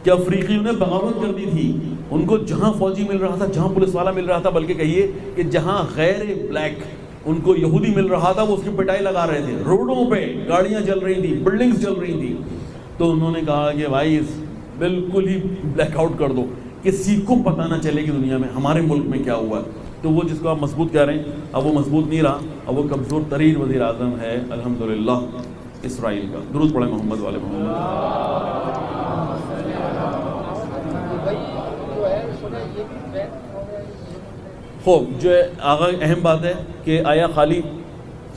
کہ افریقیوں نے بغاوت کر دی تھی. ان کو جہاں فوجی مل رہا تھا, جہاں پولیس والا مل رہا تھا, بلکہ کہیے کہ جہاں غیر بلیک ان کو یہودی مل رہا تھا, وہ اس کی پٹائی لگا رہے تھے. روڈوں پہ گاڑیاں چل رہی تھیں, بلڈنگز چل رہی تھیں. تو انہوں نے کہا کہ بھائی بالکل ہی بلیک آؤٹ کر دو, کسی کو پتہ نہ چلے کہ دنیا میں ہمارے ملک میں کیا ہوا ہے. تو وہ جس کو آپ مضبوط کہہ رہے ہیں, اب وہ مضبوط نہیں رہا, اب وہ کمزور ترین وزیر اعظم ہے الحمدللہ اسرائیل کا. درود پڑھیں محمد والے محمد. خوب جو ہے آغا اہم بات ہے کہ آیا خالی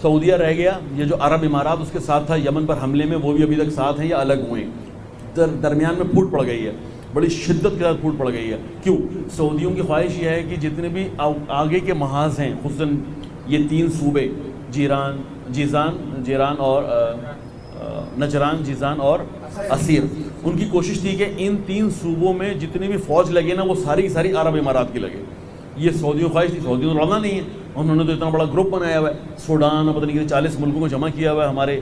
سعودیہ رہ گیا, یہ جو عرب امارات اس کے ساتھ تھا یمن پر حملے میں, وہ بھی ابھی تک ساتھ ہیں یا الگ ہوئے ہیں. درمیان میں پھوٹ پڑ گئی ہے, بڑی شدت کے ساتھ پھوٹ پڑ گئی ہے. کیوں؟ سعودیوں کی خواہش یہ ہے کہ جتنے بھی آگے کے محاذ ہیں, خصوصاً یہ 3 صوبے جیران اور نجران, جیزان اور اسیر, ان کی کوشش تھی کہ ان 3 صوبوں میں جتنی بھی فوج لگے نا وہ ساری عرب امارات کی لگے. یہ سعودیوں کی خواہش تھی. سعودیوں نے لڑنا نہیں ہے, انہوں نے تو اتنا بڑا گروپ بنایا ہوا ہے, سوڈان پتہ نہیں 40 ملکوں کو جمع کیا ہوا ہے.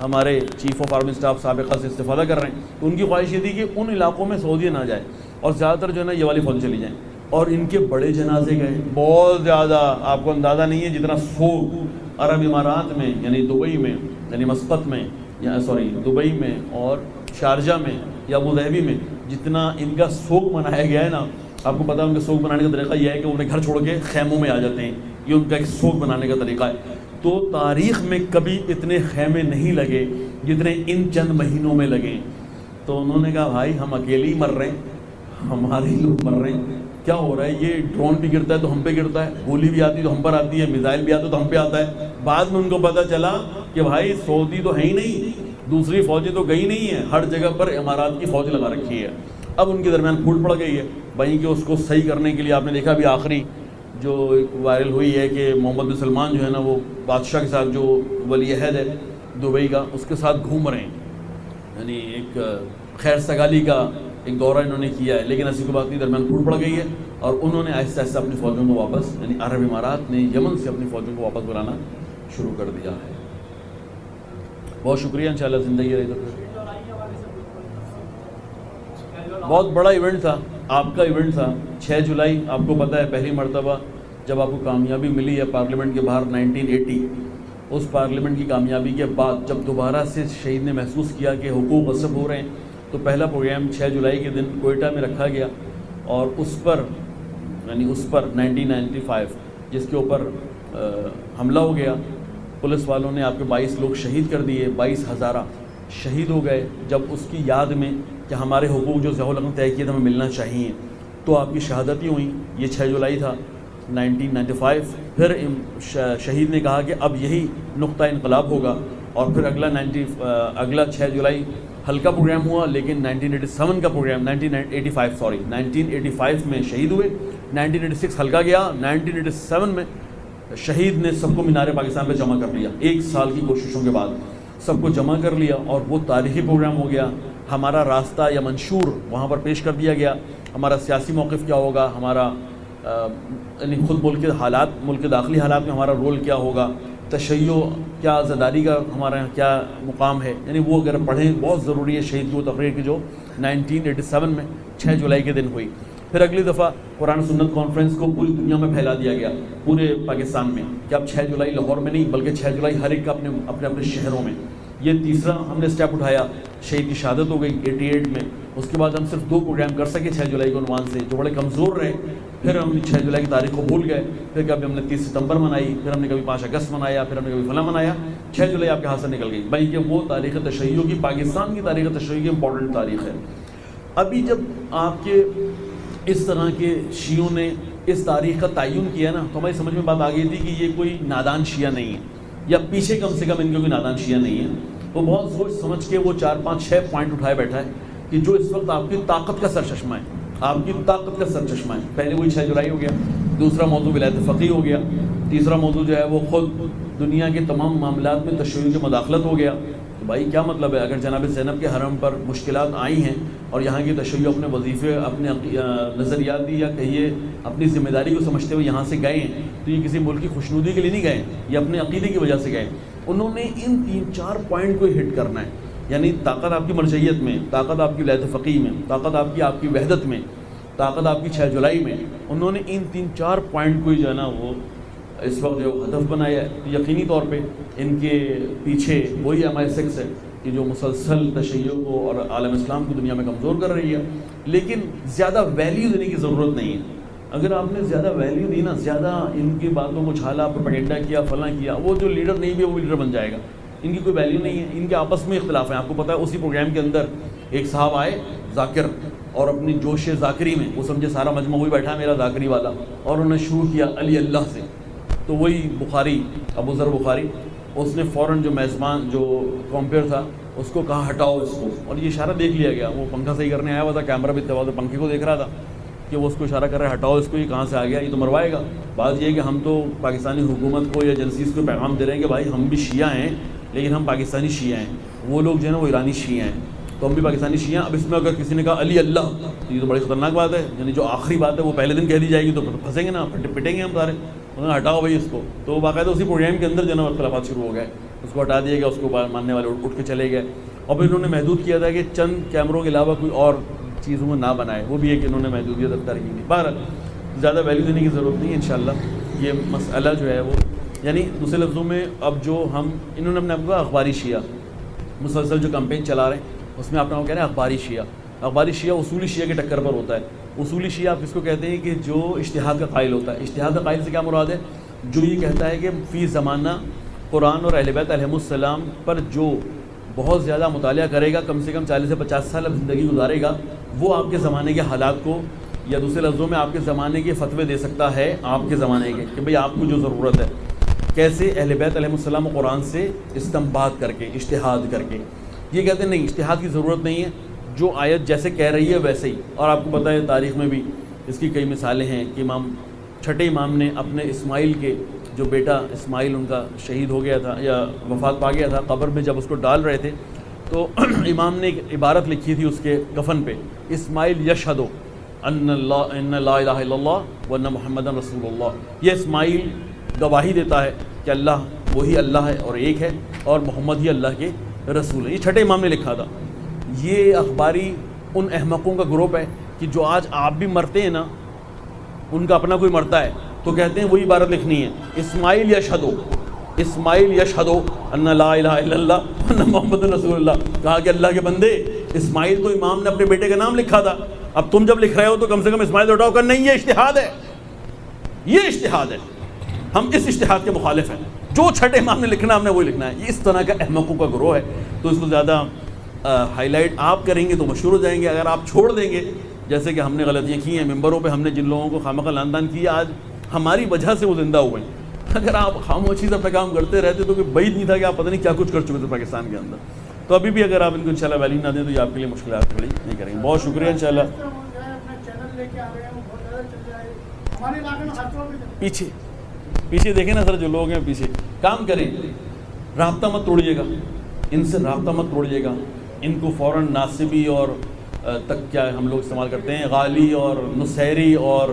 ہمارے چیف آف آرمی اسٹاف سابقہ سے استفادہ کر رہے ہیں. تو ان کی خواہش یہ تھی کہ ان علاقوں میں سعودیہ نہ جائے, اور زیادہ تر جو ہے نا یہ والی فوج چلی جائیں. اور ان کے بڑے جنازے گئے بہت زیادہ, آپ کو اندازہ نہیں ہے جتنا سوگ عرب امارات میں, یعنی دبئی میں, یعنی مسقط میں, یا دبئی میں اور شارجہ میں یا ابوظہبی میں جتنا ان کا سوگ منایا گیا ہے نا. آپ کو پتا ہے ان کا سوگ منانے کا طریقہ یہ ہے کہ انہیں گھر چھوڑ کے خیموں میں آ جاتے ہیں, یہ ان کا ایک سوگ منانے کا طریقہ ہے. تو تاریخ میں کبھی اتنے خیمے نہیں لگے جتنے ان چند مہینوں میں لگے. تو انہوں نے کہا بھائی ہم اکیلے ہی مر رہے ہیں, ہمارے لوگ مر رہے ہیں, کیا ہو رہا ہے؟ یہ ڈرون بھی گرتا ہے تو ہم پہ گرتا ہے, گولی بھی آتی ہے تو ہم پر آتی ہے, میزائل بھی آتا ہے تو ہم پہ آتا ہے. بعد میں ان کو پتہ چلا کہ بھائی سعودی تو ہے ہی نہیں, دوسری فوجیں تو گئی نہیں ہیں, ہر جگہ پر امارات کی فوج لگا رکھی ہے. اب ان کے درمیان پھوٹ پڑ گئی ہے. وہیں کہ اس کو صحیح کرنے کے لیے آپ نے دیکھا بھی آخری جو وائرل ہوئی ہے کہ محمد بن سلمان جو ہے نا وہ بادشاہ کے ساتھ, جو ولی عہد ہے دبئی کا, اس کے ساتھ گھوم رہے ہیں. یعنی ایک خیر سگالی کا ایک دورہ انہوں نے کیا ہے, لیکن ایسی کوئی بات نہیں, درمیان پھوٹ پڑ گئی ہے. اور انہوں نے آہستہ آہستہ اپنی فوجوں کو واپس، یعنی عرب امارات نے یمن سے اپنی فوجوں کو واپس بلانا شروع کر دیا ہے۔ بہت شکریہ، انشاءاللہ زندگی رہی تو بہت بڑا ایونٹ تھا، آپ کا ایونٹ تھا 6 جولائی، آپ کو پتہ ہے پہلی مرتبہ جب آپ کو کامیابی ملی ہے پارلیمنٹ کے باہر 1980، اس پارلیمنٹ کی کامیابی کے بعد جب دوبارہ سے شہید نے محسوس کیا کہ حقوق غصب ہو رہے ہیں، تو پہلا پروگرام 6 جولائی کے دن کوئٹہ میں رکھا گیا، اور اس پر 1995 جس کے اوپر حملہ ہو گیا، پولیس والوں نے آپ کے 22 لوگ شہید کر دیے، 22 ہزارہ شہید ہو گئے، جب اس کی یاد میں کہ ہمارے حقوق جو ضیاء الحق طے کیے تھے ہمیں ملنا چاہیے، تو آپ کی شہادت ہی ہوئی، یہ 6 جولائی تھا 1995۔ پھر شہید نے کہا کہ اب یہی نقطہ انقلاب ہوگا، اور پھر اگلا 6 جولائی ہلکا پروگرام ہوا، لیکن 1987 کا پروگرام 1985 میں شہید ہوئے، 1986 ہلکا گیا، 1987 میں شہید نے سب کو مینار پاکستان پہ جمع کر لیا، 1 سال کی کوششوں کے بعد سب کو جمع کر لیا، اور وہ تاریخی پروگرام ہو گیا۔ ہمارا راستہ یا منشور وہاں پر پیش کر دیا گیا، ہمارا سیاسی موقف کیا ہوگا، ہمارا یعنی خود ملک کے حالات، ملک کے داخلی حالات میں ہمارا رول کیا ہوگا، تشیع کیا عزاداری کا ہمارا یہاں کیا مقام ہے، یعنی وہ اگر پڑھیں بہت ضروری ہے شہید کی وہ تقریر کی جو 1987 میں 6 جولائی کے دن ہوئی۔ پھر اگلی دفعہ قرآن سنت کانفرنس کو پوری دنیا میں پھیلا دیا گیا، پورے پاکستان میں، کہ اب 6 جولائی لاہور میں نہیں بلکہ 6 جولائی ہر ایک کا اپنے شہروں میں۔ یہ تیسرا ہم نے اسٹیپ اٹھایا، شہید کی شہادت ہو گئی 88 میں، اس کے بعد ہم صرف 2 پروگرام کر سکے 6 جولائی کے عنوان سے، جو بڑے کمزور رہے۔ پھر ہم 6 جولائی کی تاریخ کو بھول گئے، پھر کبھی ہم نے 30 ستمبر منائی، پھر ہم نے کبھی 5 اگست منایا، پھر ہم نے کبھی فلاں منایا، 6 جولائی آپ کے ہاتھ سے نکل گئی بھائی کہ وہ تاریخ تشیع کی، پاکستان کی تاریخ تشیع کی امپورٹنٹ تاریخ ہے۔ ابھی جب آپ کے اس طرح کے شیعوں نے اس تاریخ کا تعین کیا نا، تو ہماری سمجھ میں بات آ گئی تھی کہ یہ کوئی نادان شیعہ نہیں ہے، یا پیچھے کم سے کم ان کے کوئی نادان شیعہ نہیں ہے۔ وہ بہت سوچ سمجھ کے وہ 4 5 6 پوائنٹ اٹھائے بیٹھا ہے کہ جو اس وقت آپ کی طاقت کا سرچشمہ ہے، آپ کی طاقت کا سرچشمہ ہے۔ پہلے وہی 6 جولائی ہو گیا، دوسرا موضوع ولایت فقیہ ہو گیا، تیسرا موضوع جو ہے وہ خود دنیا کے تمام معاملات میں تشیع کی مداخلت ہو گیا۔ تو بھائی کیا مطلب ہے، اگر جناب زینب کے حرم پر مشکلات آئی ہیں اور یہاں کی تشیع اپنے وظیفے، اپنے نظریات یا کہیے اپنی ذمہ داری کو سمجھتے ہوئے یہاں سے گئے ہیں، تو یہ کسی ملک کی خوشنودی کے لیے نہیں گئے، یہ اپنے عقیدے کی وجہ سے گئے۔ انہوں نے ان 3-4 پوائنٹ کو ہٹ کرنا ہے، یعنی طاقت آپ کی مرجعیت میں، طاقت آپ کی ولایت فقیہ میں، طاقت آپ کی وحدت میں، طاقت آپ کی 6 جولائی میں۔ انہوں نے ان 3-4 پوائنٹ کو جو ہے نا وہ اس وقت جو ہدف بنایا ہے، تو یقینی طور پہ ان کے پیچھے وہی MI6 ہے کہ جو مسلسل تشیع کو اور عالم اسلام کو دنیا میں کمزور کر رہی ہے، لیکن زیادہ ویلیو دینے کی ضرورت نہیں ہے۔ اگر آپ نے زیادہ ویلیو دی نا، زیادہ ان کی باتوں کو چھالا، پروپیگنڈا کیا، فلاں کیا، وہ جو لیڈر نہیں بھی وہ لیڈر بن جائے گا، ان کی کوئی ویلیو نہیں ہے۔ ان کے آپس میں اختلاف ہیں، آپ کو پتہ ہے اسی پروگرام کے اندر ایک صاحب آئے ذاکر، اور اپنی جوش ذاکری میں وہ سمجھے سارا مجمع وہی بیٹھا میرا ذاکری والا، اور انہوں نے شروع کیا علی اللہ سے، تو وہی بخاری، ابو ذر بخاری، اس نے فوراً جو میزبان جو کمپیئر تھا اس کو کہا ہٹاؤ اس کو، اور یہ اشارہ دیکھ لیا گیا، وہ پنکھا صحیح کرنے آیا ہوا تھا، کیمرہ بھی تھا، پنکھے کو دیکھ رہا تھا کہ وہ اس کو اشارہ کر رہا ہے ہٹاؤ اس کو، یہ کہاں سے آ گیا، یہ تو مروائے گا۔ بات یہ ہے کہ ہم تو پاکستانی حکومت کو یا ایجنسیز کو پیغام دے رہے ہیں کہ بھائی ہم بھی شیعہ ہیں، لیکن ہم پاکستانی شیعہ ہیں، وہ لوگ جو ہے نا وہ ایرانی شیعہ ہیں، تو ہم بھی پاکستانی شیعہ ہیں۔ اب اس میں اگر کسی نے کہا علی اللہ، تو یہ تو بڑی خطرناک بات ہے، یعنی جو آخری بات ہے وہ پہلے دن کہہ دی جائے گی تو پھنسیں گے نا، پٹیں گے ہم سارے، انہوں نے ہٹاؤ بھائی اس کو، تو باقاعدہ اسی پروگرام کے اندر جو ہے نا اختلافات شروع ہو گئے، اس کو ہٹا دیا گیا، اس کو ماننے والے اٹھ کے چلے گئے، اور پھر انہوں نے محدود کیا تھا کہ چند کیمروں کے علاوہ کوئی اور چیزوں میں نہ بنائے، وہ بھی ایک انہوں نے محدودیت اختیار کی تھی۔ بہرحال زیادہ ویلیو دینے کی ضرورت نہیں ہے، انشاءاللہ یہ مسئلہ جو ہے وہ، یعنی دوسرے لفظوں میں اب جو انہوں نے اپنے آپ کو اخباری شیعہ مسلسل جو کمپین چلا رہے ہیں اس میں آپ نے کہہ رہے ہیں اخباری شیعہ۔ اخباری شیعہ اصولی شیعہ کے ٹکر پر ہوتا ہے۔ اصولی شیعہ آپ کس کو کہتے ہیں کہ جو اجتہاد کا قائل ہوتا ہے۔ اجتہاد کا قائل سے کیا مراد ہے؟ جو یہ کہتا ہے کہ فی زمانہ قرآن اور اہل بیت علیہم السلام پر جو بہت زیادہ مطالعہ کرے گا، کم سے کم 40 سے 50 سال اب زندگی گزارے گا، وہ آپ کے زمانے کے حالات کو، یا دوسرے لفظوں میں آپ کے زمانے کے فتوے دے سکتا ہے، آپ کے زمانے کے، کہ بھئی آپ کو جو ضرورت ہے کیسے اہل بیت علیہم السلام قرآن سے استنباط کر کے، اجتہاد کر کے۔ یہ کہتے ہیں نہیں، اجتہاد کی ضرورت نہیں ہے، جو آیت جیسے کہہ رہی ہے ویسے ہی۔ اور آپ کو پتہ ہے تاریخ میں بھی اس کی کئی مثالیں ہیں کہ چھٹے امام نے اپنے اسماعیل کے جو بیٹا اسماعیل ان کا شہید ہو گیا تھا یا وفات پا گیا تھا، قبر میں جب اس کو ڈال رہے تھے تو امام نے ایک عبارت لکھی تھی اس کے کفن پہ، اسماعیل یشہدو، ان لا الہ الا اللہ وان محمد رسول اللہ. یہ اسماعیل گواہی دیتا ہے کہ اللہ وہی اللہ ہے اور ایک ہے اور محمد ہی اللہ کے رسول ہیں. یہ چھٹے امام نے لکھا تھا. یہ اخباری ان احمقوں کا گروپ ہے کہ جو آج آپ بھی مرتے ہیں نا, ان کا اپنا کوئی مرتا ہے تو کہتے ہیں وہی عبارت لکھنی ہے, اسماعیل یشہدو ان لا الہ الا اللہ وان محمد رسول اللہ. کہا کہ اللہ کے بندے, اسماعیل تو امام نے اپنے بیٹے کا نام لکھا تھا, اب تم جب لکھ رہے ہو تو کم سے کم اسماعیل اٹھاؤ کر. نہیں, یہ اجتہاد ہے, یہ اجتہاد ہے, ہم اس اجتہاد کے مخالف ہیں. جو چھٹے امام نے لکھنا ہم نے وہی لکھنا ہے. یہ اس طرح کا احمقوں کا گروہ ہے. تو اس کو زیادہ ہائی لائٹ آپ کریں گے تو مشہور ہو جائیں گے. اگر آپ چھوڑ دیں گے, جیسے کہ ہم نے غلطیاں کی ہیں ممبروں پہ, ہم نے جن لوگوں کو خامخواہ لعن کیا, آج ہماری وجہ سے وہ زندہ ہوئے ہیں. اگر آپ خاموشی سے اپنا کام کرتے رہتے تو کوئی بعید نہیں تھا کہ آپ پتہ نہیں کیا کچھ کر چکے تھے پاکستان کے اندر. تو ابھی بھی اگر آپ ان کو انشاءاللہ ویلیو نہ دیں تو یہ آپ کے لیے مشکلات کھڑی نہیں کریں گے. بہت شکریہ. انشاءاللہ پیچھے دیکھیں نا سر, جو لوگ ہیں پیچھے کام کریں, رابطہ مت توڑیے گا, ان سے رابطہ مت توڑیے گا. ان کو فوراً ناصبی اور تک کیا ہم لوگ استعمال کرتے ہیں, غالی اور نصیری اور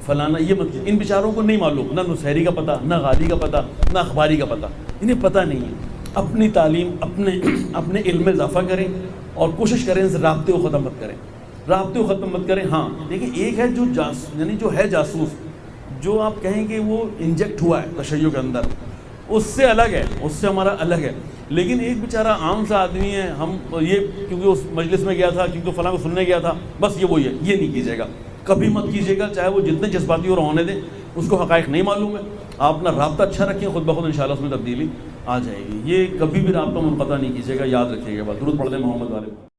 فلانا, یہ مت. ان بیچاروں کو نہیں معلوم, نہ نصیری کا پتہ, نہ غالی کا پتہ, نہ اخباری کا پتہ, انہیں پتہ نہیں ہے. اپنی تعلیم اپنے علم میں اضافہ کریں اور کوشش کریں اس رابطے کو ختم مت کریں. ہاں دیکھیں, ایک ہے جو یعنی جو ہے جاسوس, جو آپ کہیں کہ وہ انجیکٹ ہوا ہے تشیع کے اندر, اس سے الگ ہے, اس سے ہمارا الگ ہے. لیکن ایک بیچارہ عام سا آدمی ہے, ہم یہ کیونکہ اس مجلس میں گیا تھا, کیونکہ فلاں کو سننے گیا تھا, بس یہ وہی ہے. یہ نہیں کیجیے گا, کبھی مت کیجیے گا, چاہے وہ جتنے جذباتی ہو ہونے دیں. اس کو حقائق نہیں معلوم ہے, آپ اپنا رابطہ اچھا رکھیں, خود بخود انشاءاللہ اس میں تبدیلی آ جائے گی. یہ کبھی بھی رابطہ منقطع نہیں کیجیے گا, یاد رکھیے گا. درود پڑھ دیں محمد والے.